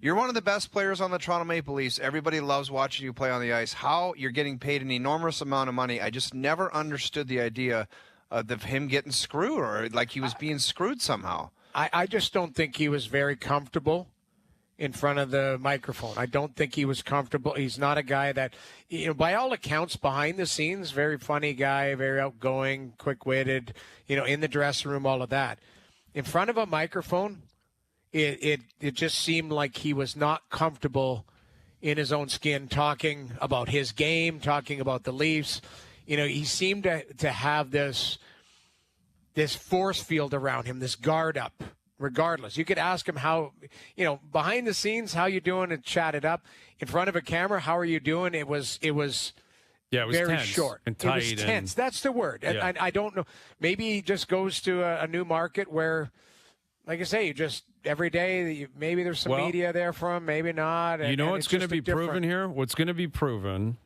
you're one of the best players on the Toronto Maple Leafs. Everybody loves watching you play on the ice. How you're getting paid an enormous amount of money. I just never understood the idea of him getting screwed, or like he was being screwed somehow. I just don't think he was very comfortable in front of the microphone. I don't think he was comfortable. He's not a guy that, by all accounts, behind the scenes, very funny guy, very outgoing, quick-witted, in the dressing room, all of that. In front of a microphone, it just seemed like he was not comfortable in his own skin, talking about his game, talking about the Leafs. he seemed to have this force field around him, this guard up, regardless. You could ask him how, behind the scenes, how you doing, and chat it up. In front of a camera, how are you doing? It was very tense short and tight. It was tense. That's the word. And I don't know. Maybe he just goes to a new market where, like I say, you just every day, maybe there's some media there for him, maybe not. And, what's going to be proven here? What's going to be proven,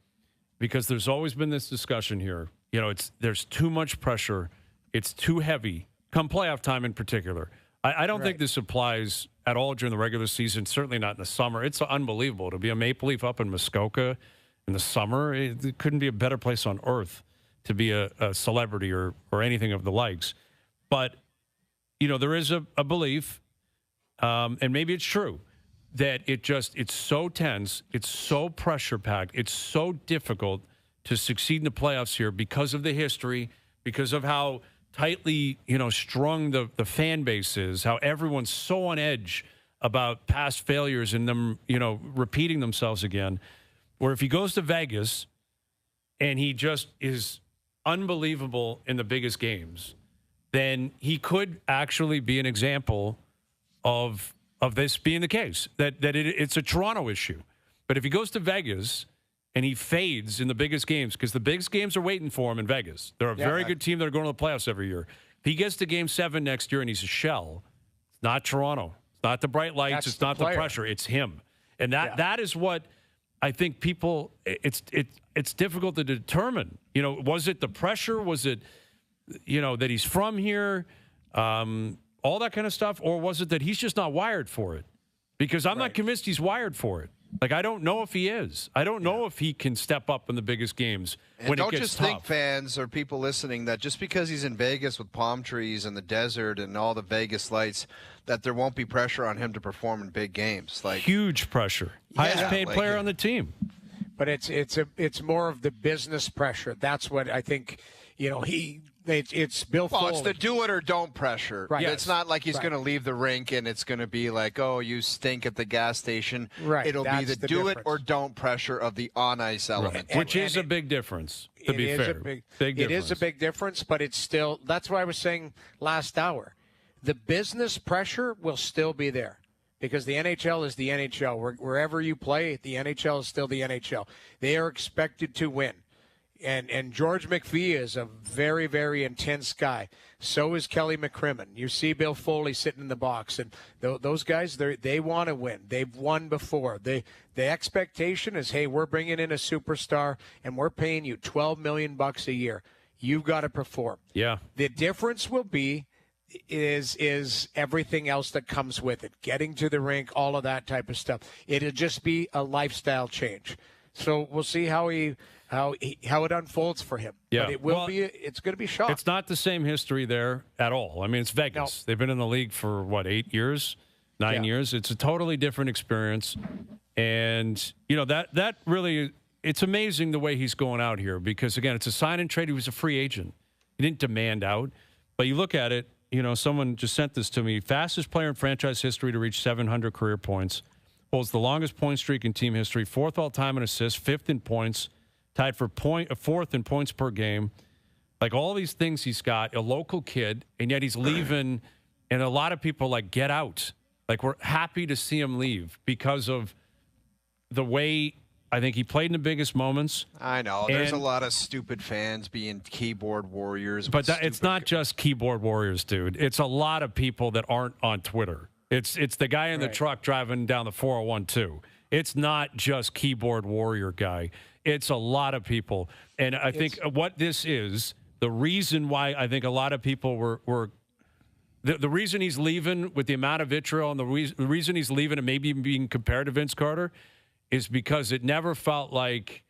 because there's always been this discussion here. There's too much pressure. It's too heavy. Come playoff time in particular. I don't think this applies at all during the regular season, certainly not in the summer. It's unbelievable to be a Maple Leaf up in Muskoka in the summer. It couldn't be a better place on earth to be a celebrity or anything of the likes. But, there is a belief, and maybe it's true, that it's so tense, it's so pressure-packed, it's so difficult to succeed in the playoffs here because of the history, because of how tightly, strung the fan base is, how everyone's so on edge about past failures and them, repeating themselves again. Where if he goes to Vegas and he just is unbelievable in the biggest games, then he could actually be an example of this being the case, that it's a Toronto issue. But if he goes to Vegas and he fades in the biggest games, because the biggest games are waiting for him in Vegas. They're a very good team that are going to the playoffs every year. If he gets to Game 7 next year and he's a shell, it's not Toronto. It's not the bright lights. It's not the pressure. It's him. And that is what I think people, it's difficult to determine. Was it the pressure? Was it, that he's from here? All that kind of stuff? Or was it that he's just not wired for it? Because I'm not convinced he's wired for it. Like, I don't know if he is. I don't know if he can step up in the biggest games when it gets tough. Don't just think, fans or people listening, that just because he's in Vegas with palm trees and the desert and all the Vegas lights, that there won't be pressure on him to perform in big games. Like, huge pressure. Highest paid player on the team. But it's more of the business pressure. That's what I think. It's Bill Foley. It's the do it or don't pressure. Right. It's not like he's going to leave the rink and it's going to be like, oh, you stink at the gas station. Right. It'll be the do difference. it or don't pressure of the on-ice element. Which is a big difference, to be fair. Big difference. It is a big difference, but it's still – that's what I was saying last hour. The business pressure will still be there because the NHL is the NHL. Wherever you play, the NHL is still the NHL. They are expected to win. And George McPhee is a very, very intense guy. So is Kelly McCrimmon. You see Bill Foley sitting in the box. And those guys, they want to win. They've won before. The expectation is, hey, we're bringing in a superstar, and we're paying you $12 million a year. You've got to perform. Yeah. The difference will be is everything else that comes with it. Getting to the rink, all of that type of stuff. It'll just be a lifestyle change. So we'll see how it unfolds for him. Yeah. But it will be. It's going to be shocking. It's not the same history there at all. I mean, it's Vegas. No. They've been in the league for, 8 years, 9 years. It's a totally different experience. And, that really, it's amazing the way he's going out here because, again, it's a sign and trade. He was a free agent. He didn't demand out. But you look at it, someone just sent this to me. Fastest player in franchise history to reach 700 career points. Holds the longest point streak in team history. 4th all-time in assists. 5th in points. Tied for 4th in points per game. Like, all these things he's got. A local kid, and yet he's leaving. And a lot of people get out. Like, we're happy to see him leave because of the way I think he played in the biggest moments. I know. There's a lot of stupid fans being keyboard warriors. But it's not just keyboard warriors, dude. It's a lot of people that aren't on Twitter. It's the guy in the truck driving down the 401 too. It's not just keyboard warrior guy. It's a lot of people. And I think what this is, the reason why I think a lot of people were the reason he's leaving with the amount of vitriol and the reason he's leaving and maybe even being compared to Vince Carter is because it never felt like,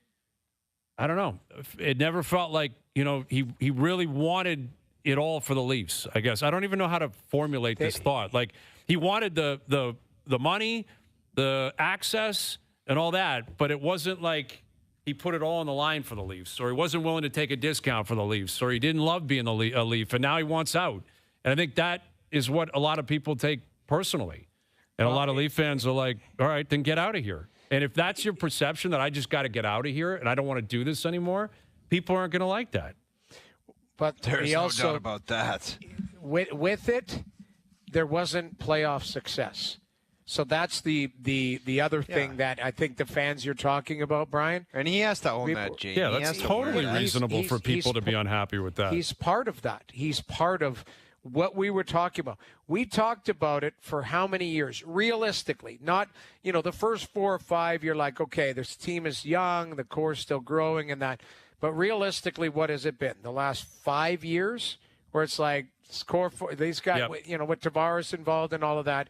I don't know, it never felt like, he really wanted it all for the Leafs, I guess. I don't even know how to formulate this thought. Like, he wanted the money, the access, and all that, but it wasn't like he put it all on the line for the Leafs, or he wasn't willing to take a discount for the Leafs, or he didn't love being a Leaf, and now he wants out. And I think that is what a lot of people take personally. And a lot of Leaf fans are like, all right, then get out of here. And if that's your perception that I just got to get out of here and I don't want to do this anymore, people aren't going to like that. But There's he no also, doubt about that. with it, there wasn't playoff success. So that's the other thing that I think the fans you're talking about, Brian. And he has to own that, Jamie. Yeah, He that's has to totally own that. reasonable for people to be unhappy with that. He's part of that. He's part of what we were talking about. We talked about it for how many years? Realistically, not, the first 4 or 5, you're like, okay, this team is young, the core's still growing and that. But realistically, what has it been? The last 5 years where it's like, core four, these guys, with Tavares involved and all of that,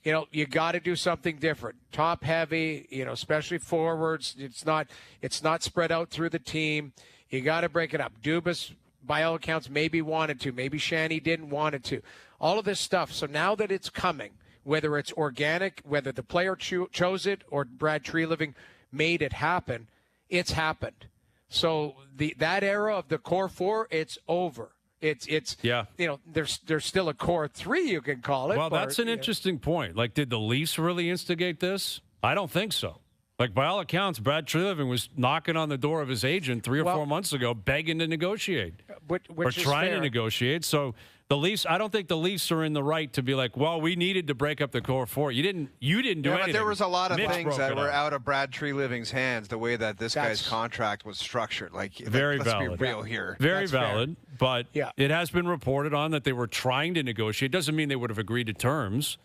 you got to do something different. Top heavy, especially forwards. It's not spread out through the team. You got to break it up. Dubas, by all accounts, maybe wanted to. Maybe Shanny didn't want it to. All of this stuff. So now that it's coming, whether it's organic, whether the player chose it or Brad Treliving made it happen, it's happened. So that era of the core four, it's over. It's there's still a core three, you can call it. Well, that's an interesting point. Like, did the Leafs really instigate this? I don't think so. Like, by all accounts, Brad Treliving was knocking on the door of his agent 3 or 4 months ago, begging to negotiate which or trying to negotiate. So the Leafs, I don't think the Leafs are in the right to be like, well, we needed to break up the core four. You didn't do anything. But there was a lot of Mitch things that were up. out of Brad Treliving's hands. The way that this guy's contract was structured, let's valid. be real here. Very That's valid. fair. But it has been reported on that they were trying to negotiate. Doesn't mean they would have agreed to terms.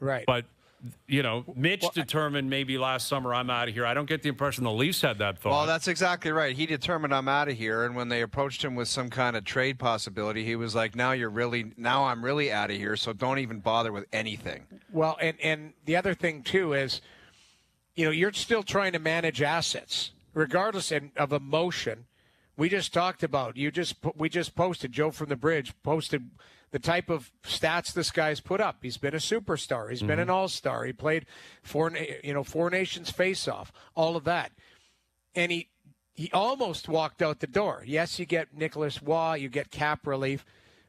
Right. But Mitch determined maybe last summer, I'm out of here. I don't get the impression the Leafs had that thought. Well, that's exactly right. He determined I'm out of here, and when they approached him with some kind of trade possibility, he was like, now I'm really out of here, so don't even bother with anything. Well, and the other thing, too, is, you're still trying to manage assets, regardless of emotion. We just talked about, we just posted, Joe from the Bridge posted the type of stats this guy's put up. He's been a superstar. He's been an all-star. He played four nations face-off, all of that. And he almost walked out the door. Yes, you get Nicholas Waugh, you get cap relief.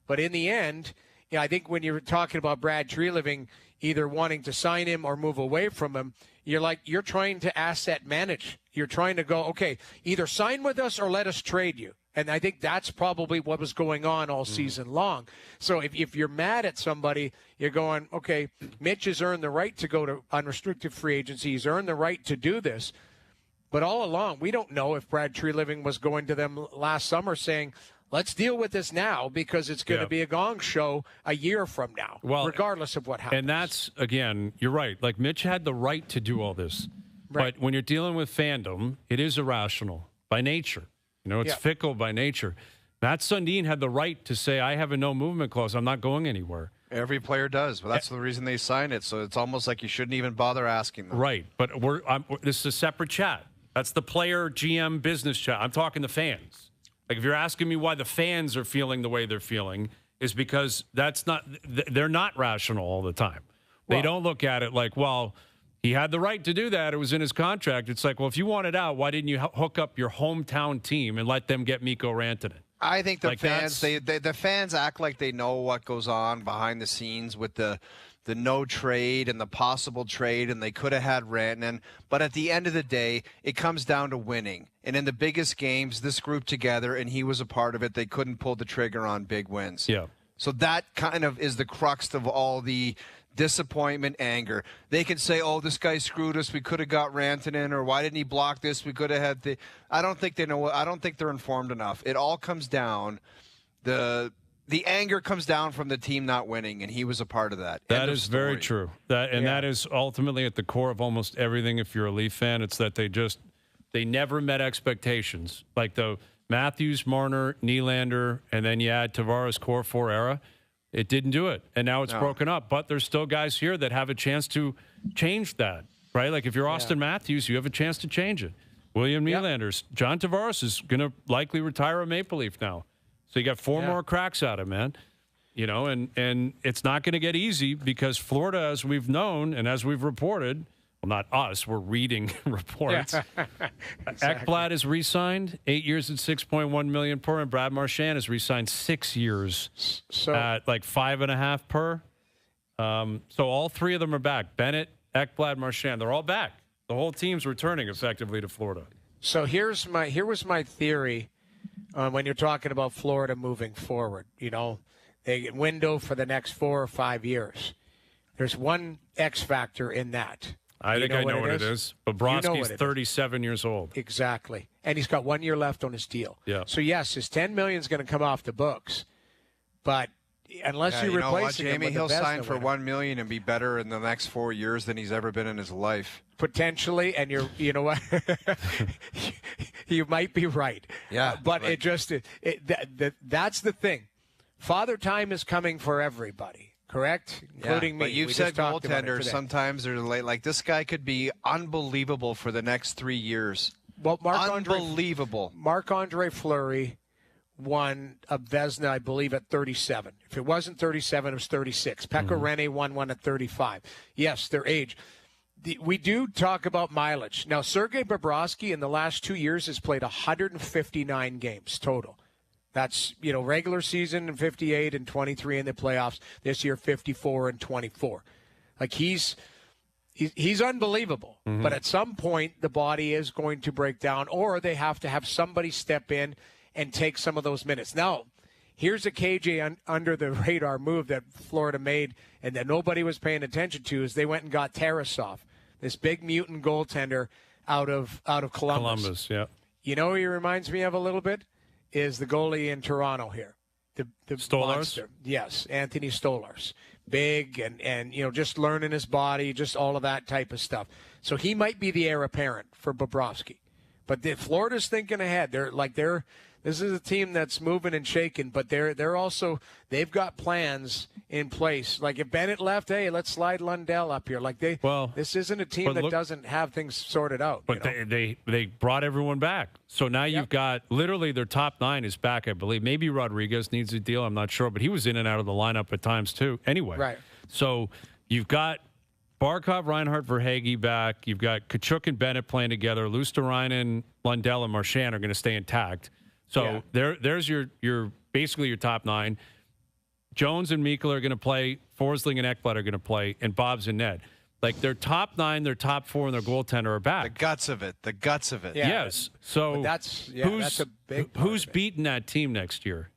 But in the end, I think when you're talking about Brad Treliving either wanting to sign him or move away from him, you're trying to asset manage. You're trying to go, okay, either sign with us or let us trade you. And I think that's probably what was going on all season long. So if you're mad at somebody, you're going, okay, Mitch has earned the right to go to unrestricted free agency. He's earned the right to do this. But all along, we don't know if Brad Treliving was going to them last summer saying, let's deal with this now because it's going to be a gong show a year from now, regardless of what happens. And that's, again, you're right. Like, Mitch had the right to do all this. Right. But when you're dealing with fandom, it is irrational by nature. It's fickle by nature. Matt Sundin had the right to say, I have a no-movement clause. I'm not going anywhere. Every player does, but that's the reason they signed it. So it's almost like you shouldn't even bother asking them. Right, but this is a separate chat. That's the player GM business chat. I'm talking the fans. Like, if you're asking me why the fans are feeling the way they're feeling, is because they're not rational all the time. They don't look at it like, well, he had the right to do that. It was in his contract. It's like, well, if you want it out, why didn't you hook up your hometown team and let them get Mikko Rantanen? I think the fans, the fans act like they know what goes on behind the scenes with the no trade and the possible trade, and they could have had Rantanen. But at the end of the day, it comes down to winning. And in the biggest games, this group together, and he was a part of it, they couldn't pull the trigger on big wins. Yeah. So that kind of is the crux of all the disappointment, anger. They can say, oh, this guy screwed us. We could have got Rantanen, or why didn't he block this? We could have had the. I don't think they know. I don't think they're informed enough. It all comes down. The anger comes down from the team not winning, and he was a part of that. That is very true. That is ultimately at the core of almost everything. If you're a Leaf fan, it's that they never met expectations. Like the Matthews, Marner, Nylander, and then you add Tavares core four era. It didn't do it, and now it's broken up. But there's still guys here that have a chance to change that, right? Like if you're Austin Matthews, you have a chance to change it. William Nylander's. John Tavares is going to likely retire a Maple Leaf now. So you got 4 more cracks at him, man. And it's not going to get easy because Florida, as we've known and as we've reported, well, not us, we're reading reports. Ekblad is re-signed, 8 years at $6.1 million per, and Brad Marchand is re-signed 6 years at like $5.5 per. So all 3 of them are back. Bennett, Ekblad, Marchand, they're all back. The whole team's returning effectively to Florida. So here was my theory when you're talking about Florida moving forward. They get window for the next 4 or 5 years. There's one X factor in that. I think I know what it is. Bobrovsky's 37 years old. Exactly. And he's got 1 year left on his deal. Yeah. So, yes, his $10 million is going to come off the books. But unless you replace him Jamie, with he'll the Vezina sign for winner, $1 million and be better in the next 4 years than he's ever been in his life. potentially, and you know what? You might be right. Yeah. But that's the thing. Father Time is coming for everybody. Correct? Including me. But you've said goaltenders sometimes are late. Like, this guy could be unbelievable for the next 3 years. Well, Unbelievable. Marc-Andre Fleury won a Vezina, I believe, at 37. If it wasn't 37, it was 36. Pekka Rinne won one at 35. Yes, their age. We do talk about mileage. Now, Sergei Bobrovsky in the last 2 years has played 159 games total. That's, regular season and 58 and 23 in the playoffs. This year, 54 and 24. Like, he's unbelievable. But at some point, the body is going to break down, or they have to have somebody step in and take some of those minutes. Now, here's a KJ under the radar move that Florida made and that nobody was paying attention to, is they went and got Tarasov, this big mutant goaltender out of Columbus. Yeah. You know who he reminds me of a little bit? Is the goalie in Toronto here. The Stolars? monster. Yes, Anthony Stolars. Big and just learning his body, just all of that type of stuff. So he might be the heir apparent for Bobrovsky. But Florida's thinking ahead. This is a team that's moving and shaking, but they've got plans in place. Like, if Bennett left, hey, let's slide Lundell up here. Like, this isn't a team that doesn't have things sorted out. But they brought everyone back. So now you've got literally their top 9 is back, I believe. Maybe Rodriguez needs a deal. I'm not sure, but he was in and out of the lineup at times too. Anyway, right. So you've got Barkov, Reinhart, Verhaeghe back. You've got Kachuk and Bennett playing together. Luosterainen, Lundell, and Marchand are going to stay intact. So there's your basically your top 9. Jones and Mikla are going to play. Forsling and Ekblad are going to play, and Bob's and Ned. Like, their top 9, their top 4, and their goaltender are back. The guts of it. Yeah. Yes. So that's a big part who's beating that team next year?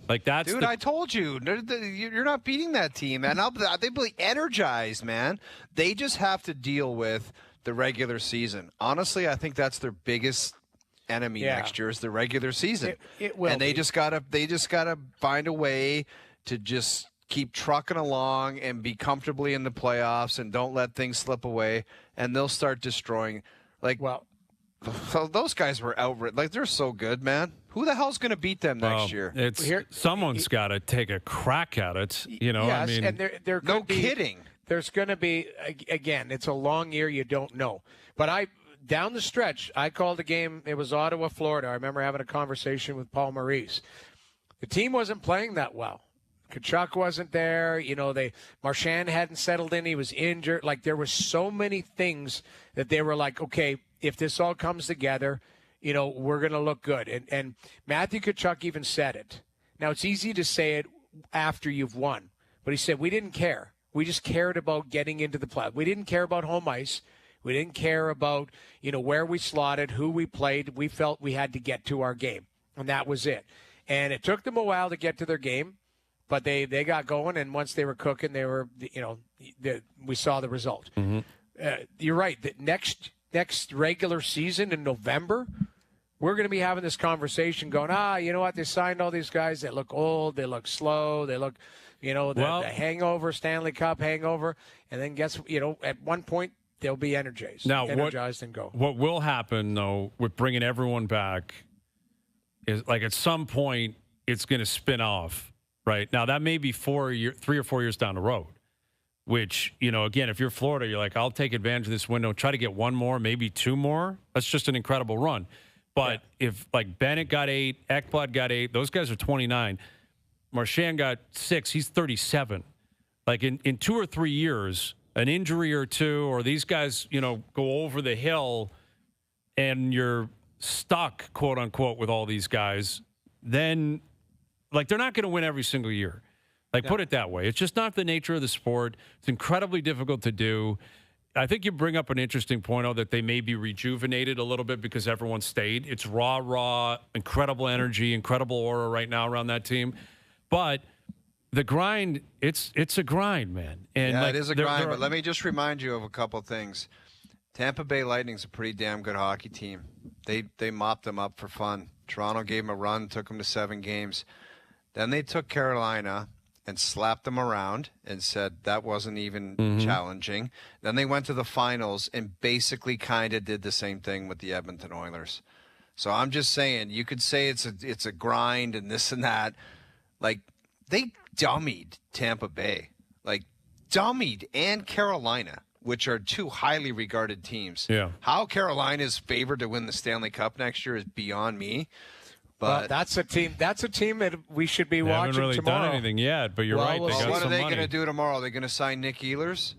Like, that's Dude, I told you. You're not beating that team, man. They'll be energized, man. They just have to deal with the regular season. Honestly, I think that's their biggest enemy next year is the regular season. It will. And they just gotta find a way to just keep trucking along and be comfortably in the playoffs and don't let things slip away, and they'll start destroying. So those guys were outright. Like, they're so good, man. Who the hell's going to beat them next year? Someone's got to take a crack at it. Yes, I mean, and there no kidding. There's going to be, again, it's a long year. You don't know. But down the stretch, I called a game. It was Ottawa, Florida. I remember having a conversation with Paul Maurice. The team wasn't playing that well. Kachuk wasn't there. Marchand hadn't settled in. He was injured. Like, there were so many things that they were like, okay, if this all comes together, we're going to look good. And Matthew Kachuk even said it. Now, it's easy to say it after you've won. But he said, we didn't care. We just cared about getting into the playoffs. We didn't care about home ice. We didn't care about, where we slotted, who we played. We felt we had to get to our game. And that was it. And it took them a while to get to their game. But they got going, and once they were cooking, they were, we saw the result. You're right. The next regular season in November, we're going to be having this conversation going, you know what? They signed all these guys that look old, they look slow, they look, the hangover, Stanley Cup hangover, and then at one point they'll be energized and go. What will happen, though, with bringing everyone back is, like, at some point it's going to spin off. Right. Now, that may be 3 or 4 years down the road, which, again, if you're Florida, you're like, I'll take advantage of this window, try to get one more, maybe 2 more. That's just an incredible run. But if, like, Bennett got 8, Ekblad got 8, those guys are 29. Marchand got 6, he's 37. Like, in 2 or 3 years, an injury or 2, or these guys, go over the hill and you're stuck, quote unquote, with all these guys, then, like, they're not going to win every single year. Like, put it that way. It's just not the nature of the sport. It's incredibly difficult to do. I think you bring up an interesting point, that they may be rejuvenated a little bit because everyone stayed. It's raw, incredible energy, incredible aura right now around that team. But the grind, it's a grind, man. And it is a grind, but let me just remind you of a couple things. Tampa Bay Lightning's a pretty damn good hockey team. They mopped them up for fun. Toronto gave them a run, took them to 7 games. Then they took Carolina and slapped them around and said that wasn't even challenging. Then they went to the finals and basically kind of did the same thing with the Edmonton Oilers. So I'm just saying, you could say it's a grind and this and that. Like, they dummied Tampa Bay. Like, dummied, and Carolina, which are 2 highly regarded teams. Yeah. How Carolina is favored to win the Stanley Cup next year is beyond me. But that's a team that we should be watching haven't really tomorrow. done anything yet, but you're right. They got what are some they money. going to do tomorrow? Are they going to sign Nick Ehlers?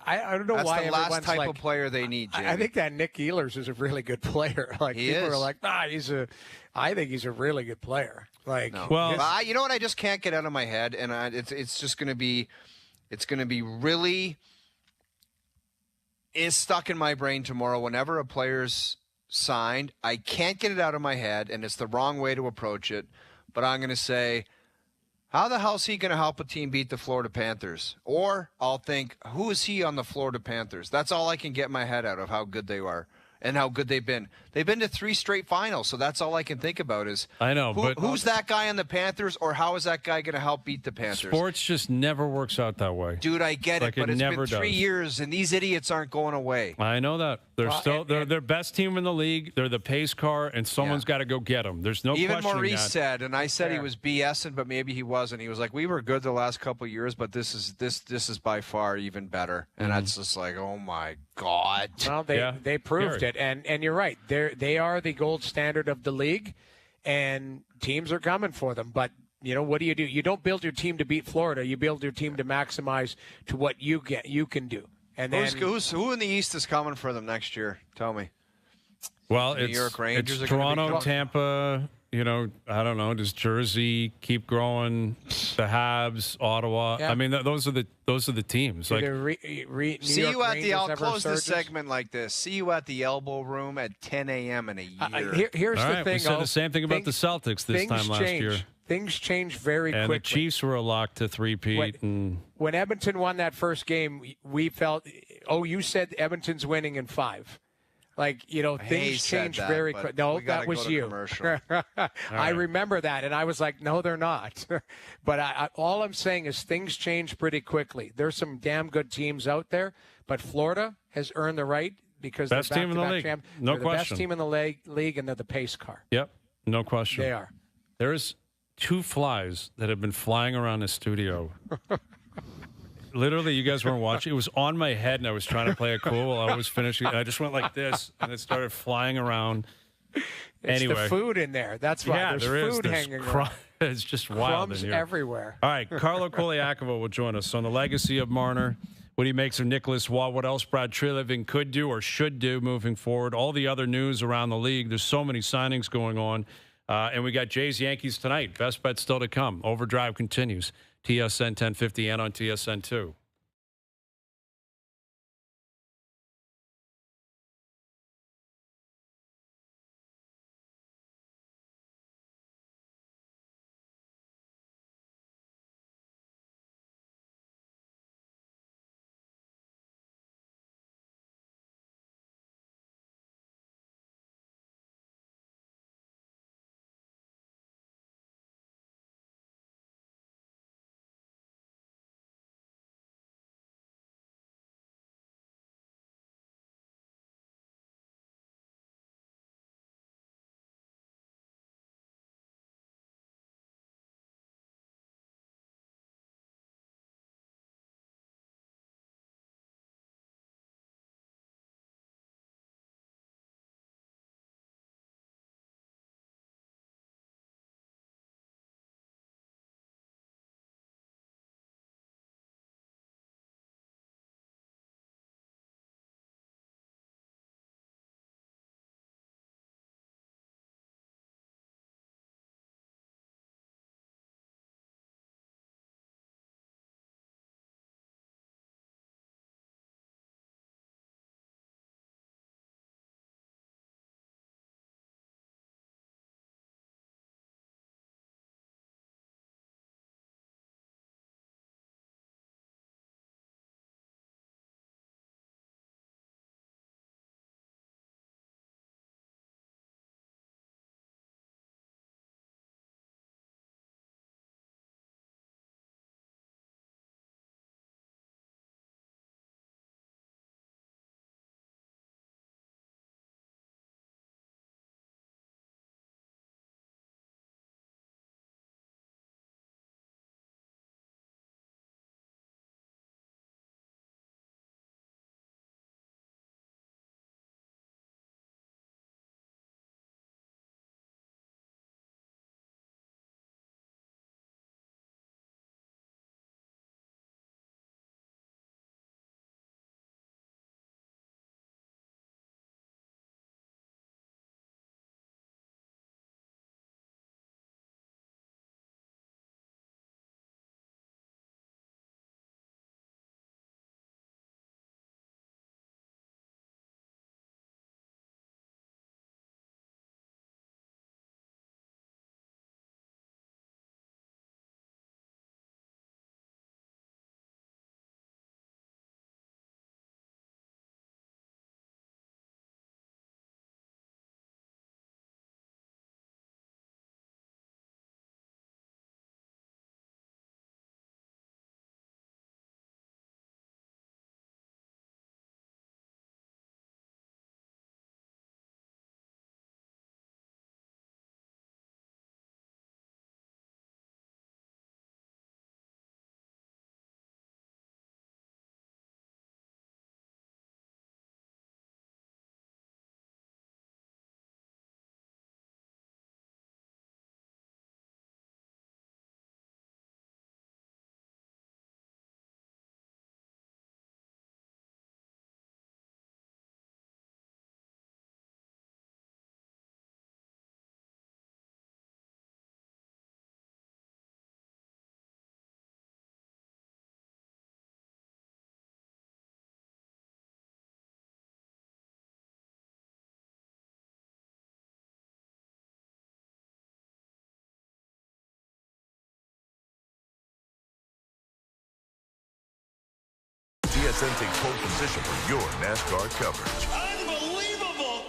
I don't know That's why the last everyone's type like, of player they need, Jamie. I think that Nick Ehlers is a really good player. Like, He people is. are like, I think he's a really good player. Like, No. Well, you know what? I just can't get out of my head, and it's just going to be, really is stuck in my brain tomorrow. Whenever a player's signed, I can't get it out of my head, and it's the wrong way to approach it. But I'm going to say, how the hell is he going to help a team beat the Florida Panthers? Or I'll think, who is he on the Florida Panthers? That's all I can get my head out of how good they are. And how good they've been. They've been to 3 straight finals, so that's all I can think about is I know, but who's that guy on the Panthers, or how is that guy going to help beat the Panthers? sports just never works out that way. Dude, I get Like, it, but it it's never been 3 does. years, and these idiots aren't going away. I know that. They're their best team in the league. They're the pace car, and someone's got to go get them. There's no Even questioning Maurice that. said, and I said he was BSing, but maybe he wasn't. He was like, "We were good the last couple of years, but this is by far even better." And that's just like, oh my god. well, they proved it, and you're right. They are the gold standard of the league, and teams are coming for them. But what do? You don't build your team to beat Florida. You build your team to maximize to what you can do. And then Who in the East is coming for them next year? Tell me. Well, New York Rangers it's are gonna be Toronto, coming. Tampa. I don't know. Does Jersey keep growing? The Habs, Ottawa. Yeah. I mean, those are the teams. Like, See you at the. I'll close this segment like this. See you at the Elbow Room at 10 a.m. in a year. Here's all the right, thing. we said the same thing about the Celtics this time last year. Things change very And quickly. the Chiefs were a lock to three-peat. When Edmonton won that first game, we felt, you said Edmonton's winning in 5. Like, things Hayes said change that, very but quick. No, we gotta that was go to you. commercial. I remember that, and I was like, no, they're not. But all I'm saying is things change pretty quickly. There's some damn good teams out there, but Florida has earned the right because Best they're team in the back-to-back league. champ. No They're the question. best team in the league, and they're the pace car. Yep, no question. They are. There's 2 flies that have been flying around the studio. Literally, you guys weren't watching. It was on my head, and I was trying to play it cool while I was finishing. I just went like this, and it started flying around. It's Anyway, the food in there. That's why yeah, there's there is. food There's hanging around. It's just wild Crumbs in here. everywhere. All right, Carlo Koliakovo will join us on the legacy of Marner, what he makes of Nicholas Waugh, what else Brad Treliving could do or should do moving forward, all the other news around the league. There's so many signings going on. And we got Jays Yankees tonight. Best bet still to come. Overdrive continues. TSN 1050 and on TSN 2. TSN takes pole position for your NASCAR coverage. Unbelievable!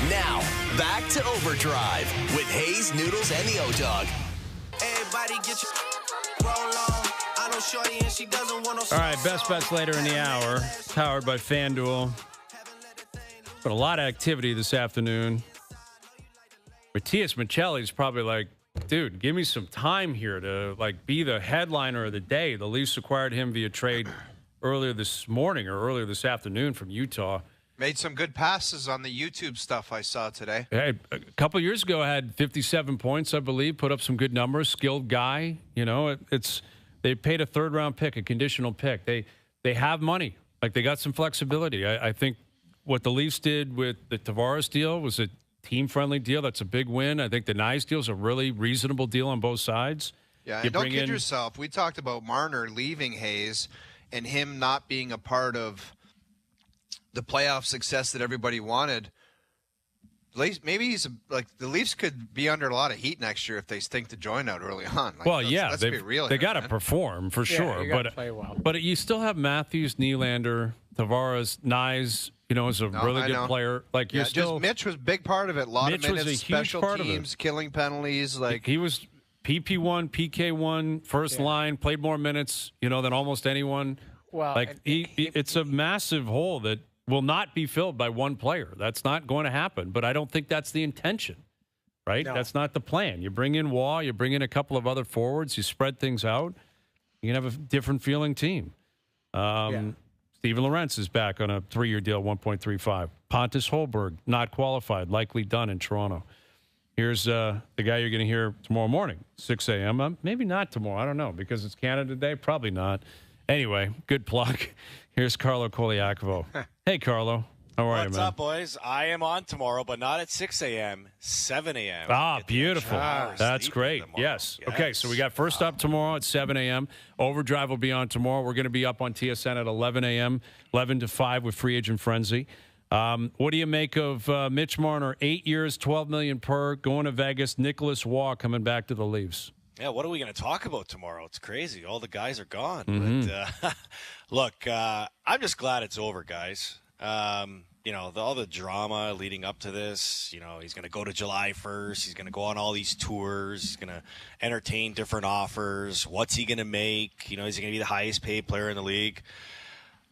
Now, back to Overdrive with Hayes, Noodles, and the O-Dog. Everybody get your roll on. I know Shorty and she doesn't want no. All right, best bets later in the hour. Powered by FanDuel. But a lot of activity this afternoon. Matthias Michelli's probably like, dude, give me some time here to like be the headliner of the day. The Leafs acquired him via trade earlier this morning or earlier this afternoon from Utah. Made some good passes on the YouTube stuff I saw today. Hey, a couple of years ago, had 57 points, I believe, put up some good numbers, skilled guy. You know, they paid a third-round pick, a conditional pick. They have money. Like, they got some flexibility. I think what the Leafs did with the Tavares deal was a team-friendly deal. That's a big win. I think the Nyes deal is a really reasonable deal on both sides. Yeah, and don't kid yourself. We talked about Marner leaving Hayes and him not being a part of the playoff success that everybody wanted. Maybe the Leafs could be under a lot of heat next year if they stink the joint out early on. Like, well, yeah, let's be real. They got to perform for sure, you gotta play well. But you still have Matthews, Nylander, Tavares, Nyes. You know, is a really good player. Like you're still. Just Mitch was a big part of it. A lot of minutes, special teams, killing penalties. Like he was PP1, PK1, first line, played more minutes, than almost anyone. Well, like it's a massive hole that will not be filled by one player. That's not going to happen. But I don't think that's the intention, right? No. That's not the plan. You bring in Waugh, you bring in a couple of other forwards, you spread things out. You can have a different feeling team. Steven Lorentz is back on a 3-year deal, 1.35. Pontus Holberg, not qualified, likely done in Toronto. Here's the guy you're going to hear tomorrow morning, 6 a.m. Maybe not tomorrow. I don't know, because it's Canada Day. Probably not. Anyway, good plug. Here's Carlo Koliakovo. Hey, Carlo. How are you, man? What's up, boys? I am on tomorrow, but not at 6 a.m., 7 a.m. Ah, beautiful. That's great. Yes. Okay, so we got first up tomorrow at 7 a.m. Overdrive will be on tomorrow. We're going to be up on TSN at 11 a.m., 11 to 5 with Free Agent Frenzy. What do you make of Mitch Marner, 8 years, $12 million per, going to Vegas, Nicholas Waugh coming back to the Leafs? Yeah, what are we going to talk about tomorrow? It's crazy. All the guys are gone. Mm-hmm. But, look, I'm just glad it's over, guys. All the drama leading up to this, he's going to go to July 1st. He's going to go on all these tours. He's going to entertain different offers. What's he going to make? Is he going to be the highest paid player in the league?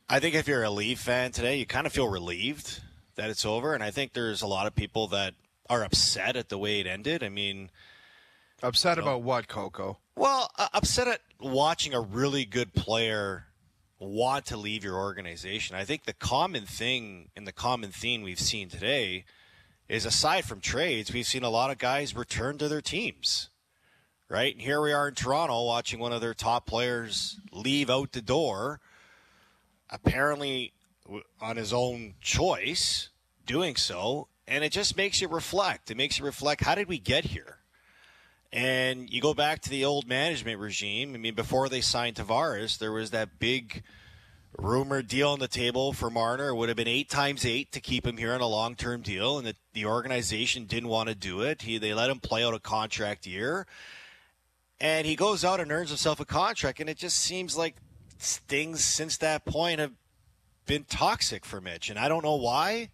I think if you're a Leaf fan today, you kind of feel relieved that it's over. And I think there's a lot of people that are upset at the way it ended. I mean, upset about what, Coco? Well, upset at watching a really good player want to leave your organization. I think the common thing and the common theme we've seen today is, aside from trades, we've seen a lot of guys return to their teams, right? And here we are in Toronto watching one of their top players leave out the door, apparently on his own choice, doing so, and it just makes you reflect. It makes you reflect, how did we get here? And you go back to the old management regime. I mean, before they signed Tavares, there was that big rumored deal on the table for Marner. It would have been 8 times 8 to keep him here on a long-term deal, and the organization didn't want to do it. They let him play out a contract year, and he goes out and earns himself a contract, and it just seems like things since that point have been toxic for Mitch, and I don't know why.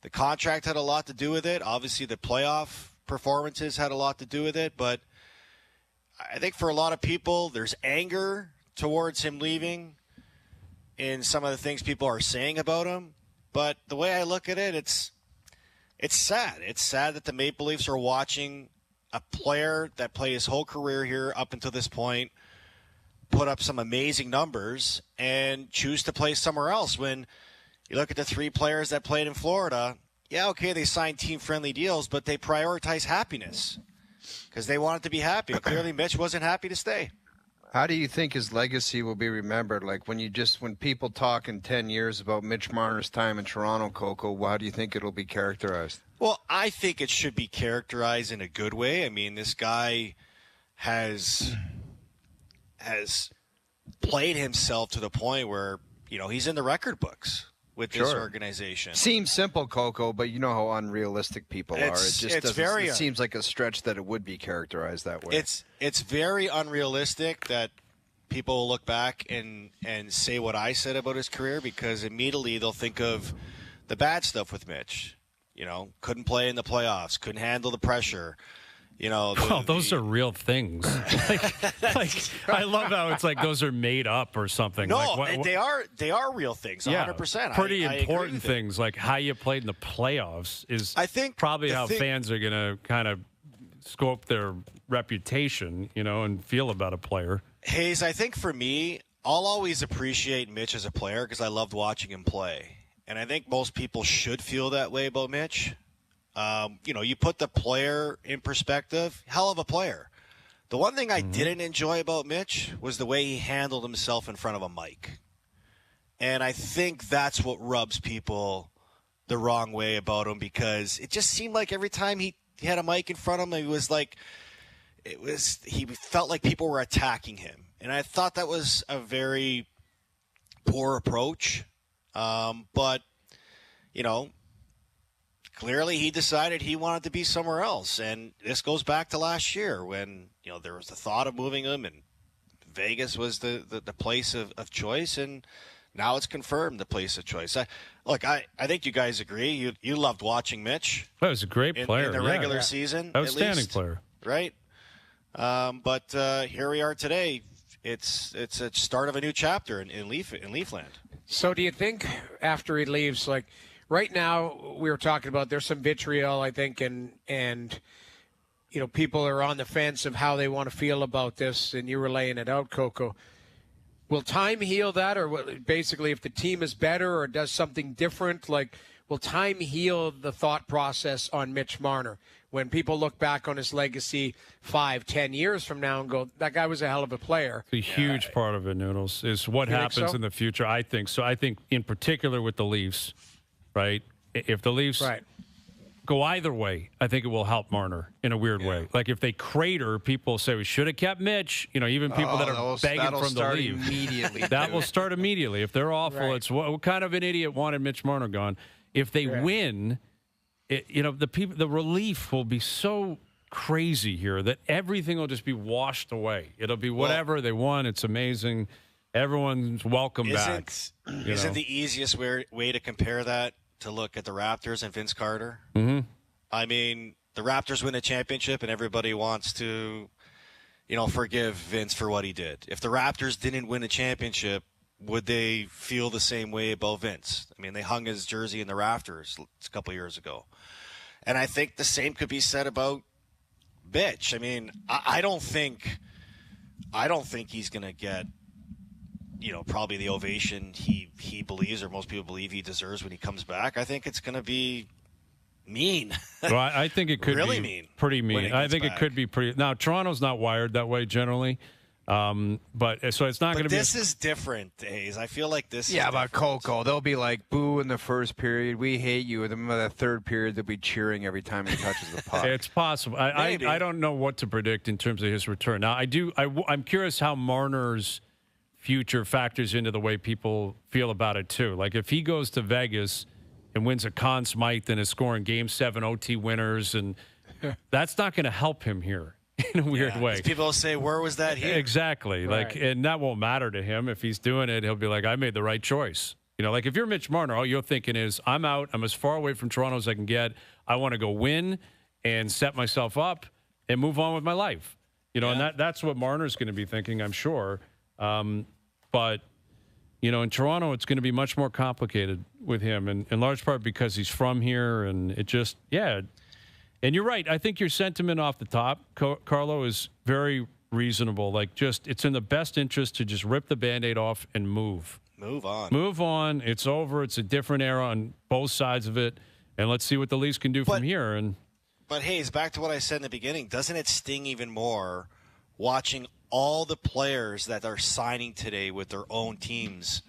The contract had a lot to do with it. Obviously, the playoff performances had a lot to do with it, but I think for a lot of people, there's anger towards him leaving in some of the things people are saying about him. But the way I look at it, it's sad. It's sad that the Maple Leafs are watching a player that played his whole career here up until this point put up some amazing numbers and choose to play somewhere else. When you look at the 3 players that played in Florida, yeah, okay, they signed team-friendly deals, but they prioritize happiness because they wanted to be happy. Clearly, Mitch wasn't happy to stay. How do you think his legacy will be remembered? Like when people talk in 10 years about Mitch Marner's time in Toronto, Coco, how do you think it'll be characterized? Well, I think it should be characterized in a good way. I mean, this guy has played himself to the point where, he's in the record books with this organization. Seems simple, Coco, but you know how unrealistic people are. It just it seems like a stretch that it would be characterized that way. It's very unrealistic that people will look back and say what I said about his career, because immediately they'll think of the bad stuff with Mitch. You know, couldn't play in the playoffs, couldn't handle the pressure. You know, those are real things. like I love how it's like those are made up or something. No, like, they are real things. 100%. Pretty important things like how you played in the playoffs is I think probably how fans are going to kind of scope their reputation, you know, and feel about a player. Hayes, I think for me, I'll always appreciate Mitch as a player because I loved watching him play. And I think most people should feel that way about Mitch. You know, you put the player in perspective, hell of a player. The one thing I didn't enjoy about Mitch was the way he handled himself in front of a mic. And I think that's what rubs people the wrong way about him, because it just seemed like every time he had a mic in front of him, he felt like people were attacking him. And I thought that was a very poor approach. But, you know, clearly he decided he wanted to be somewhere else. And this goes back to last year when, you know, there was the thought of moving him and Vegas was the place of choice. And now it's confirmed the place of choice. I think you guys agree. You loved watching Mitch. That was a great player. In the regular season. Outstanding player. Right? But here we are today. It's a start of a new chapter in Leafland. So do you think after he leaves, like right now we were talking about there's some vitriol, I think, and you know, people are on the fence of how they want to feel about this, and you were laying it out, Coco. Will time heal that, or basically if the team is better or does something different, like will time heal the thought process on Mitch Marner? When people look back on his legacy 5-10 years from now and go, that guy was a hell of a player. A huge part of it, Noodles, is what happens in the future. I think so. I think in particular with the Leafs, right? If the Leafs go either way, I think it will help Marner in a weird way. Like if they crater, people say we should have kept Mitch. You know, even people that are begging for him to leave. Immediately, that will start immediately. If they're awful, it's what kind of an idiot wanted Mitch Marner gone. If they win, you know, the relief will be so crazy here that everything will just be washed away. It'll be whatever they want. It's amazing. Everyone's welcome back. Isn't the easiest way to compare that to look at the Raptors and Vince Carter? Mm-hmm. I mean, the Raptors win a championship and everybody wants to, you know, forgive Vince for what he did. If the Raptors didn't win a championship, would they feel the same way about Vince? I mean, they hung his jersey in the rafters a couple of years ago. And I think the same could be said about Mitch. I mean, I don't think he's going to get, you know, probably the ovation he believes, or most people believe he deserves when he comes back. I think it's going to be mean. Well, I think it could really be mean. Pretty mean. I think it could be pretty. Now, Toronto's not wired that way generally. But so it's not going to be. This is different, Hayes. I feel like this. Yeah, is but Coco, they'll be like boo in the first period. We hate you. And then by the third period, they'll be cheering every time he touches the puck. It's possible. I don't know what to predict in terms of his return. Now, I'm curious how Marner's future factors into the way people feel about it too. Like if he goes to Vegas and wins a Conn Smythe and is scoring Game 7 OT winners, and that's not going to help him here. In a weird way. People will say, where was that here? Exactly. Right. Like, and that won't matter to him. If he's doing it, he'll be like, I made the right choice. You know, like if you're Mitch Marner, all you're thinking is, I'm out. I'm as far away from Toronto as I can get. I want to go win and set myself up and move on with my life. You know, and that's what Marner's going to be thinking, I'm sure. But, you know, in Toronto, it's going to be much more complicated with him, and in large part because he's from here, and it just, And you're right. I think your sentiment off the top, Carlo, is very reasonable. Like, just it's in the best interest to just rip the Band-Aid off and move. Move on. Move on. It's over. It's a different era on both sides of it. And let's see what the Leafs can do from here. But, Hayes, back to what I said in the beginning, doesn't it sting even more watching all the players that are signing today with their own teams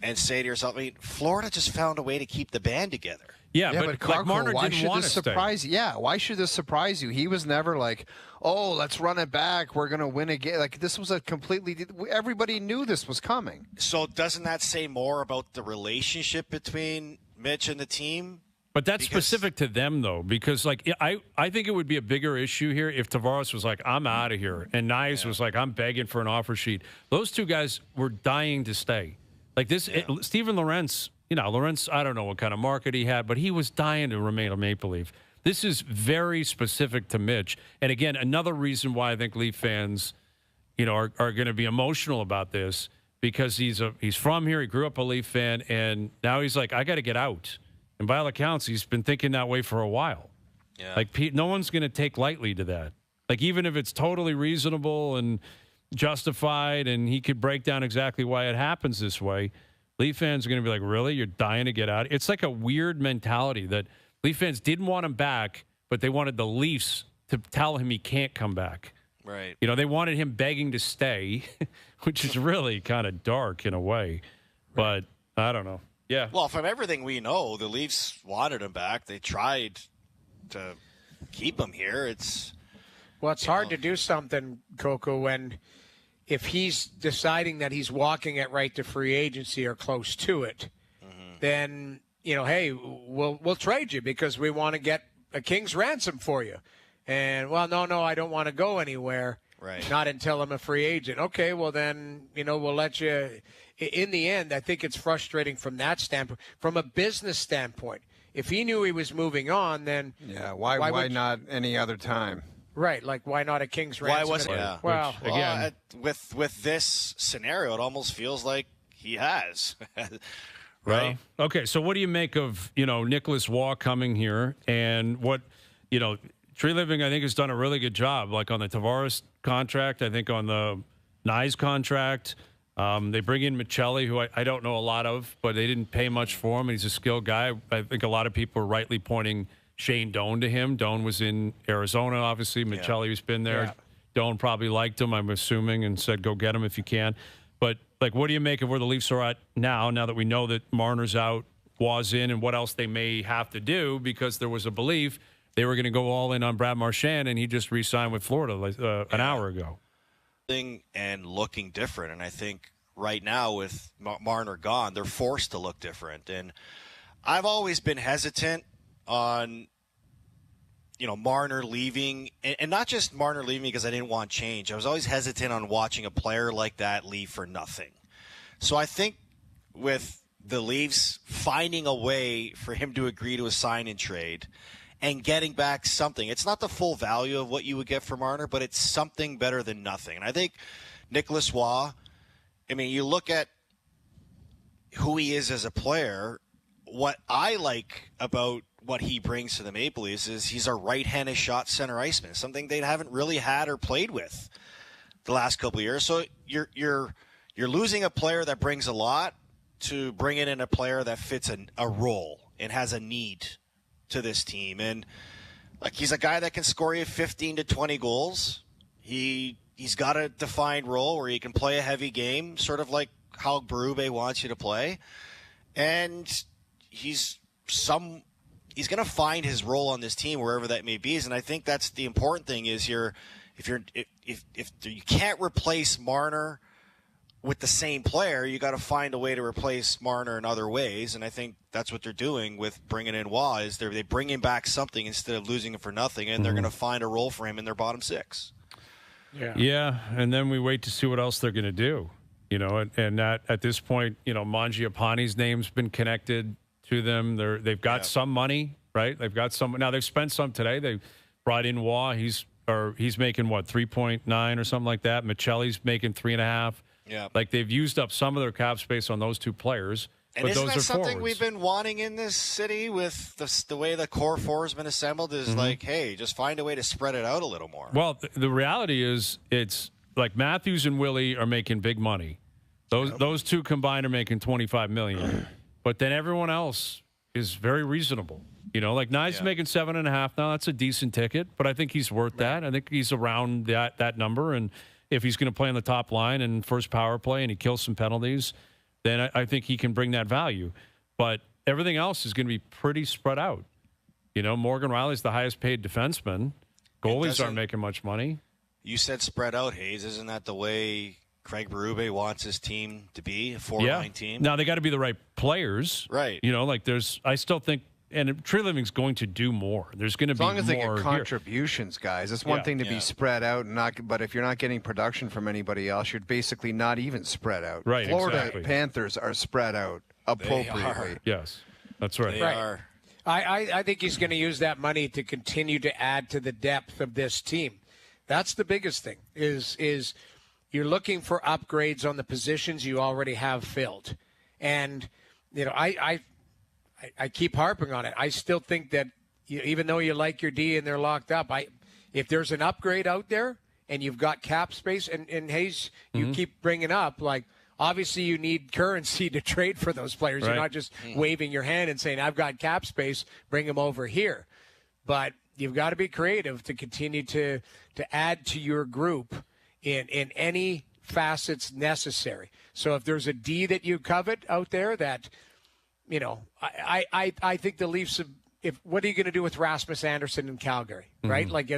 and say to yourself, I mean, Florida just found a way to keep the band together. Yeah, but like Karko, Marner why didn't should want this to surprise you? Yeah, why should this surprise you? He was never like, oh, let's run it back. We're going to win again. Like, this was a completely – everybody knew this was coming. So doesn't that say more about the relationship between Mitch and the team? But that's specific to them, though, because, like, I think it would be a bigger issue here if Tavares was like, I'm out of here, and Nyes was like, I'm begging for an offer sheet. Those two guys were dying to stay. Like this, Steven Lorentz, Lorentz, I don't know what kind of market he had, but he was dying to remain a Maple Leaf. This is very specific to Mitch. And, again, another reason why I think Leaf fans, are going to be emotional about this because he's from here. He grew up a Leaf fan, and now he's like, I got to get out. And by all accounts, he's been thinking that way for a while. Yeah. Like, no one's going to take lightly to that. Like, even if it's totally reasonable and justified and he could break down exactly why it happens this way, Leaf fans are going to be like, really? You're dying to get out? It's like a weird mentality that Leaf fans didn't want him back, but they wanted the Leafs to tell him he can't come back. Right. They wanted him begging to stay, which is really kind of dark in a way. But I don't know. Yeah. Well, from everything we know, the Leafs wanted him back. They tried to keep him here. It's hard to do something, Coco, when if he's deciding that he's walking at right to free agency or close to it, then hey, we'll trade you because we want to get a king's ransom for you. And no, I don't want to go anywhere. Right. Not until I'm a free agent. Okay, well then we'll let you. In the end, I think it's frustrating from that standpoint. From a business standpoint, if he knew he was moving on, then why not any other time? Right, like why not a king's ransom? Why wasn't? Yeah. Well, again, with this scenario, it almost feels like he has. Right. Well, okay, so what do you make of Nicholas Waugh coming here and what Tree Living? I think has done a really good job, like on the Tavares contract. I think on the Nyes contract. They bring in Michelli, who I don't know a lot of, but they didn't pay much for him. He's a skilled guy. I think a lot of people are rightly pointing Shane Doan to him. Doan was in Arizona, obviously. Michelli's been there. Yeah. Doan probably liked him, I'm assuming, and said, go get him if you can. But, what do you make of where the Leafs are at now that we know that Marner's out, Waugh's in, and what else they may have to do because there was a belief they were going to go all in on Brad Marchand, and he just re-signed with Florida an hour ago. And looking different. And I think right now with Marner gone, they're forced to look different. And I've always been hesitant on, Marner leaving. And not just Marner leaving because I didn't want change. I was always hesitant on watching a player like that leave for nothing. So I think with the Leafs finding a way for him to agree to a sign-and trade and getting back something. It's not the full value of what you would get for Marner, but it's something better than nothing. And I think Nicholas Waugh, you look at who he is as a player, what I like about what he brings to the Maple Leafs is he's a right-handed shot center iceman, something they haven't really had or played with the last couple of years. So you're losing a player that brings a lot to bringing in a player that fits a role and has a need to this team. And he's a guy that can score you 15 to 20 goals. He's got a defined role where he can play a heavy game, sort of like how Berube wants you to play. And he's going to find his role on this team wherever that may be. And I think that's the important thing is if you can't replace Marner with the same player, you got to find a way to replace Marner in other ways, and I think that's what they're doing with bringing in Waugh. Is they bring him back something instead of losing him for nothing, and they're going to find a role for him in their bottom six. Yeah, and then we wait to see what else they're going to do. And that at this point, Mangiapane's name's been connected to them. They've got some money, right? They've got some. Now they've spent some today. They brought in Waugh. He's making what 3.9 or something like that. Michelli's making 3.5. Yeah, they've used up some of their cap space on those two players. And but isn't those that are something forwards. we've been wanting in this city with the way the core four has been assembled? Is hey, just find a way to spread it out a little more. Well, the reality is, it's like Matthews and Willie are making big money. Those two combined are making $25 million, but then everyone else is very reasonable. Nyes is making 7.5 now. That's a decent ticket, but I think he's worth that. I think he's around that number, and if he's going to play on the top line and first power play and he kills some penalties, then I think he can bring that value. But everything else is going to be pretty spread out. Morgan Riley's the highest paid defenseman. Goalies aren't making much money. You said spread out, Hayes. Isn't that the way Craig Berube wants his team to be, a 4-9 team? Now, they got to be the right players. Right. I still think, and Tree Living's going to do more. There's going to be more. As long as they get contributions, guys. It's one thing to be spread out, but if you're not getting production from anybody else, you're basically not even spread out. Right, Florida Panthers are spread out appropriately. Yes, that's right. They are. I think he's going to use that money to continue to add to the depth of this team. That's the biggest thing, is you're looking for upgrades on the positions you already have filled. And, I keep harping on it. I still think that even though you like your D and they're locked up, if there's an upgrade out there and you've got cap space, and Hayes, you keep bringing up, like, obviously you need currency to trade for those players. Right. You're not just waving your hand and saying, I've got cap space, bring them over here. But you've got to be creative to continue to add to your group in any facets necessary. So if there's a D that you covet out there that, I think the Leafs have, what are you going to do with Rasmus Andersson in Calgary, right? Like,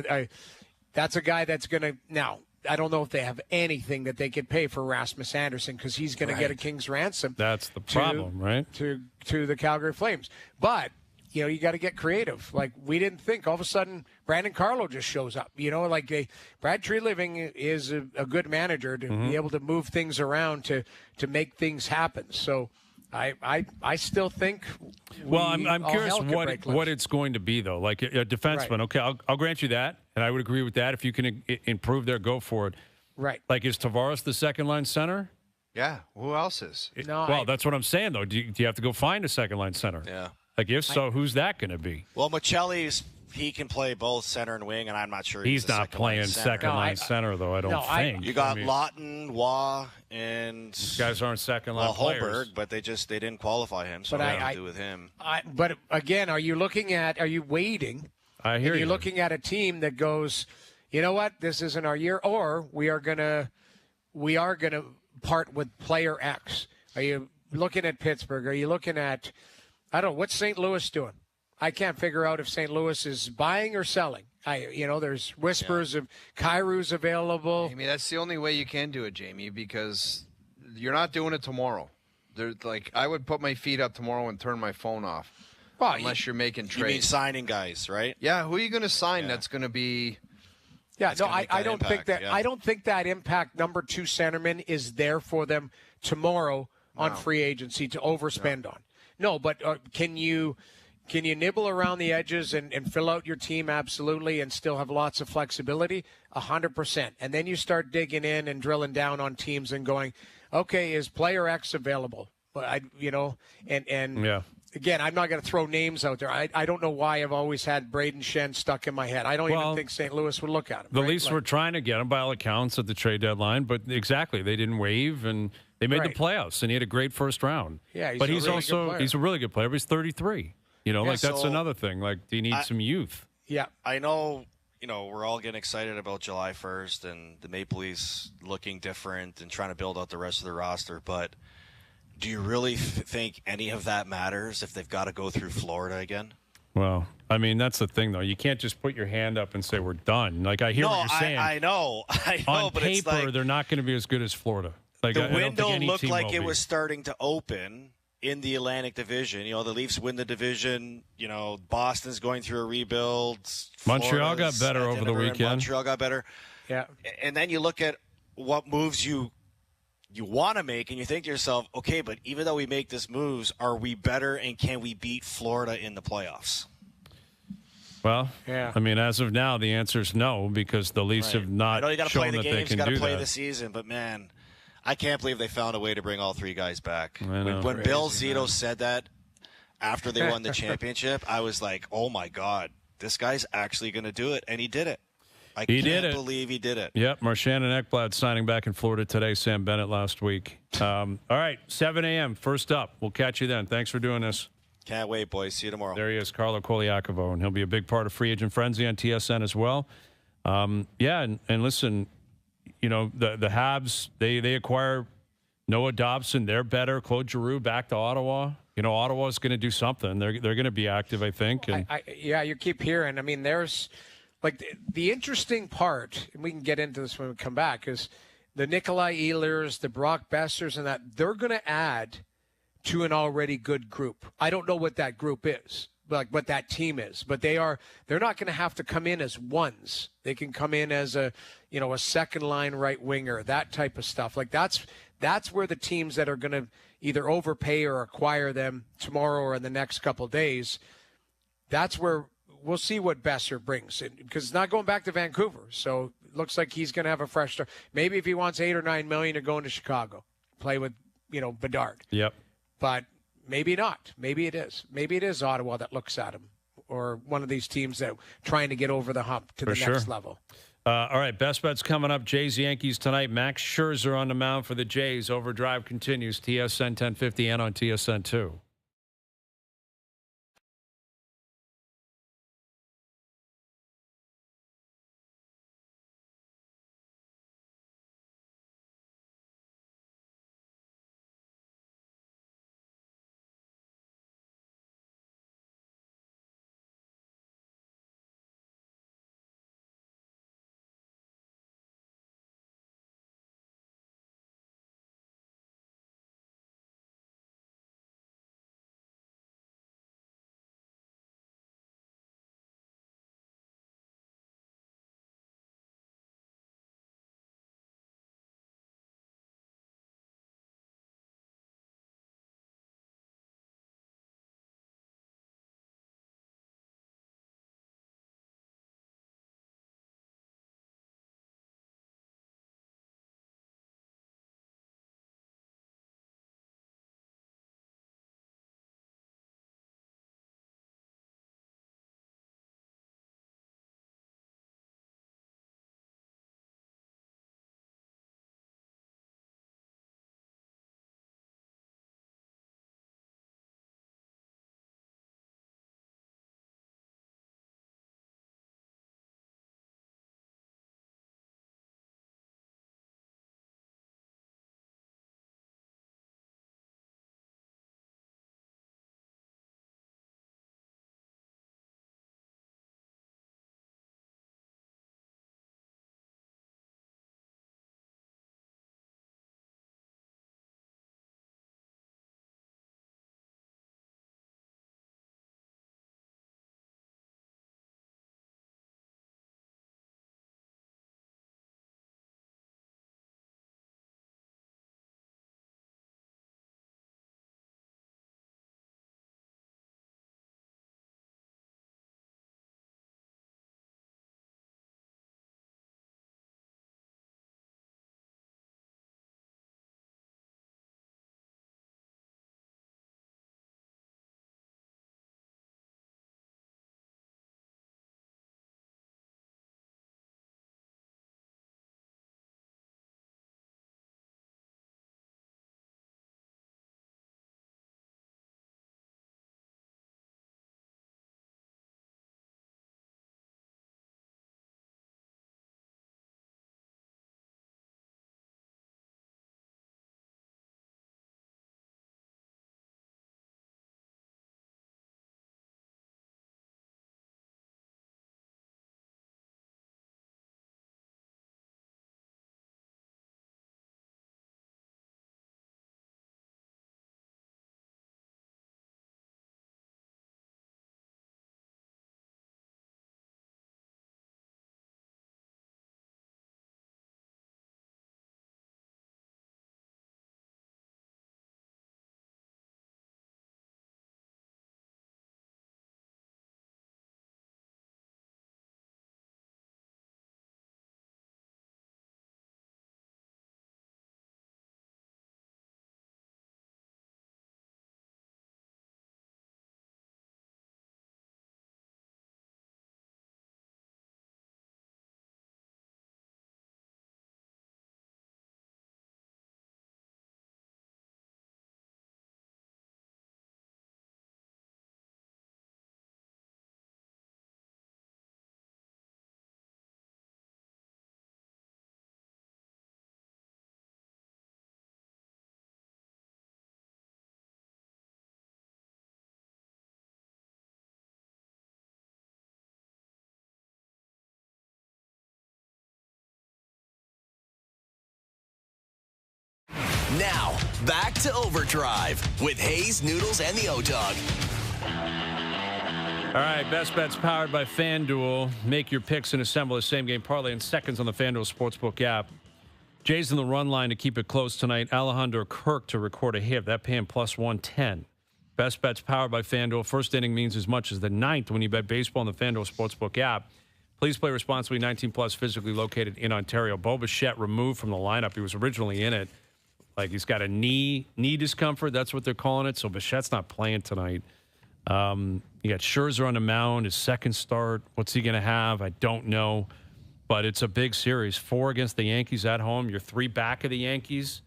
that's a guy that's going to, now, I don't know if they have anything that they could pay for Rasmus Andersson because he's going to get a king's ransom. That's the problem, right? To the Calgary Flames. But, you got to get creative. Like, we didn't think all of a sudden Brandon Carlo just shows up. Brad Treliving is a good manager to be able to move things around to make things happen. So I still think. I'm curious what it's going to be, though. Like a defenseman, Right. okay, I'll grant you that, and I would agree with that. If you can improve there, go for it. Right. Like, is Tavares the second line center? Yeah. Who else is? That's what I'm saying, though. Do you have to go find a second line center? Yeah. Like, if so, who's that going to be? Well, he can play both center and wing, and I'm not sure he's not playing second line center, though. I don't think. You got Lawton, Waugh, and these guys aren't second line players. Holberg, but they didn't qualify him, so what to do with him? But again, are you waiting? I hear you. You're looking at a team that goes, you know what, this isn't our year, or we are gonna part with player X. Are you looking at Pittsburgh? Are you looking at, I don't know, what's St. Louis doing? I can't figure out if St. Louis is buying or selling. There's whispers of Kairou's available. Jamie, that's the only way you can do it, Jamie, because you're not doing it tomorrow. I would put my feet up tomorrow and turn my phone off. Well, unless you're making trades. You mean signing guys, right? Yeah, who are you going to sign that's going to be? Yeah, no, I don't think that. I don't think that impact number 2 centerman is there for them tomorrow on free agency to overspend on. No, but can you nibble around the edges and fill out your team? Absolutely, and still have lots of flexibility? 100%. And then you start digging in and drilling down on teams and going, okay, is player X available? But Again, I'm not going to throw names out there. I don't know why I've always had Braden Shen stuck in my head. I don't even think St. Louis would look at him. The Leafs were trying to get him by all accounts at the trade deadline, but exactly, they didn't waive, and they made the playoffs, and he had a great first round. Yeah, he's a really good player, but he's 33. That's another thing. Like, do you need some youth? Yeah. I know, we're all getting excited about July 1st and the Maple Leafs looking different and trying to build out the rest of the roster, but do you really think any of that matters if they've got to go through Florida again? Well, I mean, that's the thing, though. You can't just put your hand up and say we're done. Like, I hear what you're saying. I know. On but paper, it's like, they're not going to be as good as Florida. Like, the window looked like it was starting to open in the Atlantic Division. The Leafs win the division. Boston's going through a rebuild. Montreal got better over the weekend. Montreal got better. Yeah. And then you look at what moves you want to make, and you think to yourself, okay, but even though we make these moves, are we better, and can we beat Florida in the playoffs? Well, yeah. I mean, as of now, the answer is no, because the Leafs have not shown that they can do that. You got to play the season, but man, I can't believe they found a way to bring all 3 guys back. When Bill Zito said that after they won the championship, I was like, oh my God, this guy's actually going to do it, and he did it. I can't believe he did it. Yep, Marchand and Ekblad signing back in Florida today. Sam Bennett last week. All right, 7 a.m. First up. We'll catch you then. Thanks for doing this. Can't wait, boys. See you tomorrow. There he is, Carlo Koliakovo, and he'll be a big part of Free Agent Frenzy on TSN as well. And listen, the Habs, they acquire Noah Dobson, they're better. Claude Giroux back to Ottawa. Ottawa's going to do something. They're going to be active, I think. And yeah, you keep hearing. I mean, there's like the interesting part, and we can get into this when we come back, is the Nikolai Ehlers, the Brock Besters, and that they're going to add to an already good group. I don't know what that group is, like what that team is, but they're not going to have to come in as ones. They can come in as a second line right winger, that type of stuff. Like that's where the teams that are going to either overpay or acquire them tomorrow or in the next couple of days, that's where we'll see what Besser brings, because it's not going back to Vancouver. So it looks like he's going to have a fresh start. Maybe if he wants $8 or $9 million to go into Chicago, play with Bedard. Yep. But maybe not. Maybe it is. Maybe it is Ottawa that looks at him, or one of these teams that trying to get over the hump to the next level. All right, best bets coming up. Jays, Yankees tonight. Max Scherzer on the mound for the Jays. Overdrive continues. TSN 1050 and on TSN 2. Now, back to Overdrive with Hayes, Noodles, and the O-Dog. All right, Best Bets powered by FanDuel. Make your picks and assemble a same-game parlay in seconds on the FanDuel Sportsbook app. Jay's in the run line to keep it close tonight. Alejandro Kirk to record a hit. That paying plus 110. Best Bets powered by FanDuel. First inning means as much as the ninth when you bet baseball on the FanDuel Sportsbook app. Please play responsibly. 18+, physically located in Ontario. Bouchard removed from the lineup. He was originally in it. Like he's got a knee discomfort. That's what they're calling it. So Bouchard's not playing tonight. You got Scherzer on the mound, his second start. What's he going to have? I don't know. But it's a big series. 4 against the Yankees at home. You're 3 back of the Yankees.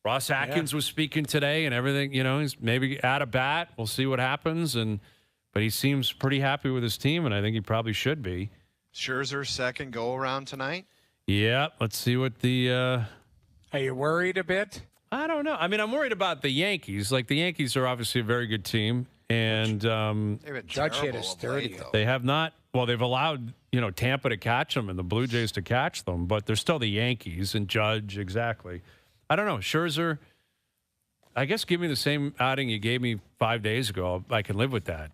Ross Atkins was speaking today and everything. You know, he's maybe out of bat. We'll see what happens. But he seems pretty happy with his team, and I think he probably should be. Scherzer's second go-around tonight? Yeah. Let's see what the... Are you worried a bit? I don't know. I mean, I'm worried about the Yankees. Like, the Yankees are obviously a very good team. And Judge hit is 30. They have not. Well, they've allowed Tampa to catch them and the Blue Jays to catch them, but they're still the Yankees and Judge exactly. I don't know. Scherzer, I guess give me the same outing you gave me 5 days ago. I can live with that.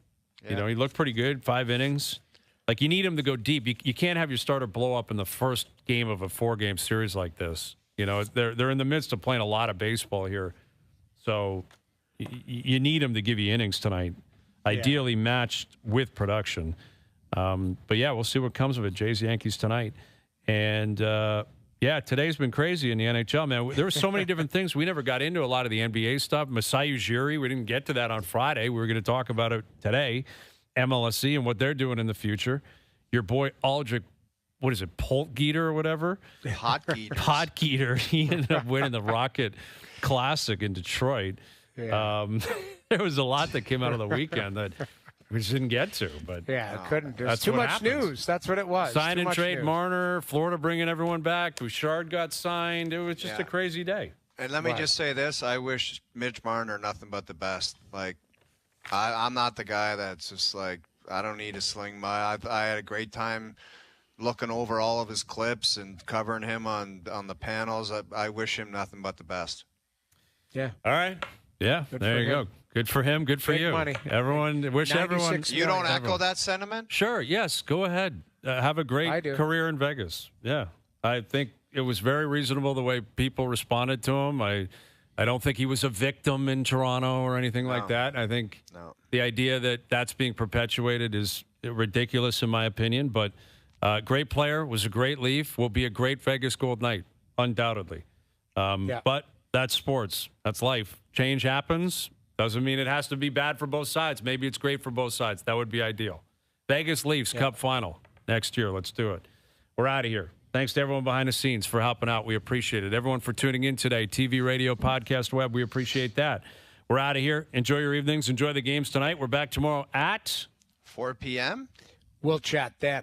Yeah. He looked pretty good. 5 innings. Like you need him to go deep. You can't have your starter blow up in the first game of a 4-game series like this. They're in the midst of playing a lot of baseball here, so. You need him to give you innings tonight, ideally matched with production. But, yeah, we'll see what comes of it. Jays, Yankees tonight. And, today's been crazy in the NHL, man. There were so many different things. We never got into a lot of the NBA stuff. Masai Ujiri, we didn't get to that on Friday. We were going to talk about it today. MLSE and what they're doing in the future. Your boy Aldrich, what is it, Poltgeter or whatever? Potgeter. He ended up winning the Rocket Classic in Detroit. Yeah. There was a lot that came out of the weekend that we just didn't get to. But couldn't. There's too much news. That's what it was. Sign and trade Marner, Florida bringing everyone back. Bouchard got signed. It was just a crazy day. And let me just say this. I wish Mitch Marner nothing but the best. Like, I'm not the guy that's just like, I don't need to sling I had a great time looking over all of his clips and covering him on the panels. I wish him nothing but the best. Yeah. All right. Yeah, there you go. Good for him. Good for you. Money. Everyone, wish everyone. You don't echo that sentiment? Sure. Yes. Go ahead. Have a great career in Vegas. Yeah. I think it was very reasonable the way people responded to him. I don't think he was a victim in Toronto or anything like that. I think the idea that that's being perpetuated is ridiculous in my opinion. But great player, was a great Leaf, will be a great Vegas Gold Knight, undoubtedly. But that's sports. That's life. Change happens. Doesn't mean it has to be bad for both sides. Maybe it's great for both sides. That would be ideal. Vegas Leafs Cup final next year. Let's do it. We're out of here. Thanks to everyone behind the scenes for helping out. We appreciate it. Everyone for tuning in today. TV, radio, podcast, web. We appreciate that. We're out of here. Enjoy your evenings. Enjoy the games tonight. We're back tomorrow at 4 p.m. We'll chat then.